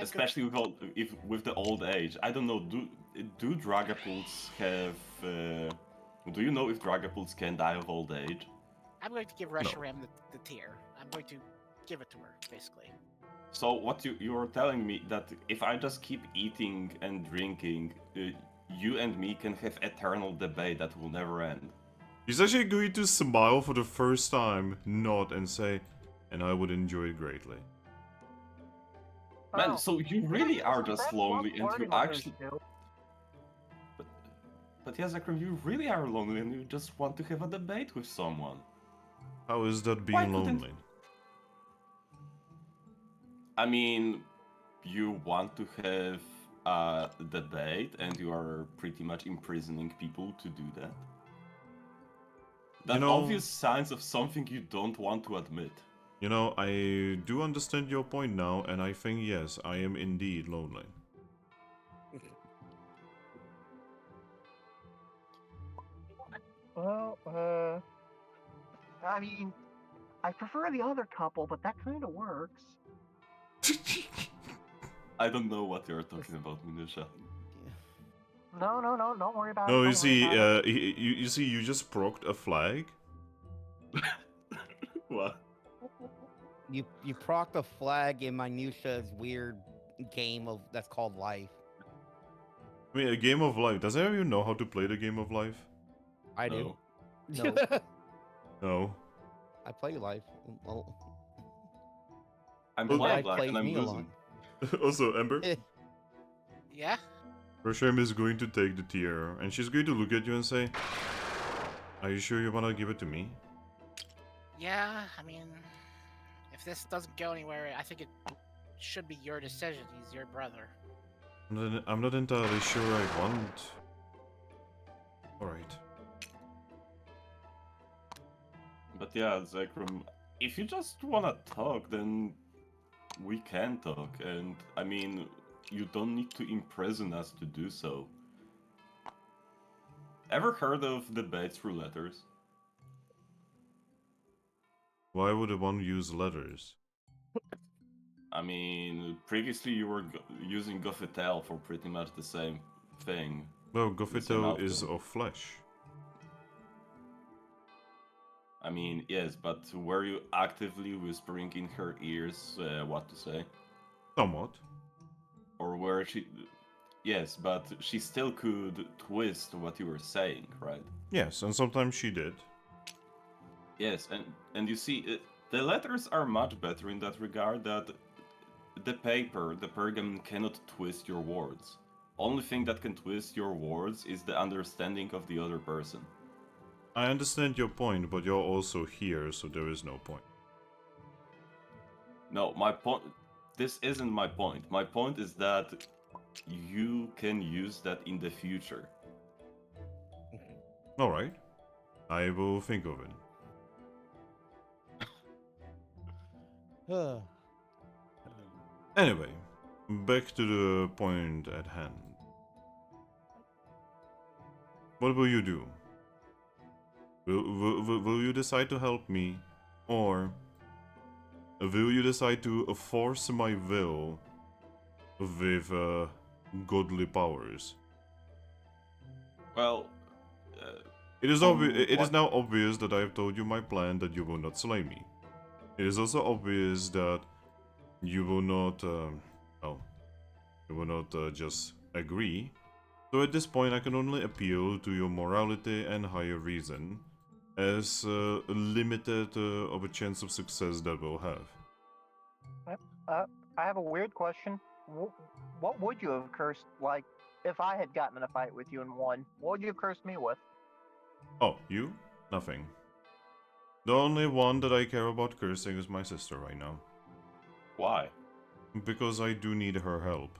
Especially with the old age. I don't know, do Dragapults have... do you know if Dragapults can die of old age? I'm going to give Reshiram the tier. I'm going to give it to her, basically. So what you're telling me that if I just keep eating and drinking, you and me can have eternal debate that will never end. He's actually going to smile for the first time, nod, and say, and I would enjoy it greatly. Man, Oh. so you really are just lonely and you actually... But yeah, Zekrom, you really are lonely and you just want to have a debate with someone. How is that Why being couldn't- lonely? I mean, you want to have a debate and you are pretty much imprisoning people to do that. That's obvious signs of something you don't want to admit. You know, I do understand your point now, and I think, yes, I am indeed lonely. Well, I mean, I prefer the other couple, but that kind of works. I don't know what you're talking about, Minusha. No, don't worry about it. No, you don't worry see, about it. you see, you just procced a flag. What? You proc a flag in Minutia's weird game of that's called life. I mean, a game of life. Does anyone even know how to play the game of life? I do. No. No. I play life. Well, I'm Well, playing life black plays and I'm me a losing. lot. Also, Ember, Yeah? Persian is going to take the tier, and she's going to look at you and say, "Are you sure you want to give it to me?" Yeah, I mean, if this doesn't go anywhere, I think it should be your decision. He's your brother. I'm not entirely sure I want. Alright. But yeah, Zekrom, if you just wanna talk, then we can talk. And I mean, you don't need to imprison us to do so. Ever heard of debates through letters? Why would one use letters? I mean, previously you were using Gofetel for pretty much the same thing. Well, The same Gofito is outcome. of flesh. I mean, yes, but were you actively whispering in her ears what to say? Somewhat. Or were she... Yes, but she still could twist what you were saying, right? Yes, and sometimes she did. Yes, and you see, the letters are much better in that regard, that the paper, the pergamon, cannot twist your words. Only thing that can twist your words is the understanding of the other person. I understand your point, but you're also here, so there is no point. No, my point... This isn't my point. My point is that you can use that in the future. Alright. I will think of it. Anyway, back to the point at hand. What will you do? Will you decide to help me, or will you decide to force my will with godly powers? Well, It is from It is what- now obvious that I have told you my plan that you will not slay me. It is also obvious that you will not, you will not just agree. So at this point, I can only appeal to your morality and higher reason, as limited of a chance of success that we'll have. I have a weird question. What would you have cursed, like, if I had gotten in a fight with you and won? What would you have cursed me with? Oh, you? Nothing. The only one that I care about cursing is my sister right now. Why? Because I do need her help.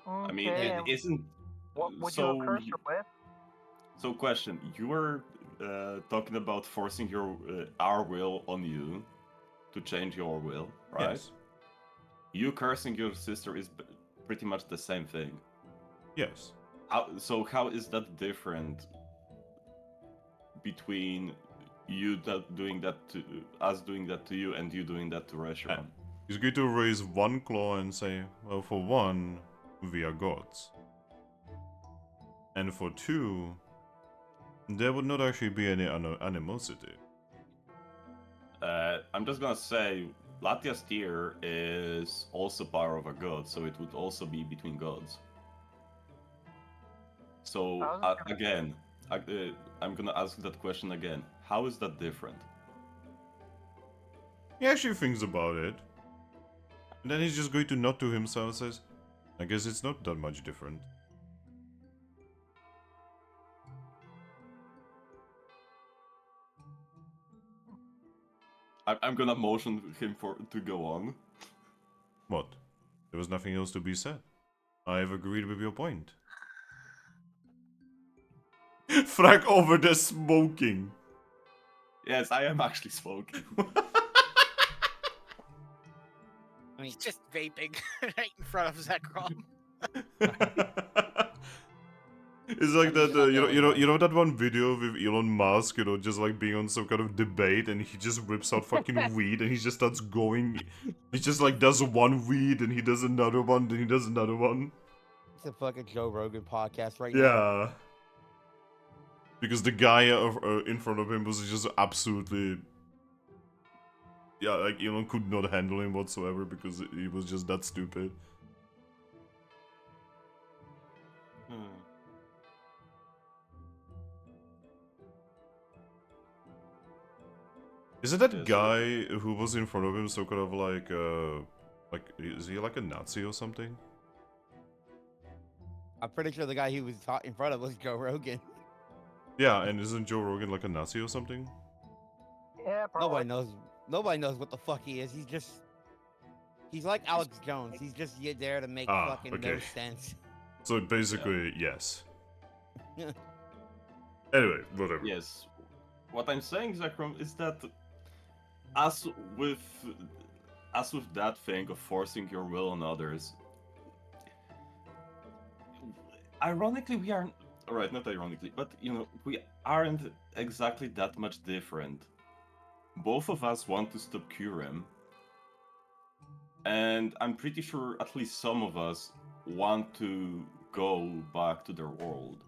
I mean, Okay, it and isn't... what would so you have cursed her with? So question, you were talking about forcing your our will on you to change your will, right? Yes. You cursing your sister is pretty much the same thing. Yes. So how is that different between you doing that to us doing that to you and you doing that to Reshiram? He's going to raise one claw and say, well, for one, we are gods. And for two, there would not actually be any animosity. I'm just gonna say, Latia's tier is also power of a god, so it would also be between gods. So again, I'm gonna ask that question again. How is that different? He actually thinks about it. And then he's just going to nod to himself and says, I guess it's not that much different. I'm gonna motion him to go on. What? There was nothing else to be said. I have agreed with your point. Thrack over the smoking. Yes, I am actually smoking. I mean, He's just vaping right in front of Zekrom. It's like I'm that, not you know that one video with Elon Musk, just like being on some kind of debate, and he just whips out fucking weed, and he just starts going. He just like does one weed, and he does another one, then he does another one. it's a fucking Joe Rogan podcast right now. Yeah. Because the guy in front of him was just absolutely. Yeah, like Elon could not handle him whatsoever because he was just that stupid. Is it that Yes, guy who was in front of him so kind of like, is he like a Nazi or something? I'm pretty sure the guy he was in front of was Joe Rogan. Yeah, and isn't Joe Rogan like a Nazi or something? Yeah, probably. Nobody knows what the fuck he is. He's like Alex Jones. He's just there to make fucking no okay. sense. So basically, yes. Anyway, whatever. Yes. What I'm saying, Zekrom, is that as with that thing of forcing your will on others, ironically, we aren't. Alright, not ironically, but we aren't exactly that much different. Both of us want to stop Kyurem, and I'm pretty sure at least some of us want to go back to their world.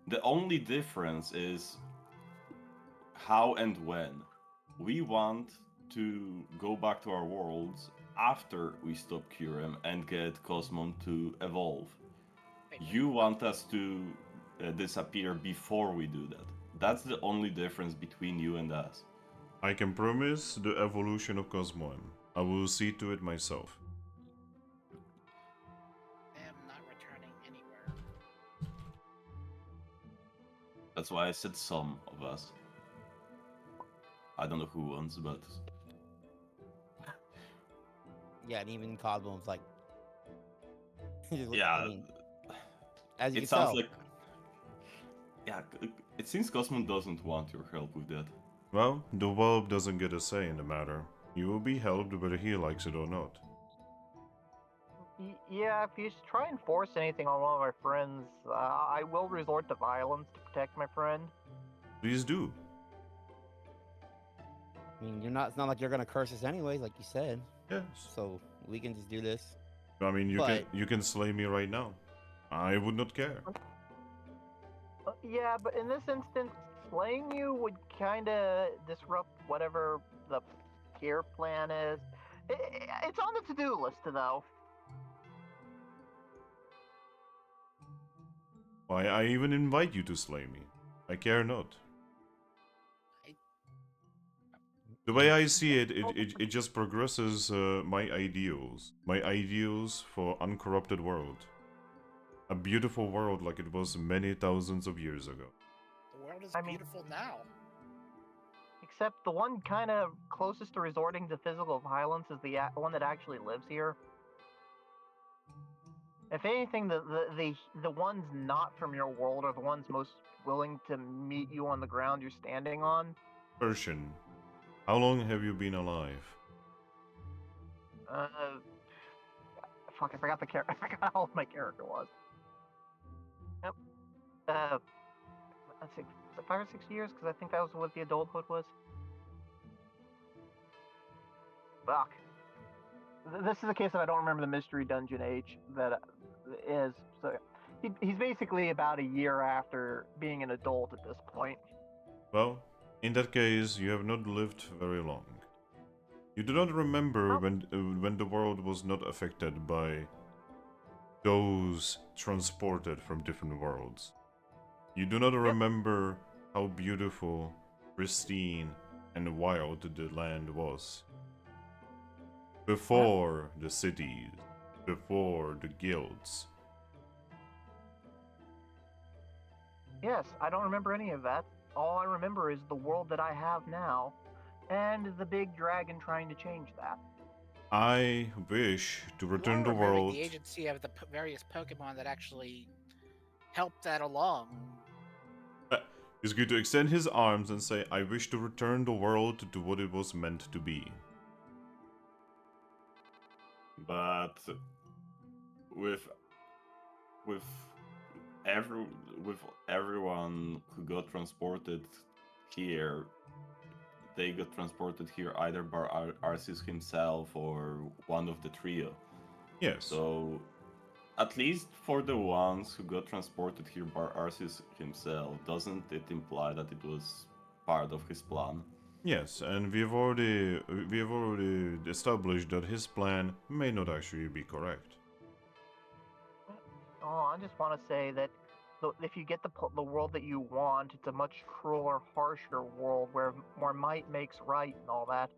The only difference is how and when. We want to go back to our worlds after we stop Kyurem and get Cosmon to evolve. You want us to disappear before we do that. That's the only difference between you and us. I can promise the evolution of Cosmoem. I will see to it myself. I am not returning anywhere. That's why I said some of us. I don't know who wants, but Yeah, and even Cosmo's like. yeah, I mean, as you it can sounds tell, like. Yeah, it seems Cosmon doesn't want your help with that. Well, the whelp doesn't get a say in the matter. You will be helped whether he likes it or not. Yeah, if you try and force anything on one of my friends, I will resort to violence to protect my friend. Please do. I mean, it's not like you're gonna curse us anyways, like you said. Yes. So we can just do this. I mean, But- you can slay me right now. I would not care. Yeah, but in this instance, slaying you would kind of disrupt whatever the gear plan is. It's on the to-do list, though. Why, I even invite you to slay me. I care not. The way I see it, it just progresses my ideals. My ideals for uncorrupted world. A beautiful world like it was many thousands of years ago. The world is I mean- beautiful now. Except the one kind of closest to resorting to physical violence is the one that actually lives here. If anything, the ones not from your world are the ones most willing to meet you on the ground you're standing on. Persian, how long have you been alive? Fuck, I forgot the character. I forgot how old my character was. Yep. Let's see, was it 5 or 6 years? Because I think that was what the adulthood was. Fuck. This is a case of I don't remember the mystery dungeon age that is. So he's basically about a year after being an adult at this point. Well, in that case, you have not lived very long. You do not remember when the world was not affected by those transported from different worlds. You do not remember how beautiful, pristine, and wild the land was. Before the cities, before the guilds. Yes, I don't remember any of that. All I remember is the world that I have now, and the big dragon trying to change that. I wish to You return are the removing world. the agency of the various Pokemon that actually helped that along. He's going to extend his arms and say, I wish to return the world to what it was meant to be. But with with every with everyone who got transported here, they got transported here either by Arceus himself or one of the trio. Yes. So, at least for the ones who got transported here by Arceus himself, doesn't it imply that it was part of his plan? Yes, and we have already established that his plan may not actually be correct. Oh, I just want to say that if you get the world that you want, it's a much crueler, harsher world where more might makes right and all that,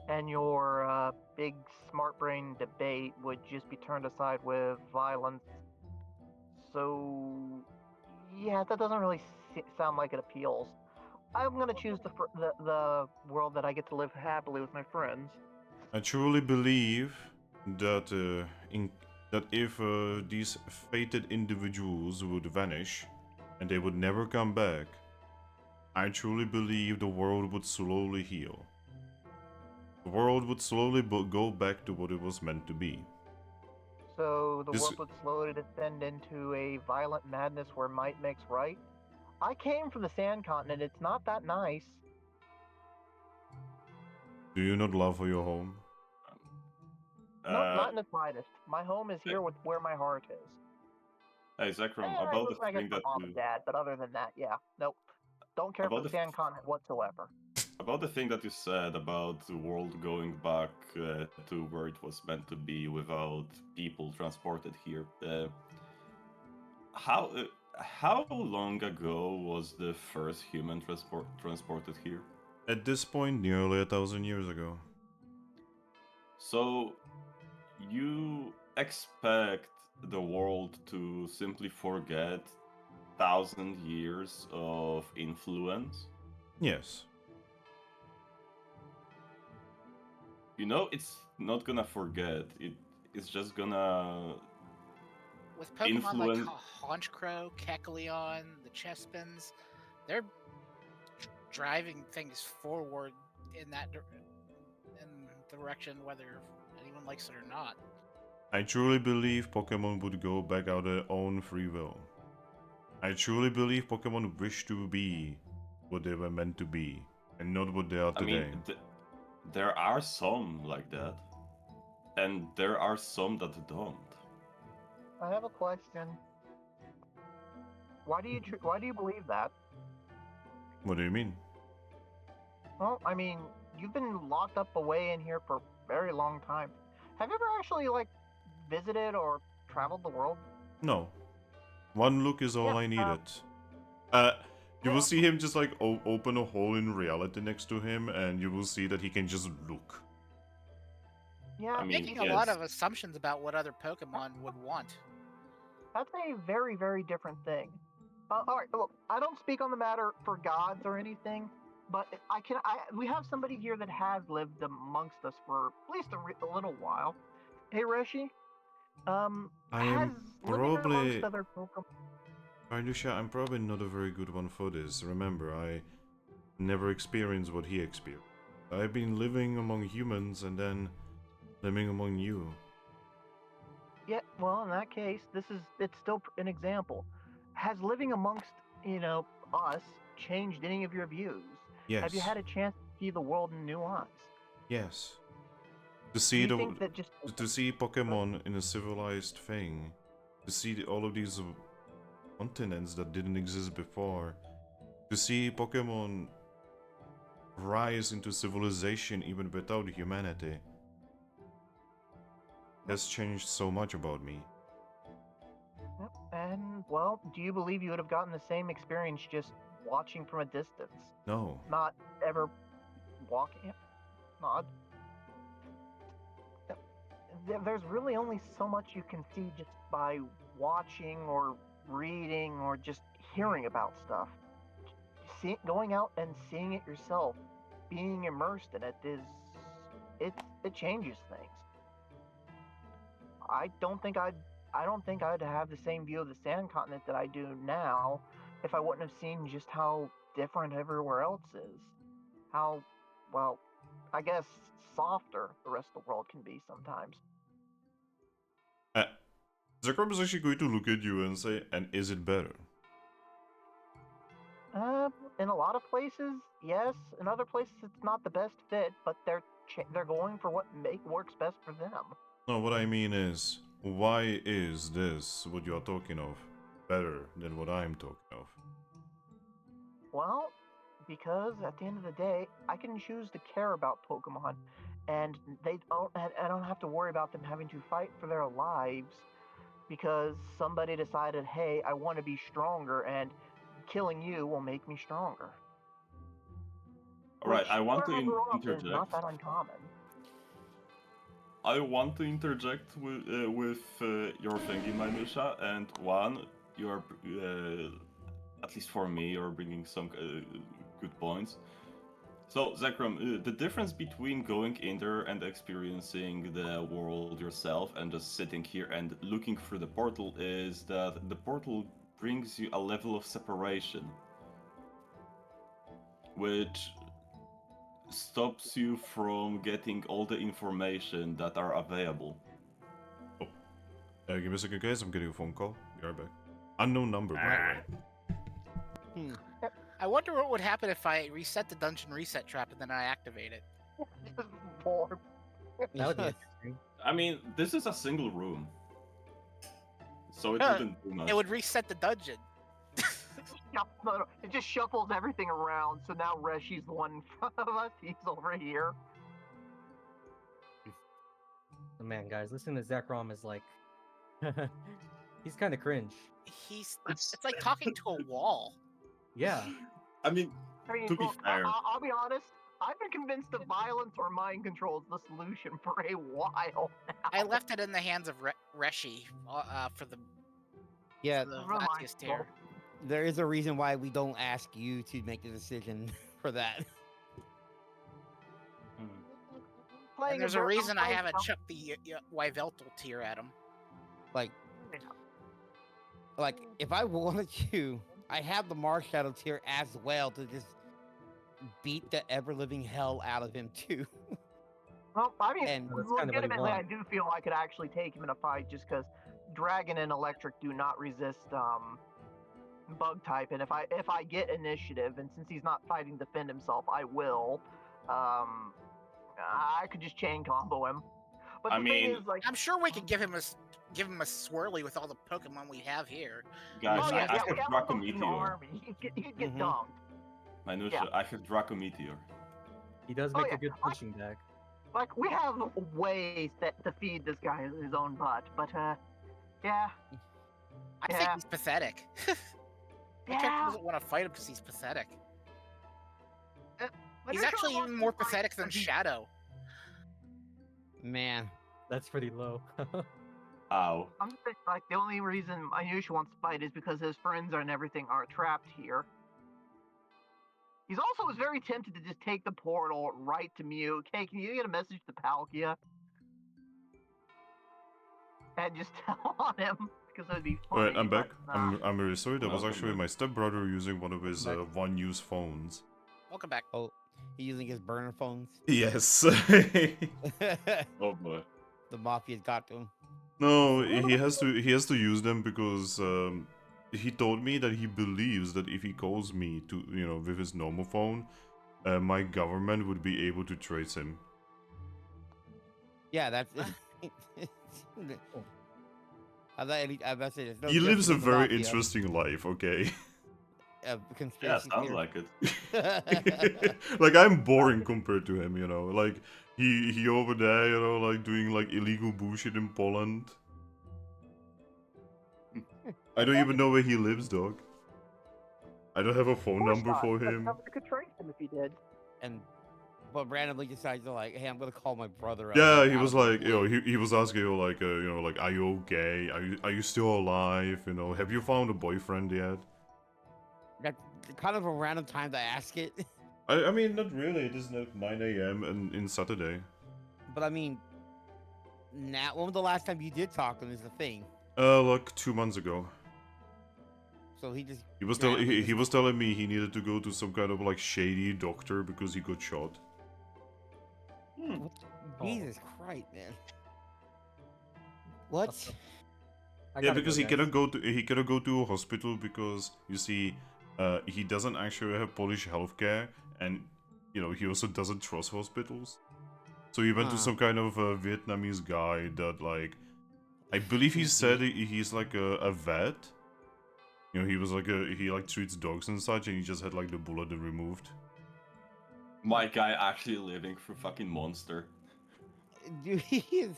and your big smart brain debate would just be turned aside with violence. So, yeah, that doesn't really sound like it appeals. I'm gonna choose the world that I get to live happily with my friends. I truly believe that that if these fated individuals would vanish and they would never come back, I truly believe the world would slowly heal. The world would slowly go back to what it was meant to be. So the This- world would slowly descend into a violent madness where might makes right. I came from the Sand Continent. It's not that nice. Do you not love your home? No, not in the slightest. My home is here with where my heart is. Hey, Zekrom, I about look the like thing it's that mom you and dad, but other than that, yeah, nope. Don't care for About the the Sand Continent whatsoever. about the thing that you said about the world going back to where it was meant to be without people transported here. How long ago was the first human transported here? At this point, nearly 1,000 years ago. So you expect the world to simply forget 1,000 years of influence? Yes. You know, it's not gonna forget. It's just gonna With Pokemon influence. like Honchkrow, Kecleon, the Chespins, they're driving things forward in that direction, whether anyone likes it or not. I truly believe Pokemon would go back out their own free will. I truly believe Pokemon wish to be what they were meant to be, and not what they are I today. mean, there are some like that, and there are some that don't. I have a question. Why do you believe that? What do you mean? Well, I mean, you've been locked up away in here for a very long time. Have you ever actually visited or traveled the world? No. One look is all Yeah, I needed. You will see him just like open a hole in reality next to him, and you will see that he can just look. Yeah, I mean, Making a lot yes. of assumptions about what other Pokemon would want. that's a very, very different thing. All right, look, I don't speak on the matter for gods or anything, but we have somebody here that has lived amongst us for at least a little while. Hey, Reshi, I has am living probably... amongst other Pokemon. Arnusha, I'm probably not a very good one for this. Remember, I never experienced what he experienced. I've been living among humans and then living among you. Yeah, well, in that case, it's still an example. Has living amongst, us changed any of your views? Yes. Have you had a chance to see the world in new eyes? Yes. To Do see you think that just to see Pokemon in a civilized thing, to see all of these continents that didn't exist before, to see Pokemon rise into civilization even without humanity, has changed so much about me. Yep, And, well, do you believe you would have gotten the same experience just watching from a distance? No. Not ever walking? Not. There's really only so much you can see just by watching or reading or just hearing about stuff. Going out and seeing it yourself, being immersed in it it changes things. I don't think I'd have the same view of the sand continent that I do now if I wouldn't have seen just how different everywhere else is. How, well, I guess softer the rest of the world can be sometimes. Zekrom is actually going to look at you and say, and is it better? In a lot of places, yes. In other places, it's not the best fit, but they're going for what works best for them. No, what I mean is, why is this, what you're talking of, better than what I'm talking of? Well, because at the end of the day, I can choose to care about Pokemon, and I don't have to worry about them having to fight for their lives because somebody decided, hey, I want to be stronger, and killing you will make me stronger. Alright, I want to Is not interject. that uncommon. I want to interject with your thinking, Minusha, and one, you're, at least for me, you're bringing some good points. So, Zekrom, the difference between going in there and experiencing the world yourself and just sitting here and looking through the portal is that the portal brings you a level of separation, which stops you from getting all the information that are available. Give me a second, guys. I'm getting a phone call. Be right back. Unknown number, by the way. I wonder what would happen if I reset the dungeon reset trap and then I activate it. Poor. That would be interesting. I mean, this is a single room, so it Yeah, wouldn't do much. It would reset the dungeon. No, it just shuffles everything around, so now Reshi's the one in front of us, he's over here. Oh, man, guys, listening to Zekrom is like... he's kind of cringe. It's like talking to a wall. Yeah. I mean, to be look, fair, I'll be honest, I've been convinced that violence or mind control is the solution for a while now. I left it in the hands of Reshi for the Yeah, Latias tier. there is a reason why we don't ask you to make the decision for that. And there's a reason I haven't chucked the Yveltal tier at him. Like, if I wanted to, I have the Marshadow tier as well to just beat the ever-living hell out of him too. Well, I mean, And- That's kind of what he legitimately, I wants. do feel I could actually take him in a fight just because Dragon and Electric do not resist Bug type, and if I get initiative, and since he's not fighting to defend himself, I will. I could just chain combo him. But I the thing mean- is, like, I'm sure we could give him a swirly with all the Pokemon we have here. guys, oh yeah, I yeah, have we have Draco almost an Meteor. army. He'd get Mhm. dumped. Minusha, Yeah. I have Draco Meteor. He does Oh, make yeah. a good punching bag. Like, we have ways to feed this guy his own butt, but yeah. I think Yeah. he's pathetic. My character doesn't want to fight him because he's pathetic. He's actually even more pathetic than Shadow. Man, That's pretty low. Ow. I'm just saying, like, the only reason Ayush wants to fight is because his friends and everything are trapped here. He's also was very tempted to just take the portal right to Mew. Hey, can you get a message to Palkia? And just tell on him, because it would be funny. Alright, I'm back. but, nah. I'm really sorry. That was Welcome actually back. my stepbrother using one of his Welcome one-use phones. Welcome back. he's using his burner phones. Yes. Oh boy. The mafia's got to him. No, he has to use them because he told me that he believes that if he calls me to with his normal phone, my government would be able to trace him. Yeah, that's. I about to say, there's no He lives a justice in the very mafia. interesting life, okay? Yeah, Conspiracy sounds theory. like it. Like I'm boring compared to him, like he over there, like doing like illegal bullshit in Poland. I don't even know where he lives, dog. I don't have a phone number for him. Somebody could trace him if he did. But randomly decides to like, hey, I'm gonna call my brother. Up, Yeah, like, he out was of the like, you know, blue. he was asking you like, you know, like, are you okay? Are you still alive? You know, have you found a boyfriend yet? That's kind of a random time to ask it. I mean, not really. It is like 9 a.m. and in Saturday. But I mean, now when was the last time you did talk to him? Is the thing. Like 2 months ago. So he just He was randomly he was telling me he needed to go to some kind of like shady doctor because he got shot. Jesus Christ, man. What? I Yeah, gotta because go, guys. he cannot go to a hospital because you see, he doesn't actually have Polish healthcare, and you know he also doesn't trust hospitals. So he went to Huh. some kind of Vietnamese guy that like, I believe he said he's like a vet. You know, he was like he like treats dogs and such, and he just had like the bullet removed. My guy actually living through fucking monster. Dude, he is.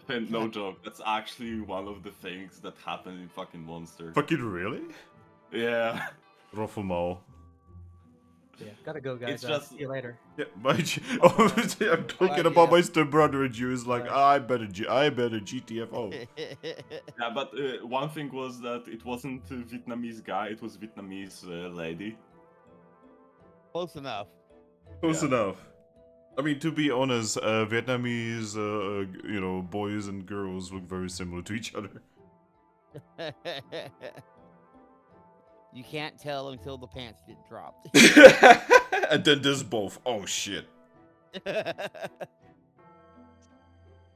And no joke, that's actually one of the things that happened in fucking monster. Fucking really? Yeah. Roffelmal. Yeah, gotta go, guys. It's just See you later. Yeah, I'm talking about my stepbrother, and you is like, I bet a GTFO. Yeah, but one thing was that it wasn't a Vietnamese guy, it was Vietnamese lady. Close enough. Close Yeah. enough. I mean, to be honest, Vietnamese, you know, boys and girls look very similar to each other. You can't tell until the pants get dropped. And then there's both. Oh shit.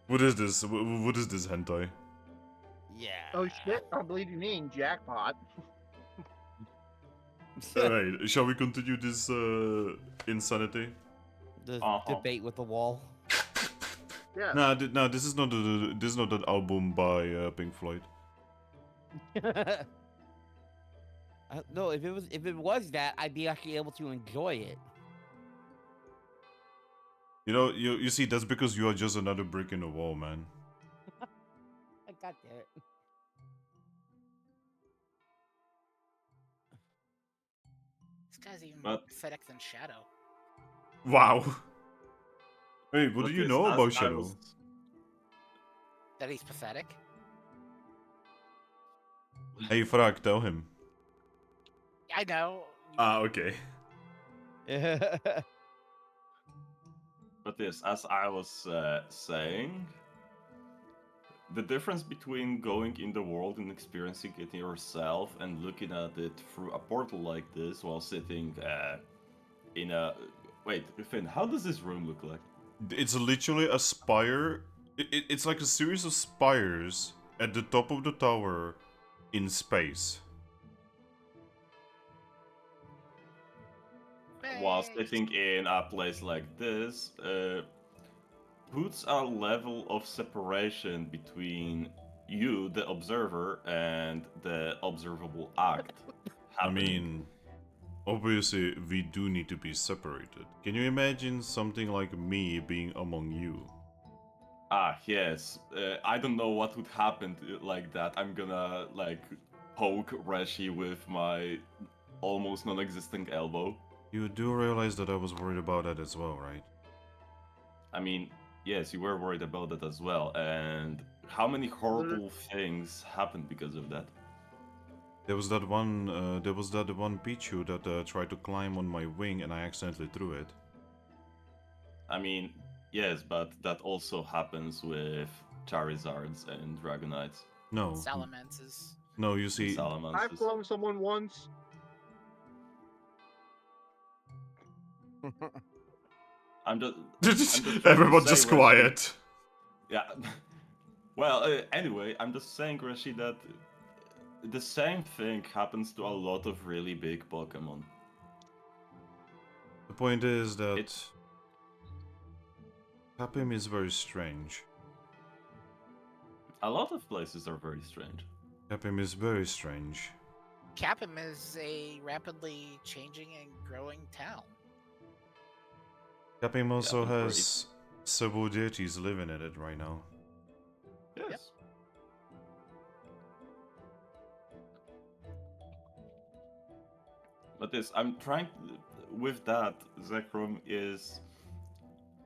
What is this? What is this hentai? Yeah. Oh shit! I believe you mean jackpot. Alright, shall we continue this insanity? The Uh-huh. debate with the wall. Yeah. Nah, this is not this is not that album by Pink Floyd. No, if it was that, I'd be actually able to enjoy it. You know, you see, that's because you are just another brick in the wall, man. God damn it. This guy's even more But- pathetic than Shadow. Wow. Hey, what do But you yes, know as about I Shadow? was- That he's pathetic. Hey, Thrack, tell him. I know. Ah, okay. But yes, as I was saying, the difference between going in the world and experiencing it yourself and looking at it through a portal like this while sitting in a... Wait, Finn, how does this room look like? It's literally a spire. It's like a series of spires at the top of the tower in space. While Space. sitting in a place like this, puts a level of separation between you, the observer, and the observable act. I happening. mean, obviously, we do need to be separated. Can you imagine something like me being among you? Yes. I don't know what would happen like that. I'm gonna, like, poke Reshi with my almost non-existent elbow. You do realize that I was worried about that as well, right? I mean, yes, you were worried about that as well. And how many horrible things happened because of that? There was that one Pichu that tried to climb on my wing and I accidentally threw it. I mean, yes, but that also happens with Charizards and Dragonites. No. Salamence. No, you see... I've Salamanders. flown someone once. I'm just trying to Everyone say, just Rashi- quiet. Yeah. Well, anyway, I'm just saying, Rashi, that the same thing happens to a lot of really big Pokemon. The point is that It's- Capim is very strange. A lot of places are very strange. Capim is very strange. Capim is a rapidly changing and growing town. Capim also Capim has several deities living in it right now. Yes. But this, I'm trying with that, Zekrom, is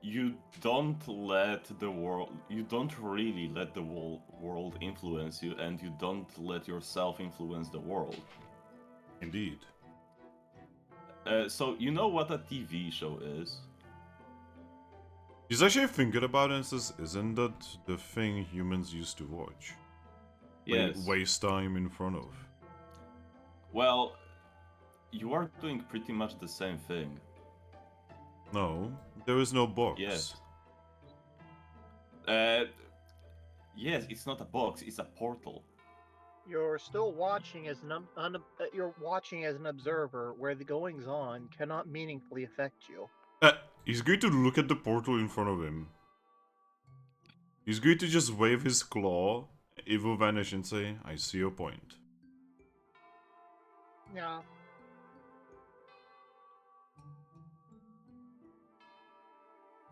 you don't let the world, you don't really let the world influence you, and you don't let yourself influence the world. Indeed. So you know what a TV show is? He's actually thinking about it and says, isn't that the thing humans used to watch? Yes. Waste time in front of. Well, you are doing pretty much the same thing. No, there is no box. Yes. Yes, it's not a box, it's a portal. You're still watching as you're watching as an observer, where the goings on cannot meaningfully affect you. He's going to look at the portal in front of him. He's going to just wave his claw, it will vanish and say, I see your point. Yeah.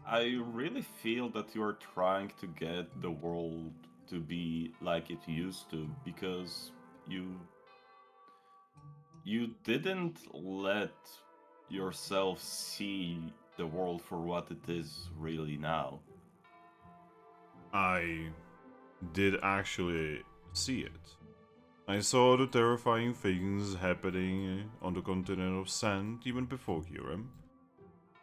I really feel that you're trying to get the world to be like it used to, because you didn't let yourself see the world for what it is really now. I did actually see it. I saw the terrifying things happening on the continent of Sand even before Kyurem.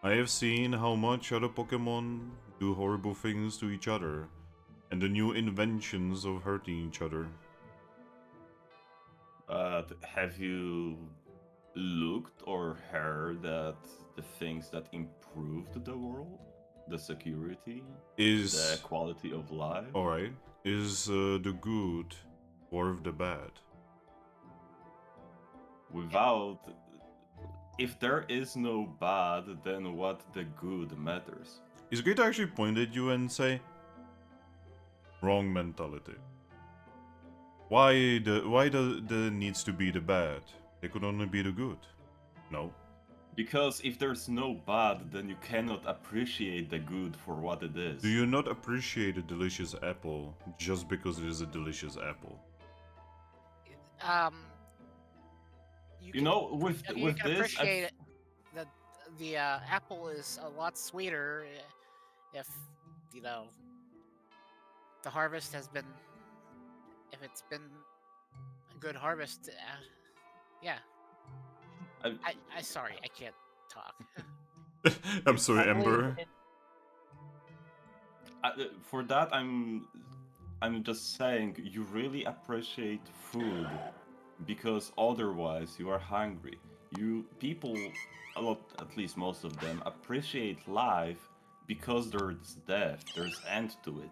I have seen how much other Pokemon do horrible things to each other, and the new inventions of hurting each other. Have you looked or heard at the things that improved the world? The security? The quality of life? Alright. Is the good worth the bad? Without... If there is no bad, then what the good matters? He's going to actually point at you and say, wrong mentality. Why the needs to be the bad? They could only be the good. No. Because if there's no bad, then you cannot appreciate the good for what it is. Do you not appreciate a delicious apple just because it is a delicious apple? You know, with you can this, appreciate it. The apple is a lot sweeter if the harvest has been, if it's been a good harvest. Yeah. I sorry, I can't talk. I'm sorry, I believe Ember. For that, I'm just saying you really appreciate food, because otherwise you are hungry. People, a lot, at least most of them, appreciate life because there's death, there's end to it.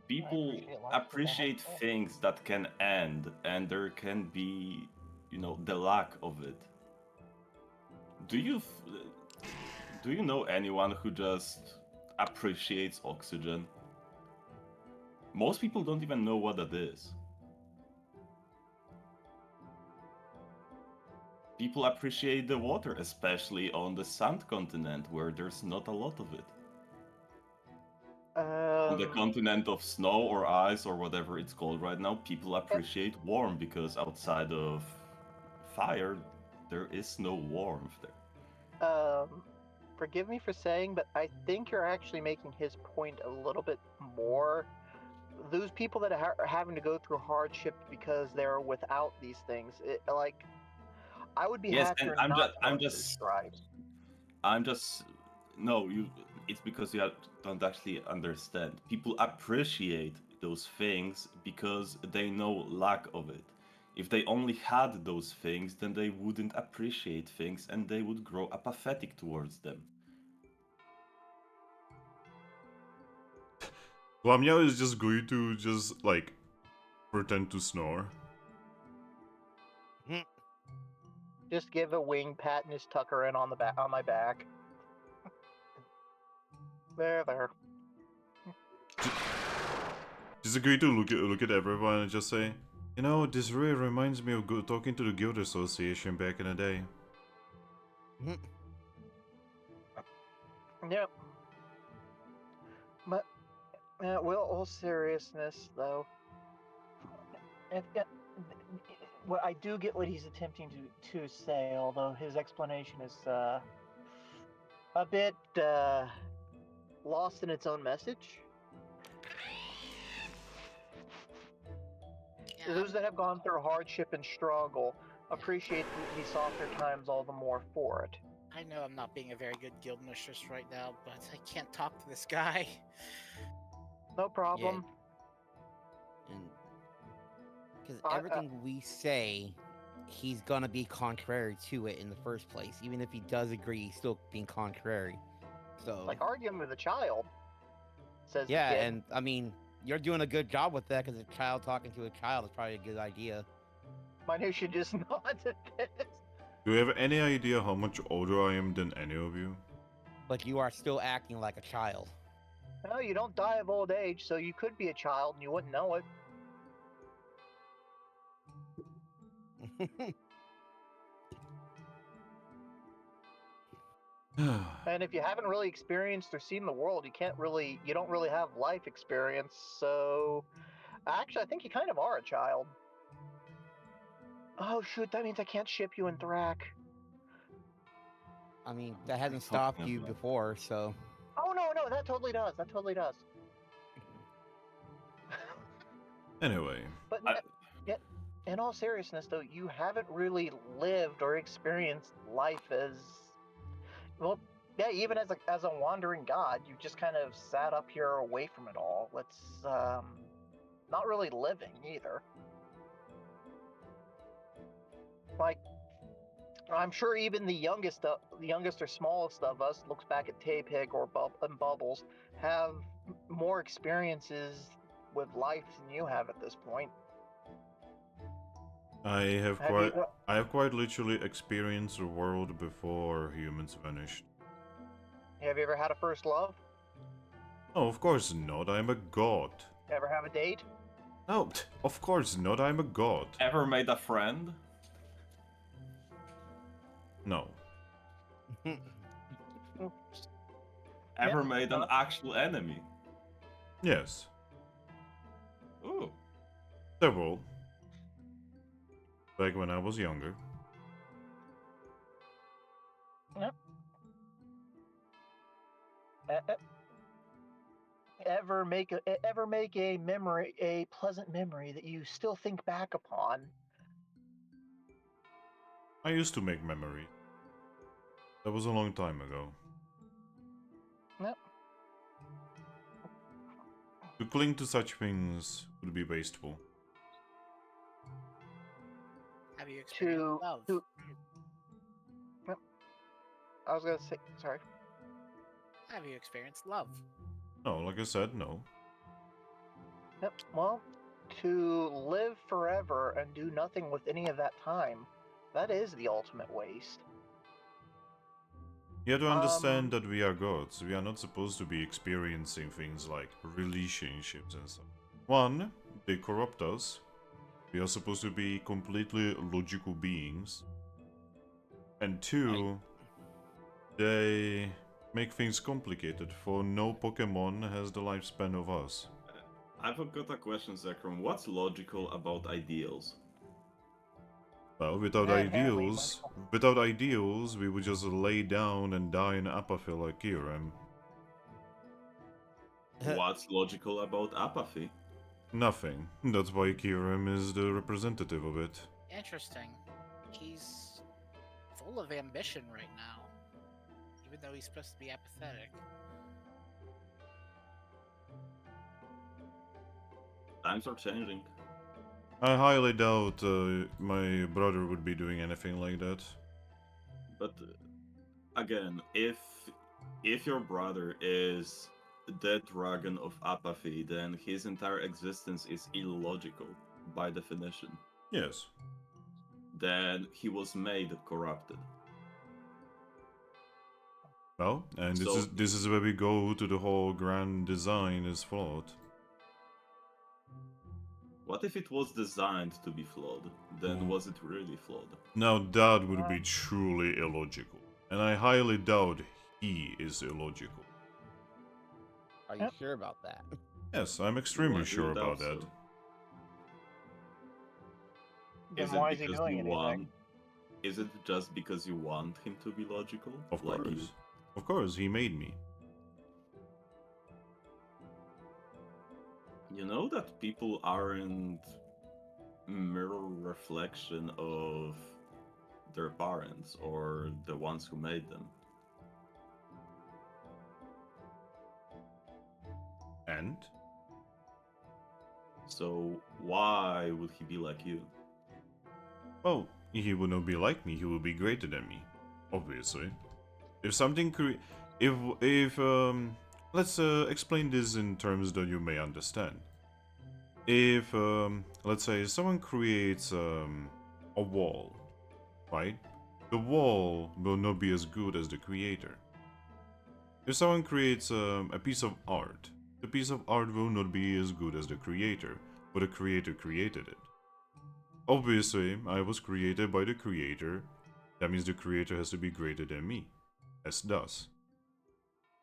People appreciate things that can end, and there can be, the lack of it. Do you know anyone who just appreciates oxygen? Most people don't even know what that is. People appreciate the water, especially on the sand continent, where there's not a lot of it. On the continent of snow or ice or whatever it's called right now, people appreciate warmth, because outside of fire, there is no warmth there. Forgive me for saying, but I think you're actually making his point a little bit more. Those people that are having to go through hardship because they're without these things, I would be happier not going through stripes. It's because you don't actually understand. People appreciate those things because they know lack of it. If they only had those things, then they wouldn't appreciate things, and they would grow apathetic towards them. Lamia is just going to pretend to snore. Just give a wing pat and just tuck her in on my back. There. Just going to look at everyone and just say, this really reminds me of talking to the Guild Association back in the day. Yep. But, all seriousness though, Well, I do get what he's attempting to say, although his explanation is a bit lost in its own message. Yeah, Those that have gone through hardship and struggle appreciate the softer times all the more for it. I know I'm not being a very good guild mistress right now, but I can't talk to this guy. No problem. And because I- everything we say, he's gonna be contrary to it in the first place. Even if he does agree, he's still being contrary. So Like arguing with a child, says yeah, the kid. and I mean, you're doing a good job with that because a child talking to a child is probably a good idea. Minutia just nods at this. Do you have any idea how much older I am than any of you? But you are still acting like a child. No, you don't die of old age, so you could be a child and you wouldn't know it. And if you haven't really experienced or seen the world, you don't really have life experience. So, actually, I think you kind of are a child. Oh shoot, that means I can't ship you in Thrack. I mean, that hasn't stopped you before, so. Oh no, that totally does. That totally does. Anyway, But yet, in all seriousness, though, you haven't really lived or experienced life as well. Yeah, even as a wandering god, you just kind of sat up here away from it all. Not really living either. Like, I'm sure even the youngest or smallest of us looks back at Tapig or and Bubbles, have more experiences with life than you have at this point. I have you- quite literally experienced the world before humans vanished. Have you ever had a first love? Oh, of course not. I'm a god. Ever have a date? No, of course not. I'm a god. Ever made a friend? No. Ever made an actual enemy? Yes. Ooh. Several. Back when I was younger. Yep. Ever make a memory, a pleasant memory that you still think back upon? I used to make memories. That was a long time ago. Yep. To cling to such things would be wasteful. Have you experienced love? Yep. I was gonna say, sorry. Have you experienced love? No, like I said, no. Yep. Well, to live forever and do nothing with any of that time, that is the ultimate waste. You have to understand that we are gods. We are not supposed to be experiencing things like relationships and stuff. One, they corrupt us. We are supposed to be completely logical beings. And two, they make things complicated, for no Pokemon has the lifespan of us. I've got a question, Zekrom. What's logical about ideals? Well, without Inherently ideals, we would just lay down and die in apathy like Kiram. What's logical about apathy? Nothing. That's why Kiram is the representative of it. Interesting. He's full of ambition right now, even though he's supposed to be apathetic. Times are changing. I highly doubt my brother would be doing anything like that. But again, if your brother is the dragon of apathy, then his entire existence is illogical by definition. Yes. Then he was made corrupted. Well, and So- this is where we go to the whole grand design is flawed. What if it was designed to be flawed? Then was it really flawed? Now that would be truly illogical. And I highly doubt he is illogical. Are you sure about that? Yes, I'm extremely I do sure about doubt that. so. Then Is it why is he because doing you anything? want? Is it just because you want him to be logical? Of Like course. Of course, he made me. You know that people aren't mirror reflection of their parents or the ones who made them. And? So why would he be like you? Well, he would not be like me, he would be greater than me. Obviously. If something if let's explain this in terms that you may understand. If let's say someone creates a wall, right? The wall will not be as good as the creator. If someone creates a piece of art, the piece of art will not be as good as the creator, but the creator created it. Obviously, I was created by the creator. That means the creator has to be greater than me. As does.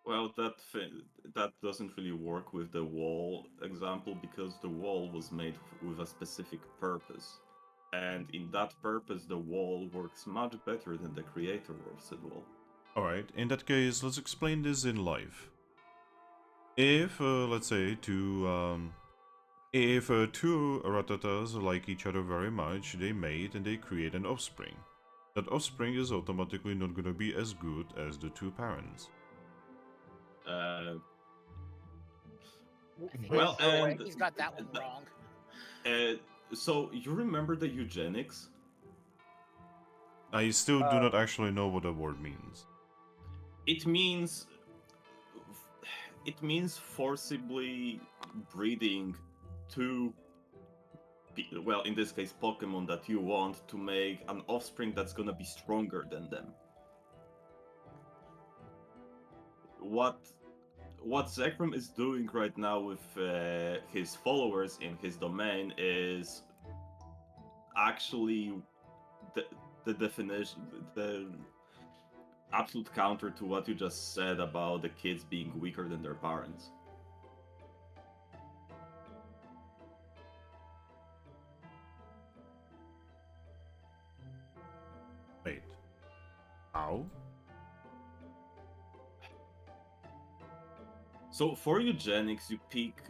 Well, that doesn't really work with the wall example because the wall was made with a specific purpose. And in that purpose, the wall works much better than the creator of said wall. Alright, in that case, let's explain this in life. If, let's say, if two ratatas like each other very much, they mate and they create an offspring. That offspring is automatically not gonna be as good as the two parents. Well, and He's got that one wrong. so you remember the eugenics? I still do not actually know what the word means. It means forcibly breeding two, well, in this case, Pokemon that you want to make an offspring that's gonna be stronger than them. What Zekrom is doing right now with his followers in his domain is actually the definition, the absolute counter to what you just said about the kids being weaker than their parents. Wait. How? So for eugenics, you pick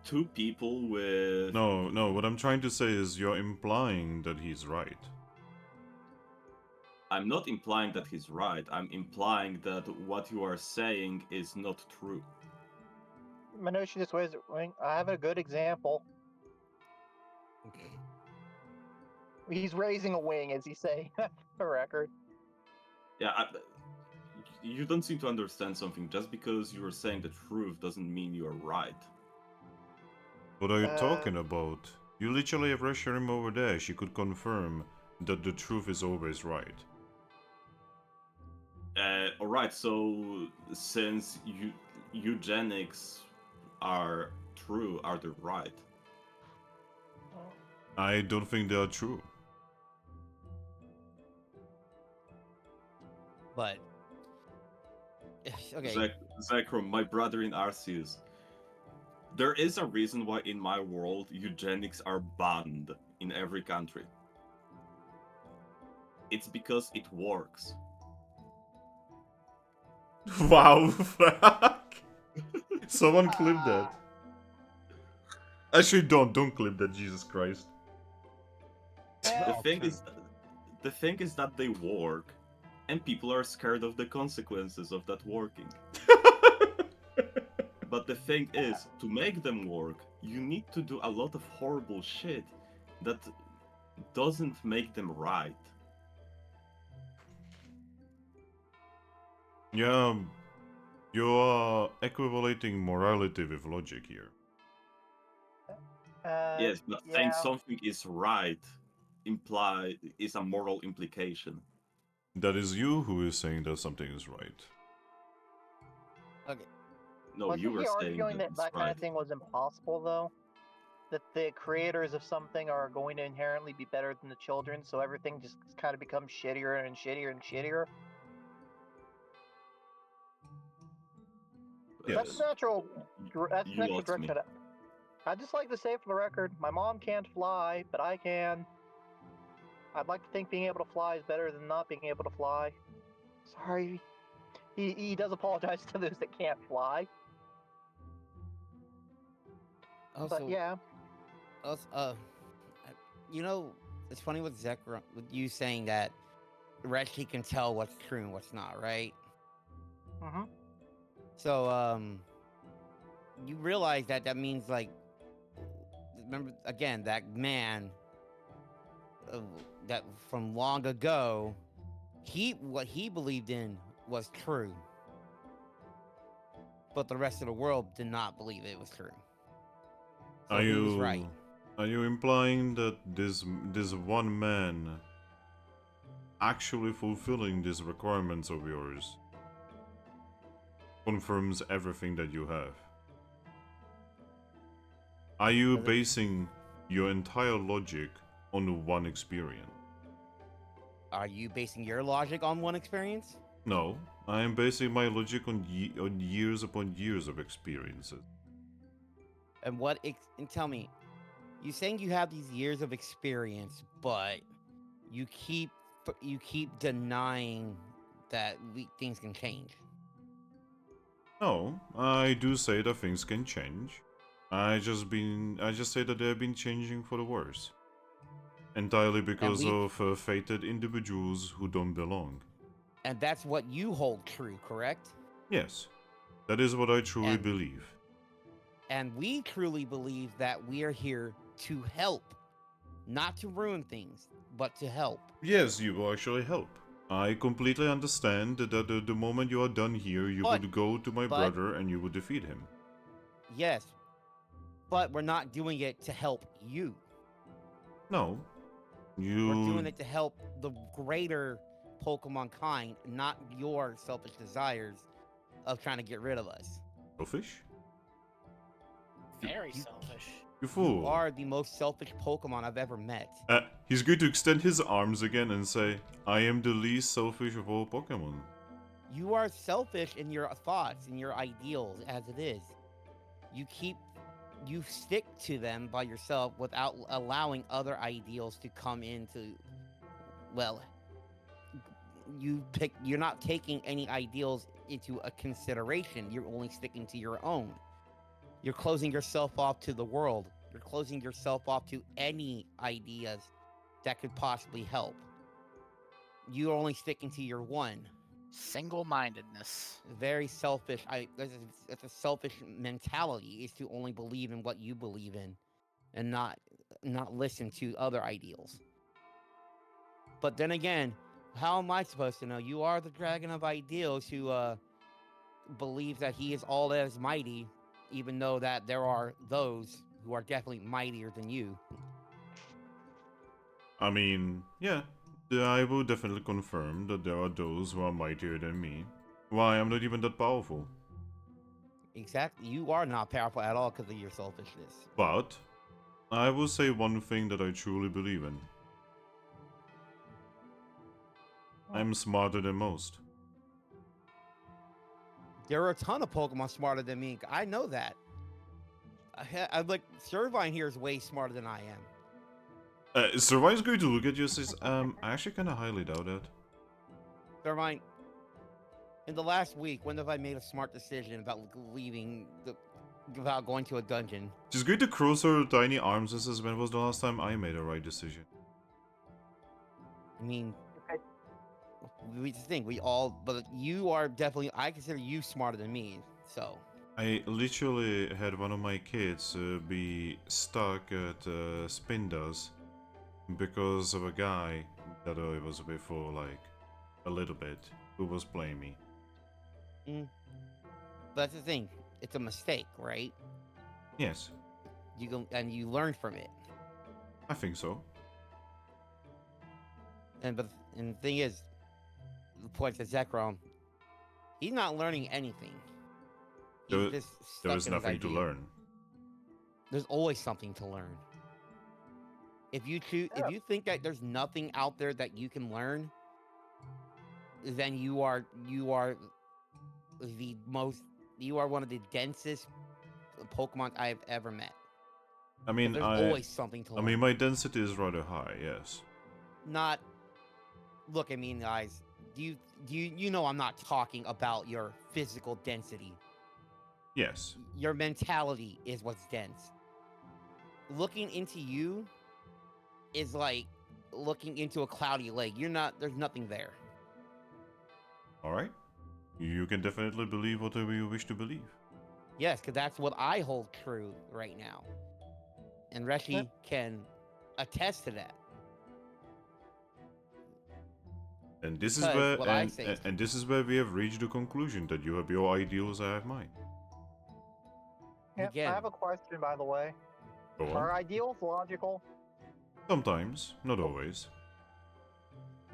two people with... No, what I'm trying to say is you're implying that he's right. I'm not implying that he's right. I'm implying that what you are saying is not true. Minoshi, this way is I have a good example. He's raising a wing, as he say, for record. Yeah, you don't seem to understand something. Just because you are saying the truth doesn't mean you are right. What are you talking about? You literally have Reshiram over there. She could confirm that the truth is always right. Alright, so since eugenics are true, are they right? I don't think they are true. But okay, Zekrom, my brother in Arceus. There is a reason why in my world eugenics are banned in every country. It's because it works. Wow, fuck. Someone clip that. Actually, don't clip that, Jesus Christ. The thing is that they work, and people are scared of the consequences of that working. But the thing is, to make them work, you need to do a lot of horrible shit that doesn't make them right. Yeah, you are equivalating morality with logic here. Yes, but yeah. saying something is right is a moral implication. That is you who is saying that something is right. okay. No, Wasn't you were he saying arguing that it's that kind right. of thing was impossible, though? That the creators of something are going to inherently be better than the children, so everything just kind of becomes shittier and shittier and shittier? Yes. That's natural. That's You natural lost me. direction. I'd just like to say for the record, my mom can't fly, but I can. I'd like to think being able to fly is better than not being able to fly. Sorry. He does apologize to those that can't fly. Also, But yeah. you know, it's funny with Zekrom, with you saying that Reggie can tell what's true and what's not, right? Mm-hmm. So, you realize that that means, like, remember, again, that man that from long ago, what he believed in was true. But the rest of the world did not believe it was true. So Are who was you right? are you implying that this one man actually fulfilling these requirements of yours confirms everything that you have? Are you Does it- basing your entire logic on one experience? Are you basing your logic on one experience? No, I am basing my logic on years upon years of experiences. And and tell me, you saying you have these years of experience, but you keep denying that things can change. No, I do say that things can change. I just say that they have been changing for the worse. Entirely because of fated individuals who don't belong. And that's what you hold true, correct? Yes, that is what I truly believe. And we truly believe that we are here to help, not to ruin things, but to help. Yes, you will actually help. I completely understand that the moment you are done here, you would go to my brother and you would defeat him. Yes, but we're not doing it to help you. No, We're doing it to help the greater Pokemon kind, not your selfish desires of trying to get rid of us. Selfish? Very selfish. You fool. You are the most selfish Pokemon I've ever met. He's going to extend his arms again and say, I am the least selfish of all Pokemon. You are selfish in your thoughts and your ideals as it is. You stick to them by yourself without allowing other ideals to come into, well, you're not taking any ideals into a consideration. You're only sticking to your own. You're closing yourself off to the world. You're closing yourself off to any ideas that could possibly help. You're only sticking to your one. Single-mindedness. Very selfish. It's a selfish mentality, is to only believe in what you believe in, and not listen to other ideals. But then again, how am I supposed to know? You are the dragon of ideals who believes that he is all that is mighty, even though that there are those who are definitely mightier than you. I mean, yeah, I will definitely confirm that there are those who are mightier than me. Why, I'm not even that powerful. Exactly. You are not powerful at all because of your selfishness. But I will say one thing that I truly believe in. I'm smarter than most. There are a ton of Pokemon smarter than me. I know that. I'm like, Servine here is way smarter than I am. Servine's going to look at you and says, I actually kind of highly doubt that. Servine, in the last week, when have I made a smart decision about about going to a dungeon? She's going to cross her tiny arms and says, when was the last time I made a right decision? I mean, we think but you are definitely, I consider you smarter than me, so. I literally had one of my kids be stuck at Spindas because of a guy that I was before, like, a little bit, who was playing me. But that's the thing, it's a mistake, right? Yes. And you learn from it. I think so. And the thing is, the point to Zekrom, he's not learning anything. He's just stuck there is in his nothing to idea. learn. There's always something to learn. If you think that there's nothing out there that you can learn, then you are one of the densest Pokemon I've ever met. I mean, there's always something to learn. I mean, my density is rather high, yes. not look at me in the eyes. You know I'm not talking about your physical density. Yes. Your mentality is what's dense. Looking into you is like looking into a cloudy lake. There's nothing there. Alright. You can definitely believe whatever you wish to believe. Yes, because that's what I hold true right now. And Reshi can attest to that. And this is Because where what I say is- and this is where we have reached the conclusion that you have your ideals, I have mine. Yep, Again. I have a question, by the way. Go Are on. ideals logical? Sometimes, not always.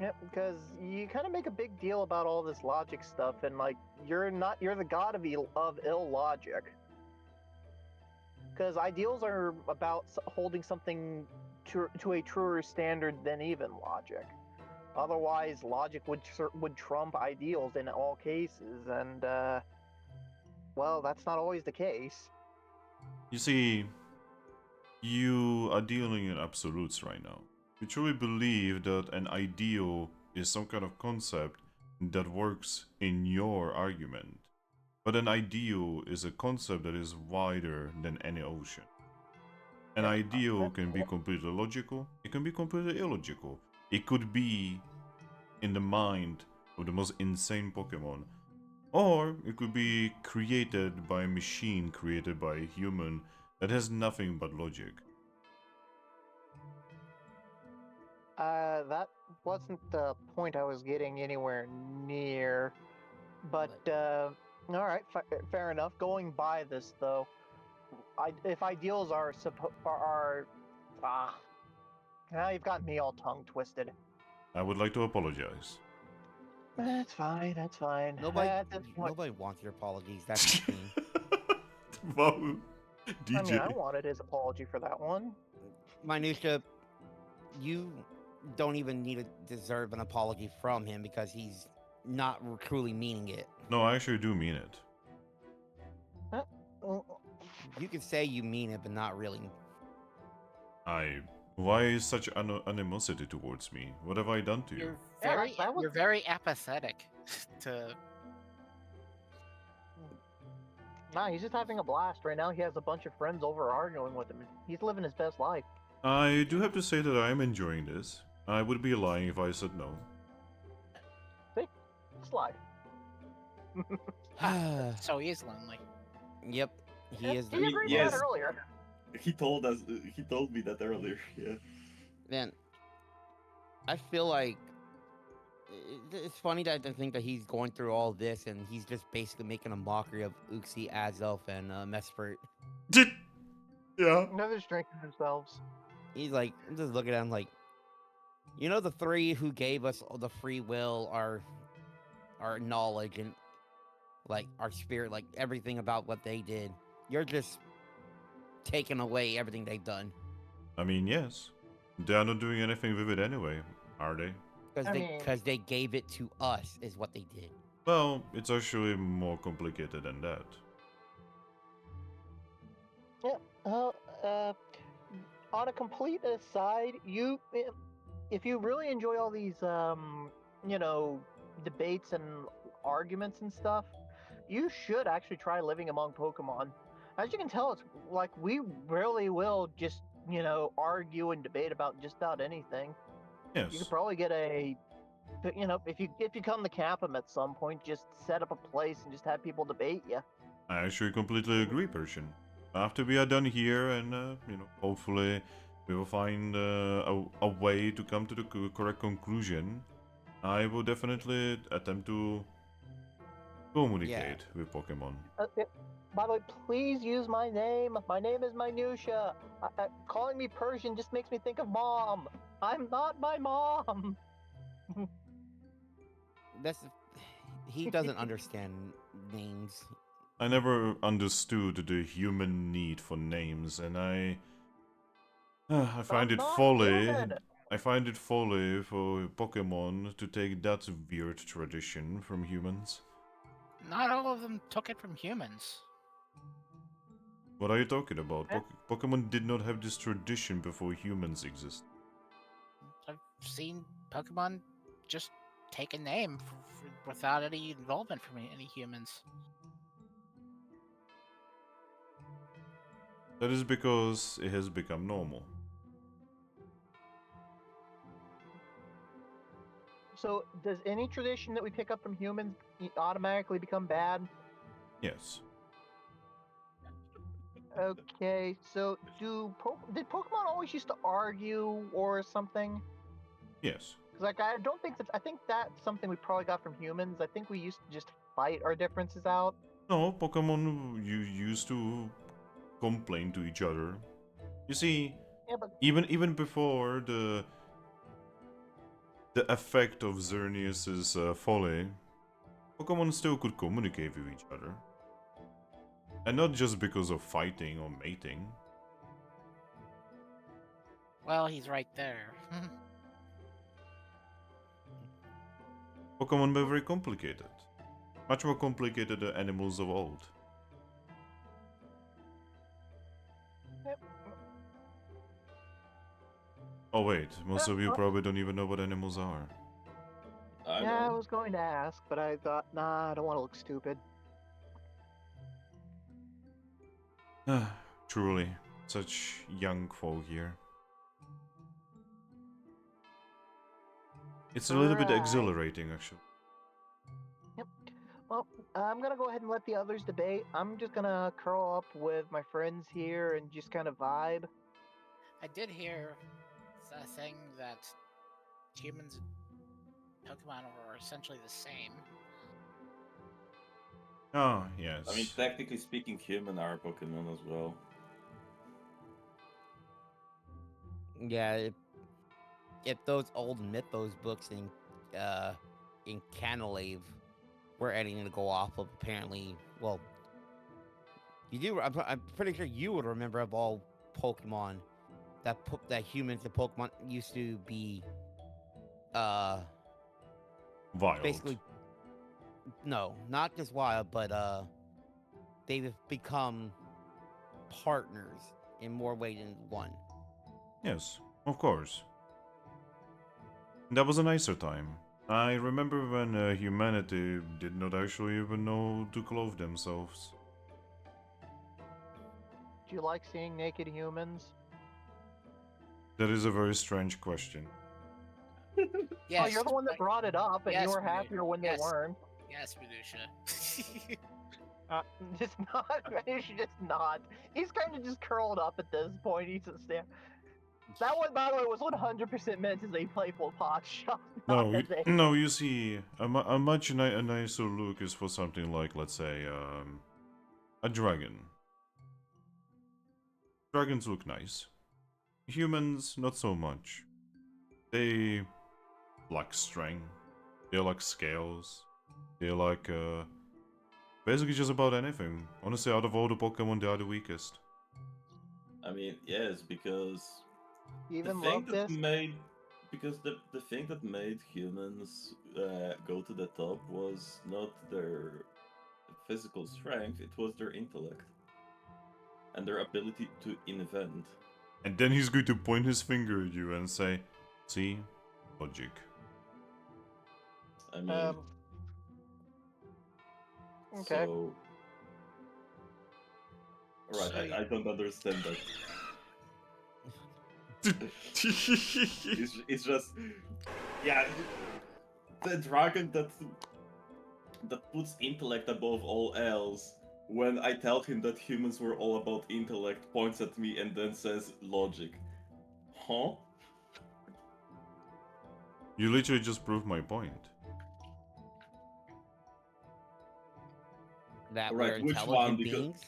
Yep, because you kind of make a big deal about all this logic stuff, and like you're the god of ill logic. Because ideals are about holding something to a truer standard than even logic. Otherwise, logic would trump ideals in all cases, and well, that's not always the case. You see, you are dealing in absolutes right now. You truly believe that an ideal is some kind of concept that works in your argument. But an ideal is a concept that is wider than any ocean. An ideal can be completely logical, it can be completely illogical. It could be in the mind of the most insane Pokemon. Or it could be created by a machine, created by a human that has nothing but logic. That wasn't the point I was getting anywhere near. But, alright, fair enough. Going by this, though, if ideals are now you've got me all tongue twisted. I would like to apologize. That's fine, that's fine. Nobody, At this point, nobody wants your apologies. That's the thing. Wow. DJ. I mean, I wanted his apology for that one. Minutia, you don't even need to deserve an apology from him because he's not truly meaning it. No, I actually do mean it. You can say you mean it, but not really. Why such animosity towards me? What have I done to you? You're very apathetic to. Nah, he's just having a blast right now. He has a bunch of friends over arguing with him. He's living his best life. I do have to say that I am enjoying this. I would be lying if I said no. See? Slide. So he is lonely. Yep, he is. He agreed Yes. with that earlier. He told me that earlier. Yeah. Man, I feel like it's funny that I think that he's going through all this and he's just basically making a mockery of Uxie, Azelf, and Mespert. Yeah. They're just drinking themselves. He's like, I'm just looking at him like, you know, the three who gave us the free will, our knowledge, and like our spirit, like everything about what they did. You're just taking away everything they've done. I mean, yes. They are not doing anything with it anyway, are they? Because they gave it to us, is what they did. Well, it's actually more complicated than that. Yeah. On a complete aside, if you really enjoy all these, debates and arguments and stuff, you should actually try living among Pokemon. As you can tell, it's like we really will just, argue and debate about just about anything. Yes. You could probably get if you come to Capim at some point, just set up a place and just have people debate you. I actually completely agree, Persian. After we are done here, and hopefully we will find a way to come to the correct conclusion, I will definitely attempt to communicate with Pokemon. By the way, please use my name. My name is Minutia. Calling me Persian just makes me think of Mom. I'm not my mom. He doesn't understand names. I never understood the human need for names, and I find it not folly. human. I find it folly for Pokemon to take that weird tradition from humans. Not all of them took it from humans. What are you talking about? Pokemon did not have this tradition before humans exist. I've seen Pokemon just take a name without any involvement from any humans. That is because it has become normal. So, does any tradition that we pick up from humans automatically become bad? Yes. Okay, so did Pokemon always used to argue or something? Yes. 'Cause, like, I don't think I think that's something we probably got from humans. I think we used to just fight our differences out. No, Pokemon you used to complain to each other. You see, Yeah, but even before the effect of Xerneas's folly, Pokemon still could communicate with each other. And not just because of fighting or mating. Well, he's right there. Pokemon were very complicated. Much more complicated than animals of old. Yep. Oh wait, most of you probably don't even know what animals are. I yeah, I know. was going to ask, but I thought, nah, I don't want to look stupid. Truly, such young folk here. It's a little bit Right. exhilarating, actually. Yep. Well, I'm gonna go ahead and let the others debate. I'm just gonna curl up with my friends here and just kind of vibe. I did hear a thing that humans and Pokemon were essentially the same. Ah, yes. I mean, technically speaking, human are Pokemon as well. Yeah, if those old Mythos books in Canalave were anything to go off of, apparently, well, you do. I'm pretty sure you would remember of all Pokemon that humans and Pokemon used to be, Wild. basically, no, not just wild, but they've become partners in more ways than one. Yes, of course. That was a nicer time. I remember when humanity did not actually even know to clothe themselves. Do you like seeing naked humans? That is a very strange question. Yes. Oh, you're the one that brought it up, and Yes, you were Minutia. happier when they Yes. weren't. Yes, Minutia. Just not. You should just not. He's kind of just curled up at this point. He's just there. That one, by the way, was 100% meant as a playful pot shot. No, Not as a... no. You see, a much nicer look is for something like, let's say, a dragon. Dragons look nice. Humans, not so much. They lack strength. They lack scales. They like basically just about anything. Honestly, out of all the Pokemon, they are the weakest. I mean, yes, because You even the thing love that this? made the thing that made humans go to the top was not their physical strength; it was their intellect and their ability to invent. And then he's going to point his finger at you and say, "See, logic." I mean, Okay. so right, So I don't understand that. It's just, yeah, the dragon that puts intellect above all else. When I tell him that humans were all about intellect, points at me and then says logic. Huh? You literally just proved my point. That Right, we're which intelligent one? Because- beings.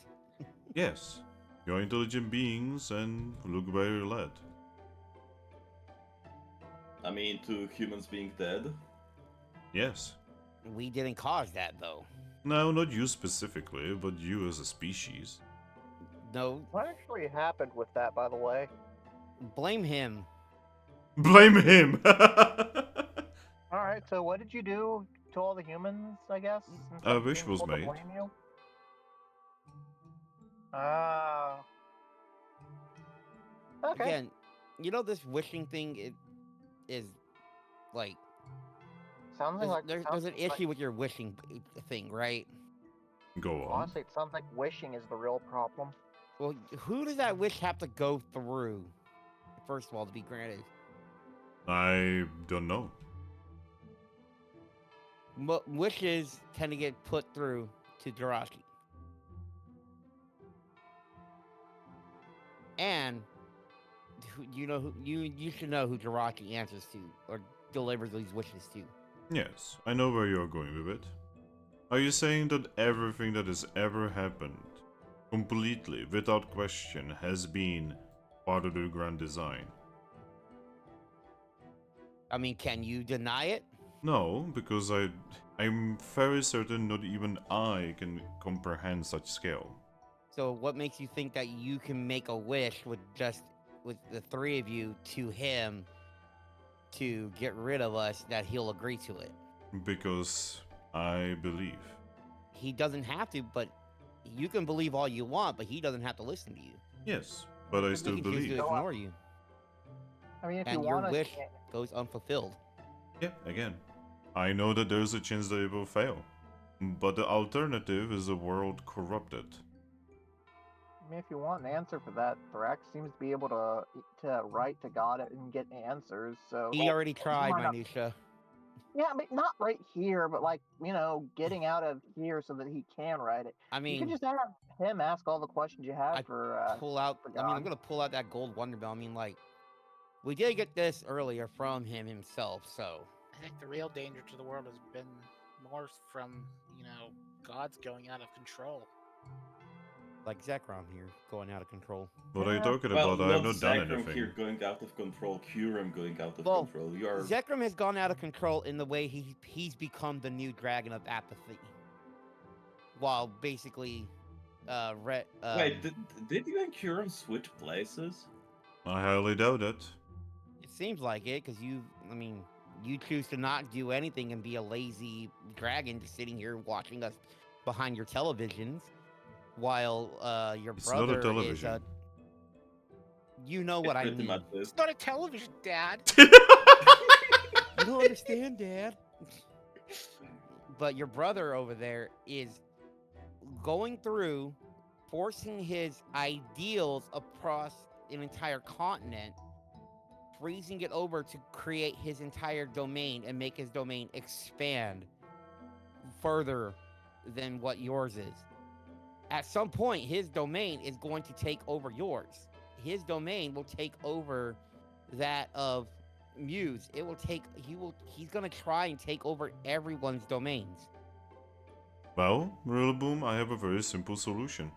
Yes, you're intelligent beings and look where you're led. I mean, to humans being dead. Yes. We didn't cause that, though. No, not you specifically, but you as a species. No, What actually happened with that, by the way? blame him. Blame him! Alright, so what did you do to all the humans, I guess? since A I'm wish being was told to made. blame you? Ah. Okay. Again, you know this wishing thing. is like Sounds like there's an issue with your wishing thing, right? Go on. Honestly, it sounds like wishing is the real problem. Well, who does that wish have to go through? First of all, to be granted, I don't know. wishes tend to get put through to Jirachi. And you should know who Jirachi answers to or delivers these wishes to. Yes, I know where you're going with it. Are you saying that everything that has ever happened, completely, without question, has been part of the grand design? I mean, can you deny it? No, because I'm very certain not even I can comprehend such scale. So what makes you think that you can make a wish with the three of you to him to get rid of us that he'll agree to it? Because I believe. He doesn't have to, but you can believe all you want, but he doesn't have to listen to you. Yes, but I still He can choose believe. to ignore you, I mean, if you and your want wish goes unfulfilled. Yeah, again, I know that there's a chance that it will fail, but the alternative is a world corrupted. I mean, if you want an answer for that, Thrack seems to be able to write to God and get answers. So He already tried, might not- Minutia. Yeah, but not right here, but like getting out of here so that he can write it. I You mean, could just have him ask all the questions you have I for. pull out. I mean, I'm gonna pull out that gold wonder bell. I mean, like, we did get this earlier from him himself, so I think the real danger to the world has been more from, gods going out of control. like Zekrom here going out of control. What are you Yeah. talking Well, about? I have not done Zekrom anything. here going out of control, Kurum going out of Well, control. You are Zekrom has gone out of control in the way he's become the new dragon of apathy, while basically, wait. Did you and Kurum switch places? I highly doubt it. it seems like it because you choose to not do anything and be a lazy dragon just sitting here watching us behind your televisions, while your It's not a brother television. is you know It what I pretty mean. much is. It's not a television, Dad. You don't understand, Dad. But your brother over there is going through, forcing his ideals across an entire continent, freezing it over to create his entire domain and make his domain expand further than what yours is. At some point, his domain is going to take over yours. His domain will take over that of Muse. He's gonna try and take over everyone's domains. Well, Rilaboom, I have a very simple solution.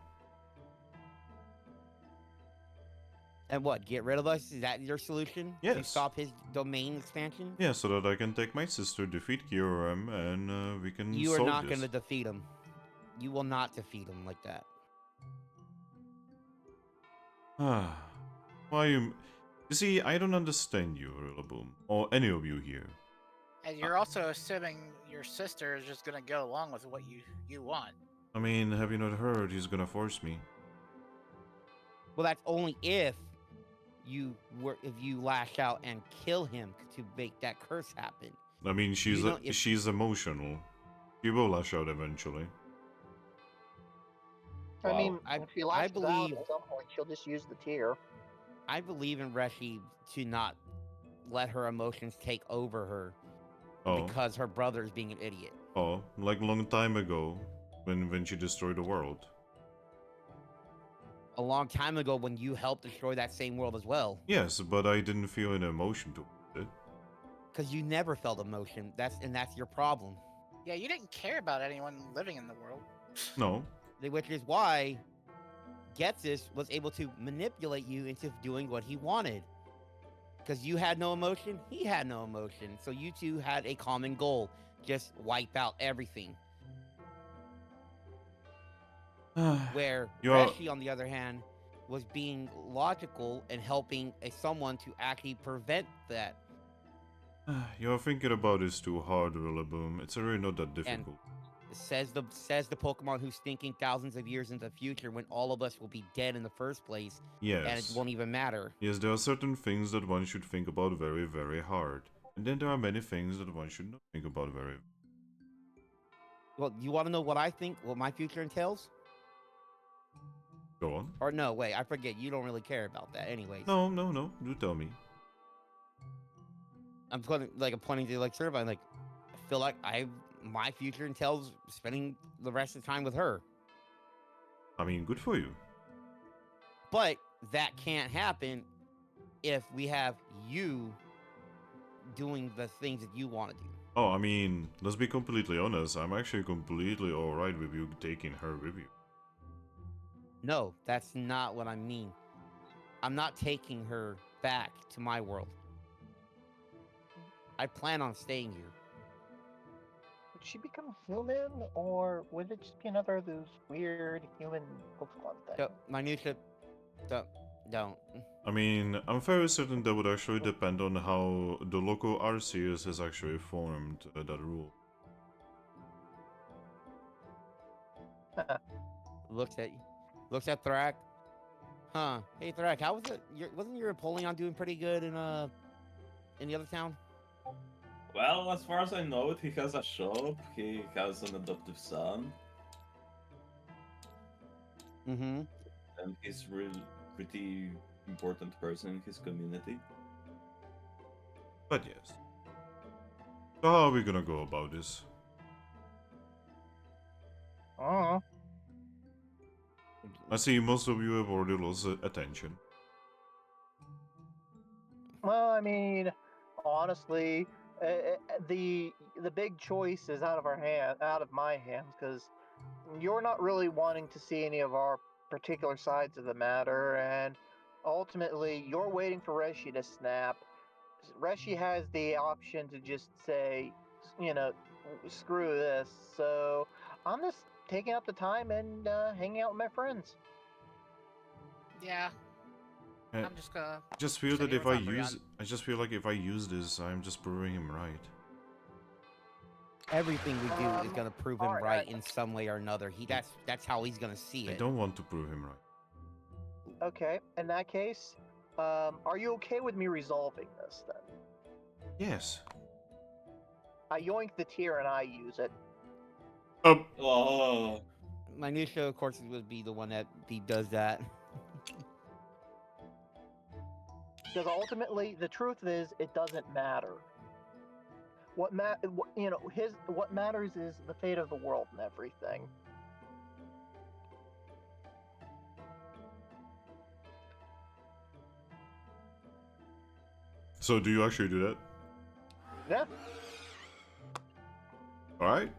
And what? Get rid of us? Is that your solution? To Yes. stop his domain expansion? Yeah, so that I can take my sister, defeat Kyurem, and we can You are solve not this. going to defeat him. You will not defeat him like that. Why you see, I don't understand you, Rilaboom, or any of you here. And you're also assuming your sister is just gonna go along with what you want. I mean, have you not heard he's gonna force me? Well, that's only if you lash out and kill him to make that curse happen. I mean, if- she's emotional. She will lash out eventually. I mean, I if she lashes out believe- at some point, she'll just use the tear. I believe in Reshi to not let her emotions take over her Oh, because her brother is being an idiot. like a long time ago, when she destroyed the world. A long time ago when you helped destroy that same world as well. Yes, but I didn't feel an emotion to it. Because you never felt emotion. That's your problem. Yeah, you didn't care about anyone living in the world. No, Which is why Getsis was able to manipulate you into doing what he wanted. Because you had no emotion, he had no emotion. So you two had a common goal. Just wipe out everything. Where You're- Reshi, on the other hand, was being logical and helping someone to actually prevent that. You're thinking about this too hard, Rillaboom. It's really not that difficult. says the Pokemon who's thinking thousands of years into the future when all of us will be dead in the first place, and it Yes. won't even matter. Yes, there are certain things that one should think about very, very hard. And then there are many things that one should not think about very. Well, you want to know what I think? What my future entails? Go on. Or no, wait, I forget. You don't really care about that, anyways. No, no, no. Do tell me. I'm pointing to like Cervine. Like, I feel like my future entails spending the rest of the time with her. I mean, good for you. But that can't happen if we have you doing the things that you want to do. Oh, I mean, let's be completely honest. I'm actually completely alright with you taking her with you. No, that's not what I mean. I'm not taking her back to my world. I plan on staying here. Would she become human, or would it just be another of those weird human Pokemon things? So, minutia, don't. I mean, I'm very certain that would actually depend on how the local Arceus has actually formed that rule. Looks at Thrack. Huh? Hey Thrack, how was it? Wasn't your Empoleon doing pretty good in the other town? Well, as far as I know, he has a shop. He has an adoptive son, Mm-hmm. and he's really pretty important person in his community. But yes. So how are we gonna go about this? Oh, I see most of you have already lost attention. well, I mean, honestly, the big choice is out of my hands, because you're not really wanting to see any of our particular sides of the matter, and ultimately, you're waiting for Reshi to snap. Reshi has the option to just say, you know, screw this. So I'm just taking up the time and hanging out with my friends. Yeah, I I'm just gonna. just feel sit that here if with I Umbreon. I just feel like if I use this, I'm just proving him right. Everything we do is gonna prove him alright, right in some way or another. That's how he's gonna see I it. don't want to prove him right. Okay, in that case, are you okay with me resolving this then? Yes. I yoink the tier and I use it. Oh, Minutia, of course, would be the one that does that. Because ultimately, the truth is, it doesn't matter. What matters is the fate of the world and everything. So do you actually do that? Yeah, Alright.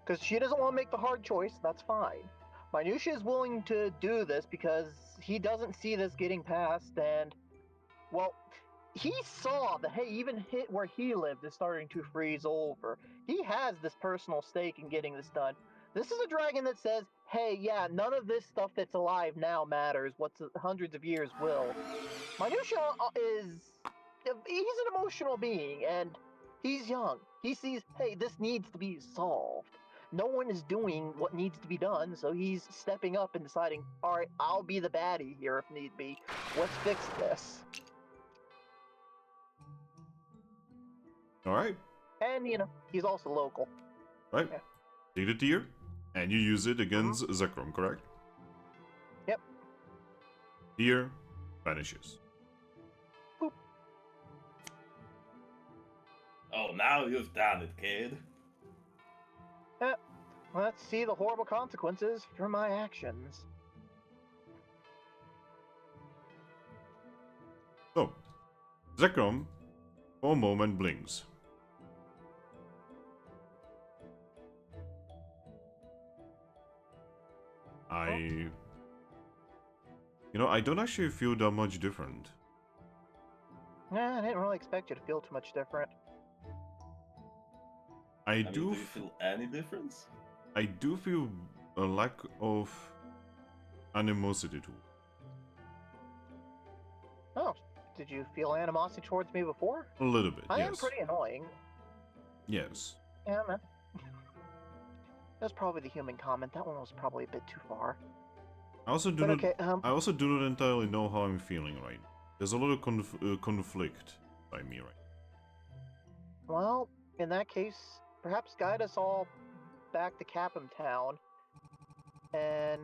because she doesn't want to make the hard choice. That's fine. Minutia is willing to do this because he doesn't see this getting past, and well, he saw that hey, even hit where he lived is starting to freeze over. He has this personal stake in getting this done. This is a dragon that says, hey, yeah, none of this stuff that's alive now matters. What's hundreds of years will. Minutia he's an emotional being, and he's young. He sees, hey, this needs to be solved. No one is doing what needs to be done, so he's stepping up and deciding, all right, I'll be the baddie here if need be. Let's fix this. Alright. And, he's also local. Right. Yeah. Take the tier, and you use it against Zekrom, correct? Yep. Tier vanishes. oh, now you've done it, kid. Let's see the horrible consequences for my actions. So, Zekrom, for a moment, blinks. I don't actually feel that much different. I didn't really expect you to feel too much different. I I mean, do do you feel any difference? I do feel a lack of animosity too. Oh, did you feel animosity towards me before? A little bit, I am yes. pretty annoying. Yes. Yeah, man. That's probably the human comment. That one was probably a bit too far. I also do But not. okay, I also do not entirely know how I'm feeling right now. There's a lot of conflict by me right. well, in that case, perhaps guide us all back to Capim Town, and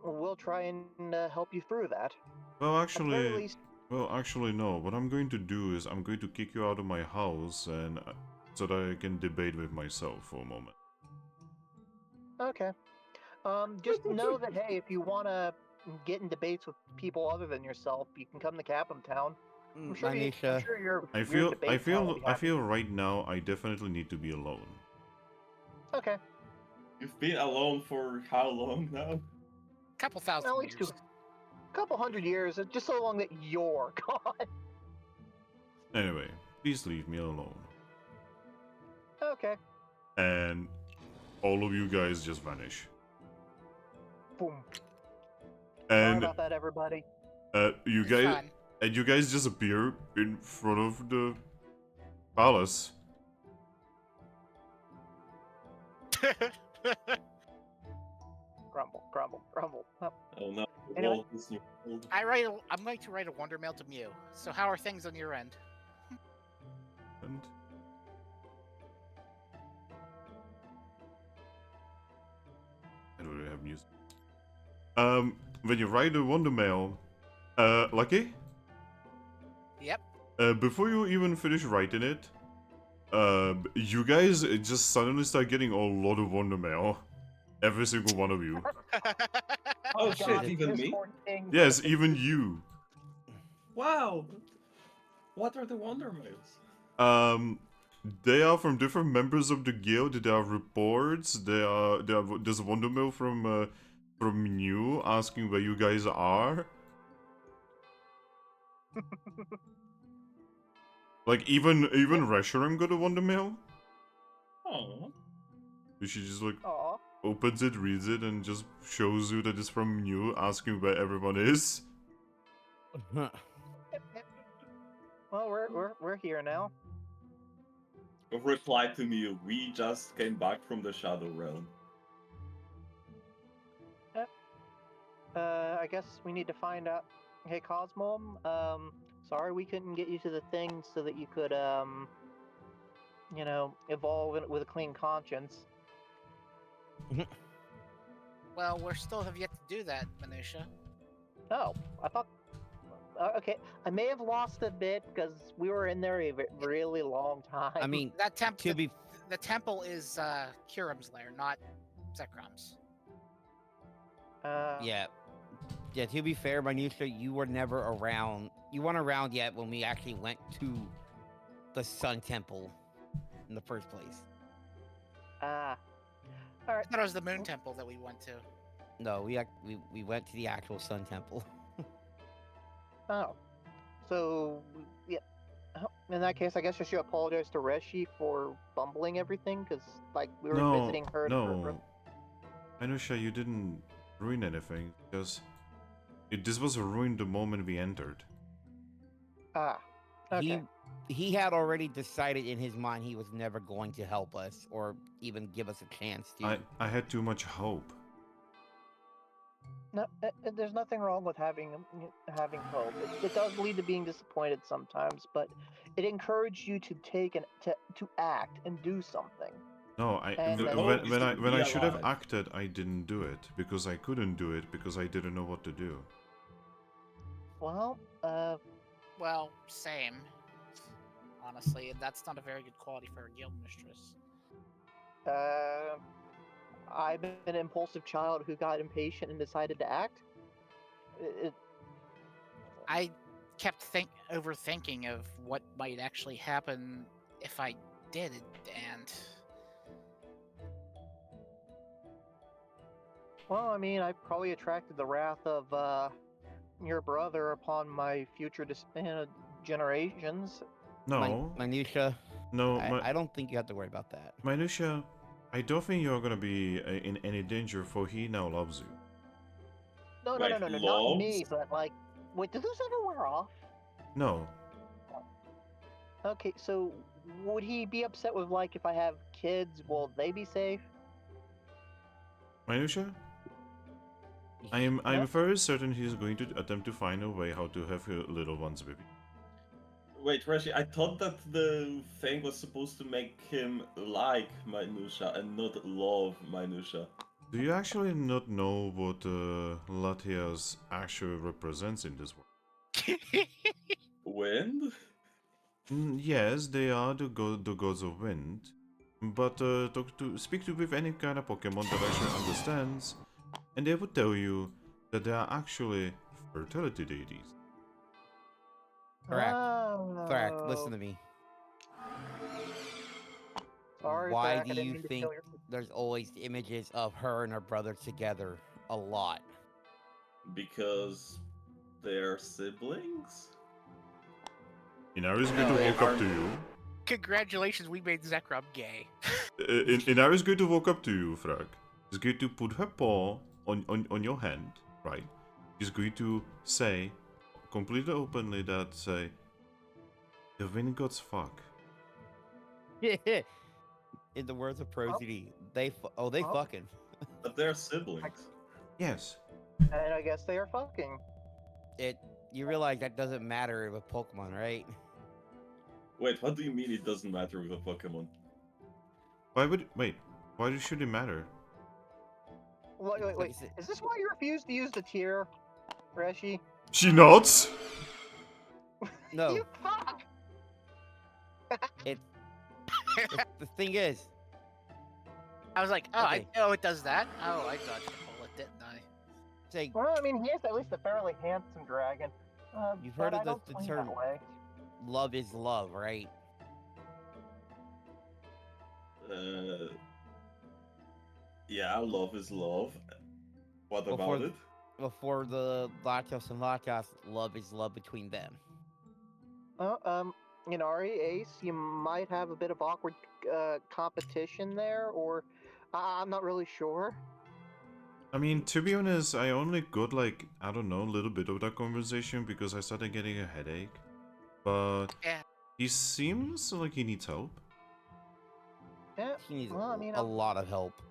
we'll try and help you through that. Well, At the very least, actually, no. What I'm going to do is I'm going to kick you out of my house, and so that I can debate with myself for a moment. okay. Just know that hey, if you want to get in debates with people other than yourself, you can come to Capim Town. I'm sure Manisha, your I your debate town will be happy. feel right now I definitely need to be alone. Okay, You've been alone for how long now? Couple thousand at least years. a couple hundred years, just so long that you're gone. Anyway, please leave me alone. Okay. And all of you guys just vanish. Boom. Sorry And about that, everybody. you It's guys fun. and you guys just appear in front of the palace. Grumble, grumble, grumble. Oh, Oh no, the Anyway. wall is old. I'm going to write a wonder mail to Mew. So how are things on your end? And I don't really have news. When you write a wonder mail, Lucky, Yep. before you even finish writing it, you guys just suddenly start getting a lot of wonder mail. Every single one of you. Oh God, shit, even me? Discord King. Yes, even you. Wow! What are the wonder mails? They are from different members of the guild. There are reports. There's a wonder mail from you asking where you guys are. Like even Reshiram got a wonder mail. Oh. She just like Aw. opens it, reads it, and just shows you that it's from you asking where everyone is. Well, we're here now. Reply to me, we just came back from the Shadow Realm. I guess we need to find out. Hey, Cosmo. Sorry we couldn't get you to the thing so that you could evolve with a clean conscience. Well, we still have yet to do that, Minutia. Oh, I thought. Okay, I may have lost a bit because we were in there a really long time. I mean, That to be the temple is Kiram's lair, not Zekrom's. yeah, to be fair, Manisha, you were never around. You weren't around yet when we actually went to the Sun Temple in the first place. All right. I thought it was the Moon Temple that we went to. No, we went to the actual Sun Temple. Oh, so yeah. In that case, I guess I should apologize to Reshi for bumbling everything because, like, we were visiting her. No, Anusha, you didn't ruin anything because this was ruined the moment we entered. Ah. Okay. He had already decided in his mind he was never going to help us or even give us a chance to. I had too much hope. No, there's nothing wrong with having hope. It does lead to being disappointed sometimes, but it encouraged you to to act and do something. No, And when I should have acted, I didn't do it because I couldn't do it because I didn't know what to do. Well, Well, same. Honestly, that's not a very good quality for a guild mistress. I'm an impulsive child who got impatient and decided to act. I kept overthinking of what might actually happen if I did it, and Well, I mean, I probably attracted the wrath of your brother upon my future generations. No, Manisha, no, I don't think you have to worry about that. Minutia, I don't think you're gonna be in any danger, for he now loves you. No, Like, not me, loves? but like, wait, do those ever wear off? No, Okay, so would he be upset with like if I have kids? Will they be safe? Minusha? I'm Yeah? very certain he's going to attempt to find a way how to have your little ones with you. Wait, Reggie, I thought that the thing was supposed to make him like Minusha and not love Minusha. Do you actually not know what Latias actually represents in this world? Wind? Yes, they are the gods of wind. But speak to with any kind of Pokemon that actually understands, and they would tell you that they are actually fertility deities. Thrack, Oh. listen to me. Sorry, Why Thrack, do I didn't you mean to think kill your... there's always images of her and her brother together a lot? Because they're siblings? Inaris going No, to they walk up aren't. to you. Congratulations, we made Zekrom gay. Inaris going to walk up to you, Thrack. She's going to put her paw on your hand, right? She's going to say, completely openly, that say, the wind gods fuck. In the words of Prosody, they Oh. fucking. But they're siblings. Yes. And I guess they are fucking. You realize that doesn't matter with Pokemon, right? Wait, what do you mean it doesn't matter with a Pokemon? Why should it matter? Wait. Is this why you refuse to use the tier, Reshi? She nods. No, You fuck! the thing is, I was like, oh, Okay. I know it does that. Oh, I dodged the bullet, didn't I? say Well, I mean, he is at least a fairly handsome dragon. You've but heard of I don't the swing term- that way. love is love, right? Yeah, love is love. What Before about it? Before the Lactose and Lactose, love is love between them. Inari, Ace, you might have a bit of awkward competition there, or I'm not really sure. I mean, to be honest, I only got like, I don't know, a little bit of that conversation because I started getting a headache. But Yeah. he seems like he needs help. Yeah, He needs well, I mean, a lot of help.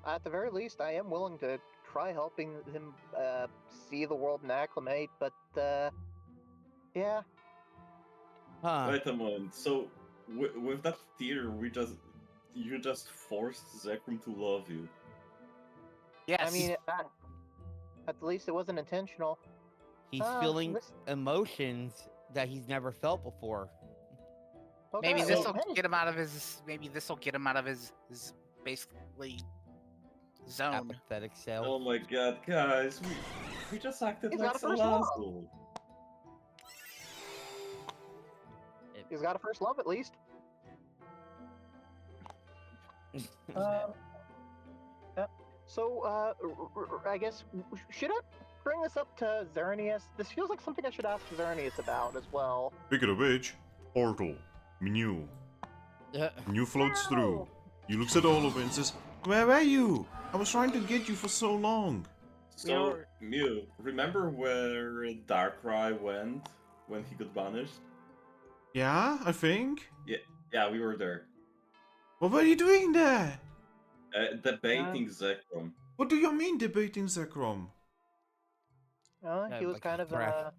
at the very least, I am willing to try helping him see the world and acclimate, but yeah. Huh. Wait a moment. So, with that theater, you just forced Zekrom to love you. Yes. I mean, at the least it wasn't intentional. He's feeling this- emotions that he's never felt before. maybe Okay, this well, will hey, get him out of his. Maybe this will get him out of his basically zone. Apathetic self. Oh my god, guys, we just acted He's like got a first love. Salazzle. He's got a first love at least. Yeah. So, I guess, should I bring this up to Xerneas? This feels like something I should ask Xerneas about as well. Speaking of which, portal, Mew. Mew floats through. He looks at all of it and says, "Where were you? I was trying to get you for so long." So, Mew, remember where Darkrai went when he got banished? Yeah, I think. Yeah, we were there. What were you doing there? Debating Zekrom. What do you mean debating Zekrom? He was like kind of Thrack.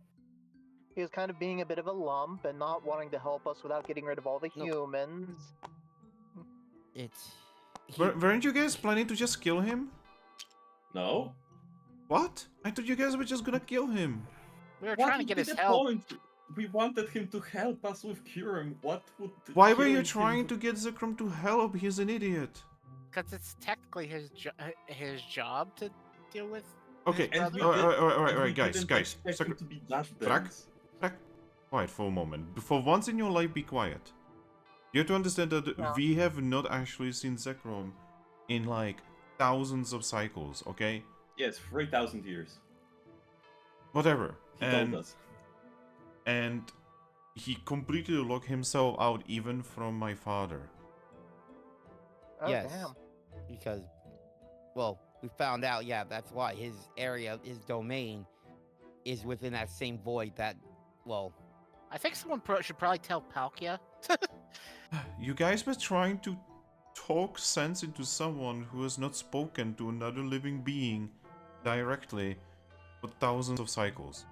he was kind of being a bit of a lump and not wanting to help us without getting rid of all the Nope. humans. It's Weren't you guys planning to just kill him? No? What? I thought you guys were just gonna kill him. We were What trying to would get be his the help. point? We wanted him to help us with curing. What would? Why were you curing trying him- to get Zekrom to help? He's an idiot. Because it's technically his job to deal with. Okay, his And we brother. did- and we alright, guys, didn't guys. expect him to be that Thrack? dense. Quiet for a moment. For once in your life, be quiet. You have to understand that Yeah. we have not actually seen Zekrom in like thousands of cycles, okay? Yes, 3,000 years. Whatever. He told us. And he completely locked himself out even from my father. Oh, yes, damn. because, well, we found out. Yeah, that's why his area, his domain, is within that same void. That, well, I think someone should probably tell Palkia. You guys were trying to talk sense into someone who has not spoken to another living being directly for thousands of cycles?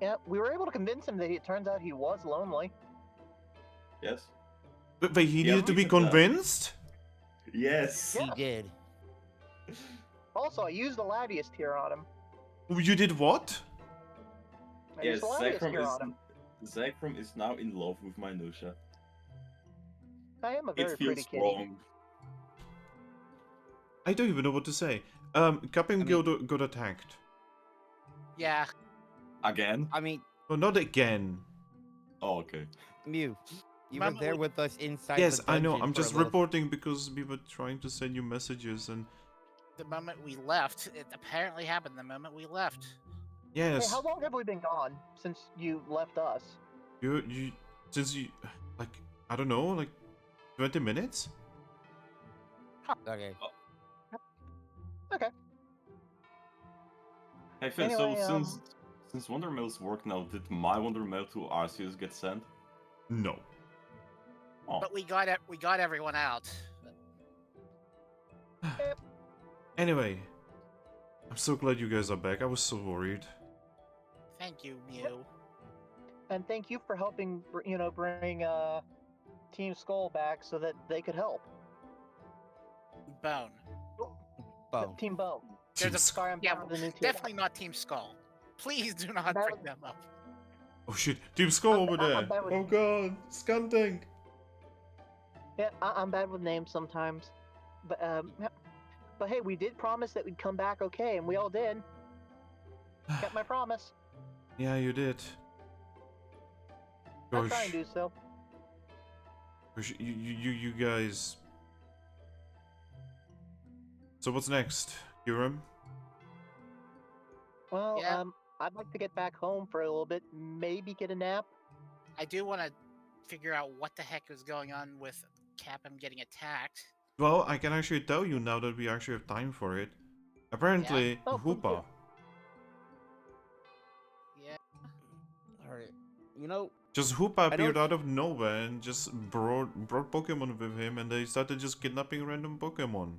Yeah, we were able to convince him that it turns out he was lonely. Yes. But he Yeah, needed to be we did that. convinced? Yes. He did. Also, I used the Latias tier on him. You did what? I Yes, used the Latias tier on him. Zekrom is now in love with Minusha. I am a It very pretty feels kitty. wrong. I don't even know what to say. Capim I mean- got attacked. Yeah, Again? I mean, Oh, not again. Oh, okay. Mew, you were Remember there we- with us inside Yes, the I know. dungeon I'm for a just little- reporting because we were trying to send you messages and the moment we left, it apparently happened the moment we left. Hey, yes, how long have we been gone since you left us? you since you like I don't know, like 20 minutes? Okay. Okay. Hey Finn, Anyway, so since Wondermail's work now, did my Wondermail to Arceus get sent? No. Oh. But we got everyone out. Anyway, I'm so glad you guys are back. I was so worried. Thank you, Mew. And thank you for helping, bring Team Skull back so that they could help. Bone. Bone. Team Bone. There's Team a Skull. Sorry, I'm Yeah, part of the new team. definitely not Team Skull. Please do not That bring was- them up. Oh shit, Team Skull over there. I'm bad with- Oh god, scanting. Yeah, I'm bad with names sometimes. But yeah. But hey, we did promise that we'd come back okay, and we all did. Kept my promise. Yeah, you did. I'll try Gosh, and do so. you guys. So what's next, Hiram? Well, Yeah. I'd like to get back home for a little bit, maybe get a nap. I do want to figure out what the heck is going on with Capim getting attacked. Well, I can actually tell you now that we actually have time for it. Apparently, Oh, please do. Hoopa. Yeah. Alright. You know, Just Hoopa I don't appeared out of nowhere and just brought Pokemon with him, and they started just kidnapping random Pokemon.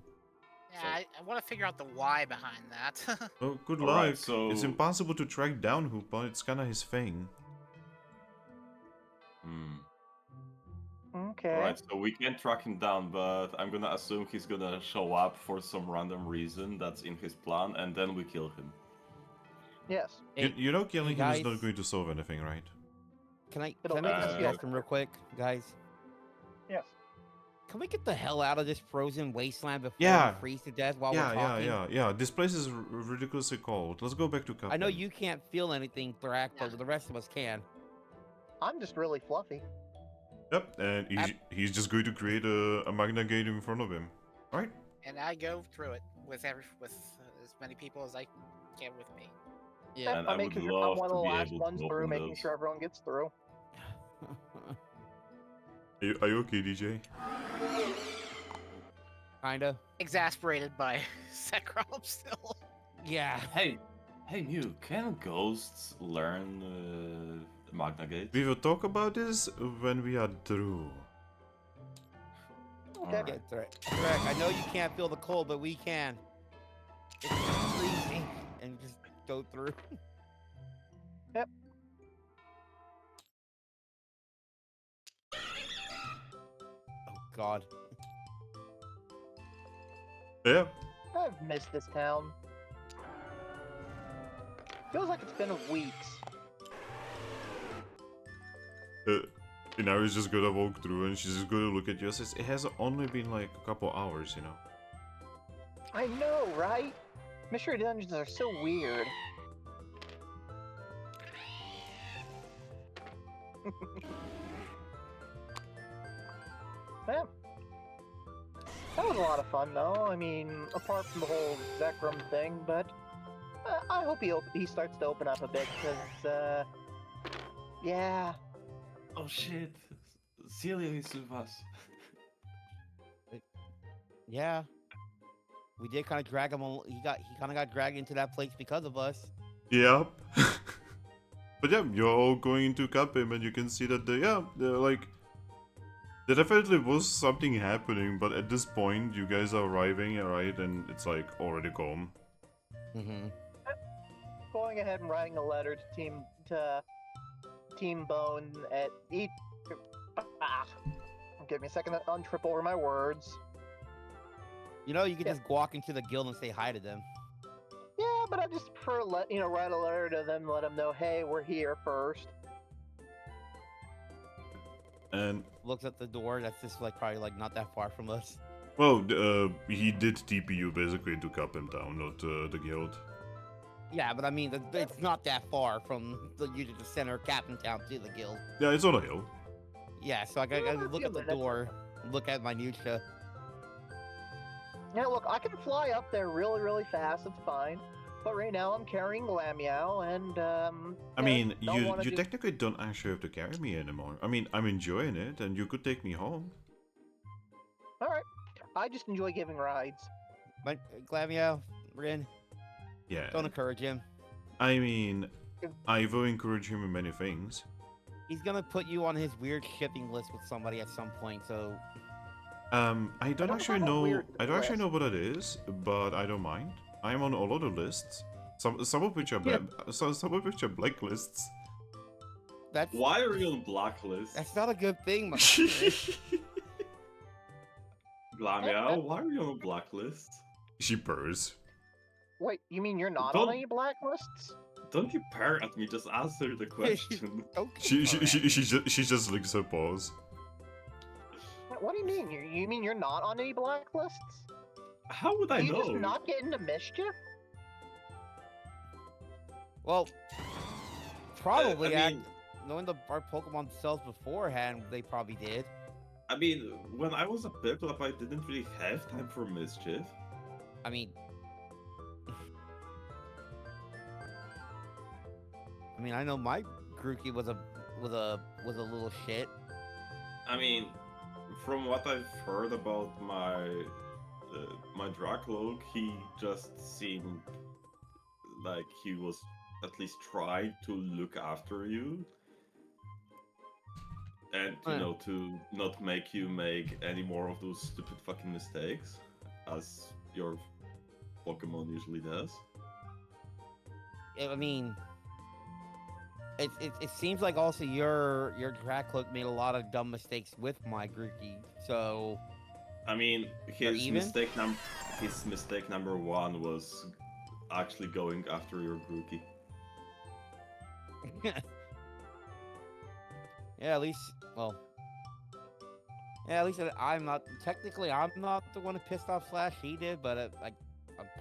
Yeah, So- I want to figure out the why behind that. Oh, good Alright, luck. so- It's impossible to track down Hoopa. It's kinda his thing. Hmm. Okay. Alright, so we can't track him down, but I'm gonna assume he's gonna show up for some random reason that's in his plan, and then we kill him. Yes. You, hey, you know killing him is not guys. going to solve anything, right? can I It'll make make a us suggestion real quick, guys? Yes. Can we get the hell out of this frozen wasteland before Yeah. we freeze to death while Yeah, we're talking? yeah. This place is ridiculously cold. Let's go back to Capim. I know you can't feel anything, Thrack, Yeah. but the rest of us can. I'm just really fluffy. Yep, and he's just going to create a Magna Gate in front of him. Alright? And I go through it with as many people as I can with me. Yeah. And I'm I would making sure love I'm one to of the be last able to ones through, open making those. sure everyone gets through. Are you okay, DJ? Kinda. Exasperated by Zekrom still. Yeah. Hey, Mew, can ghosts learn Magna Gate? We will talk about this when we are through. Okay. Alright. Yeah, Thrack, I know you can't feel the cold, but we can. It's freezing, and just go through. Yep. Oh God. Yeah. I've missed this town. Feels like it's been weeks. Inari's just gonna walk through and she's just gonna look at you and says, it has only been like a couple hours, you know. I know, right? Mystery dungeons are so weird. Yeah. That was a lot of fun, though. I mean, apart from the whole Zekrom thing, but I hope he starts to open up a bit, because, yeah. Oh shit, Celia is with us. Yeah. We did kind of drag him. He kind of got dragged into that place because of us. Yep. But yeah, you're all going into Capim and you can see that they're like There definitely was something happening, but at this point, you guys are arriving, right? And it's like already gone. Mm-hmm. Going ahead and writing a letter to Team Bone at each. Give me a second to untrip over my words. You know, you could just walk into the guild and say hi to them. Yeah, but I just prefer write a letter to them, let them know, hey, we're here first. And Looks at the door. That's just like probably like not that far from us. well, he did TP you basically into Capim Town, not the guild. Yeah, but I mean, it's not that far from the center of Capim Town to the guild. Yeah, it's on a hill. Yeah, so I gotta look at the door, look at minutia. Yeah, look, I can fly up there really, really fast. It's fine. But right now I'm carrying Glammeow, and I mean, don't wanna you do- technically don't actually have to carry me anymore. I mean, I'm enjoying it, and you could take me home. All right. I just enjoy giving rides. But Glamio, Rin, Yeah. don't encourage him. I mean, I will encourage him in many things. He's gonna put you on his weird shipping list with somebody at some point. So I don't actually have a know. weird I don't actually list. know what it is, but I don't mind. I'm on all of the lists. Some of which are some of which are blacklists. that's Why are you on blacklist? that's not a good thing. My Glammeow, why are you on a blacklist? She purrs. Wait, you mean you're not Don't- on any blacklists? Don't you purr at me, just answer the question. Okay, She just licks her paws. What do you mean? You mean you're not on any blacklists? How would I Do you know? just not get into mischief? Well, probably. I mean- knowing our Pokemon sells beforehand, they probably did. I mean, when I was a Piplup, I didn't really have time for mischief. I mean, I know my Grookey was a little shit. I mean, from what I've heard about my Dracloak, he just seemed like he was at least trying to look after you. And, you Yeah. know, to not make you make any more of those stupid fucking mistakes, as your Pokemon usually does. I mean, it seems like also your Dracloak made a lot of dumb mistakes with my Grookey. So I mean, his even? mistake number one was actually going after your Grookey. yeah, at least I'm not the one who pissed off Slash. He did, but I'm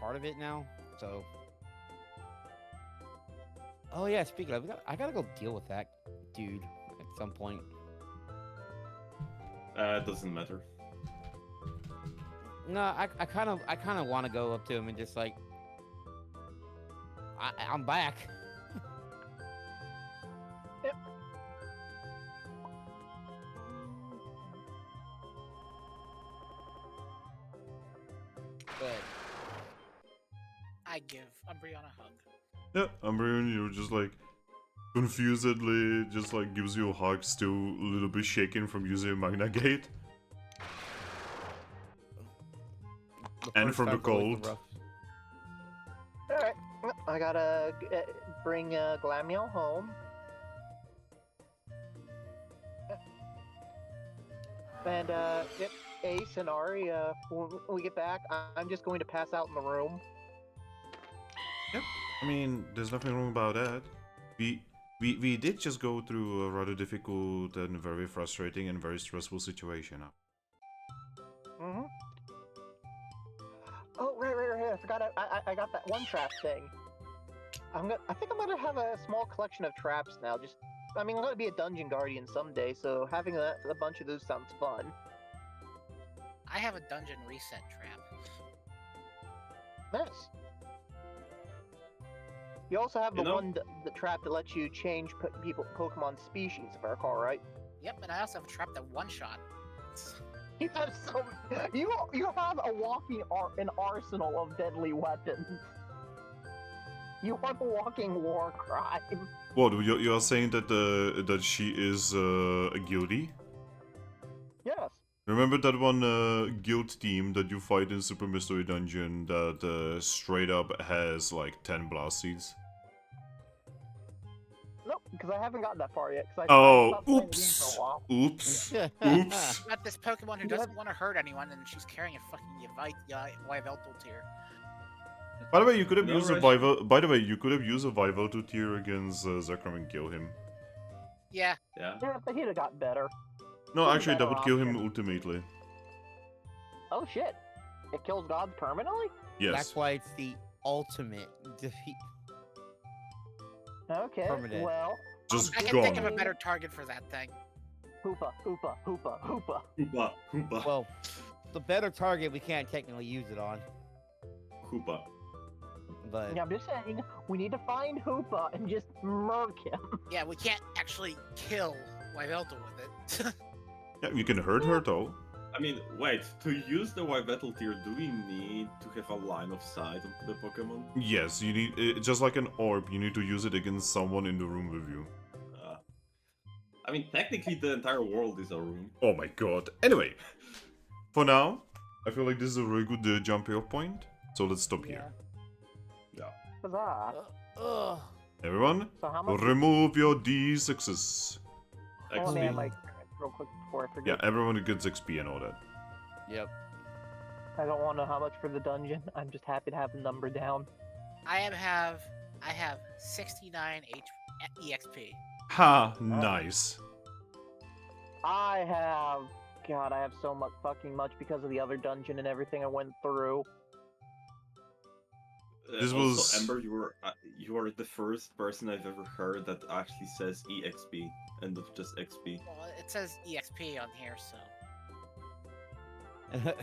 part of it now. So. Oh yeah, speaking of, I gotta go deal with that dude at some point. It doesn't matter. No, I kind of want to go up to him and just like, I'm back. But I give Umbreon a hug. Yeah, Umbreon, you're just like confusedly just like gives you a hug, still a little bit shaken from using Magna Gate. And first from the time's always cold. rough. Alright, I gotta bring Glammeow home. And, yep, Ace and Ari, when we get back, I'm just going to pass out in the room. I mean, there's nothing wrong about that. We did just go through a rather difficult and very frustrating and very stressful situation. Mm-hmm. Oh, right. I forgot I got that one trap thing. I think I'm gonna have a small collection of traps now. I'm gonna be a dungeon guardian someday, so having a bunch of those sounds fun. I have a dungeon reset trap. Nice. You also have You know- the trap that lets you change Pokemon species, if I recall right. Yep, and I also have a trap that one-shot. You have you have a walking an arsenal of deadly weapons. You are the walking war crime. What, you are saying that that she is a guilty? Yeah. Remember that one guild team that you fight in Super Mystery Dungeon that straight up has like 10 blast seeds? Nope, because I haven't gotten that far yet. Cause I Oh, stopped playing the game for a oops. while. Oops. Oops. Got this Pokemon who doesn't want to hurt anyone, and she's carrying a fucking Yveltal tier. By the way, you could have No used a rush. Vival. By the way, you could have used a Vivalto tier against Zekrom and kill him. Yeah. Yeah. Yeah, but he'd have gotten better. No, He's a actually, that better would kill him option. ultimately. Oh shit! It kills gods permanently? Yes. That's why it's the ultimate defeat. Okay, Permanent. well, Just I can think of gone. a better target for that thing. hoopa, hoopa, hoopa, hoopa. Hoopa, hoopa, Well, the better target we can't technically use it on, hoopa. but Yeah, I'm just saying, we need to find Hoopa and just murk him. Yeah, we can't actually kill Yveltal with it. Yeah, you can hurt her though. I mean, wait, to use the Yveltal tier, do we need to have a line of sight on the Pokemon? Yes, you need just like an orb. You need to use it against someone in the room with you. I mean, technically the entire world is a room. Oh my god. Anyway, for now, I feel like this is a very good jumping off point. So let's stop here. Huzzah. ugh. Everyone, So how much? remove your D6s. Oh man, XP. like, real quick before I Yeah, forget. everyone gets XP and all that. Yep. I don't want to know how much for the dungeon. I'm just happy to have the number down. I have 69 EXP. Ha, nice. I have, God, I have so much fucking much because of the other dungeon and everything I went through. This Also, was- Ember, you are the first person I've ever heard that actually says EXP and not just XP. Well, it says EXP on here, so. I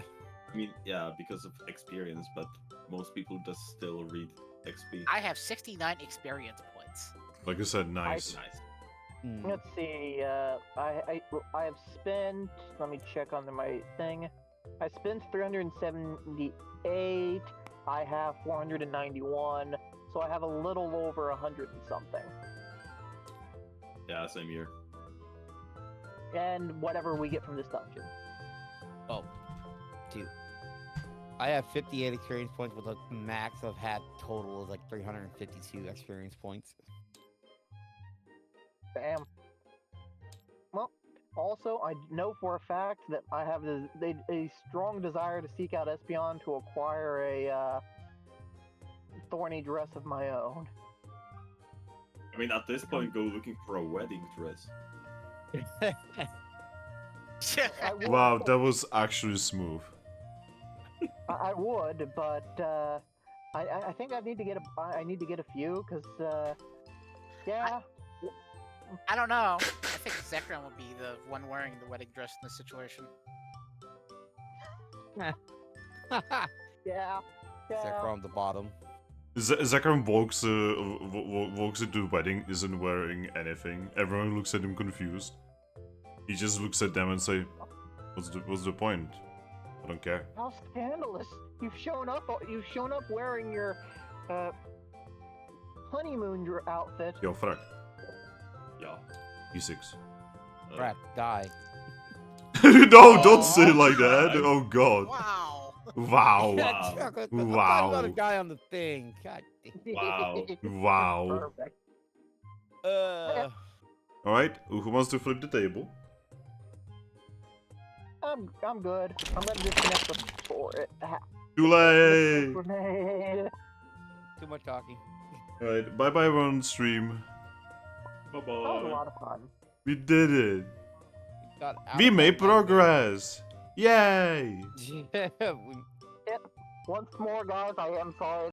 mean, yeah, because of experience, but most people just still read XP. I have 69 experience points. Like I said, nice. Nice. Hmm. Let's see, I have spent, let me check on my thing. I spent 378, I have 491, so I have a little over 100 and something. Yeah, same here. And whatever we get from this dungeon. Oh, dude. I have 58 experience points with a max I've had total of like 352 experience points. Damn. Well, also, I know for a fact that I have a strong desire to seek out Espeon to acquire a thorny dress of my own. I mean, at this point, go looking for a wedding dress. I would, Wow, that was actually smooth. I would, but I think I need to get a few because yeah. I don't know. I think Zekrom would be the one wearing the wedding dress in this situation. Yeah. Zekrom the bottom. Zekrom walks into the wedding, isn't wearing anything. Everyone looks at him confused. He just looks at them and say, "What's the point? I don't care." How scandalous! You've shown up wearing your honeymoon outfit. Yo, Thrack, Yeah. E6. Crap, die. No, don't say it like that. Oh god. Wow. Wow. Wow. I Wow. got a guy on the thing. God damn. Wow. Wow. Perfect. Alright, who wants to flip the table? I'm good. I'm gonna disconnect before it. Too late! Grenade. Too much talking. Alright, bye bye everyone on stream. That was a Bye-bye. lot of fun. We did it. Got out We of made that nightmare. progress. Yay! Yeah, we Once more, guys, I am sorry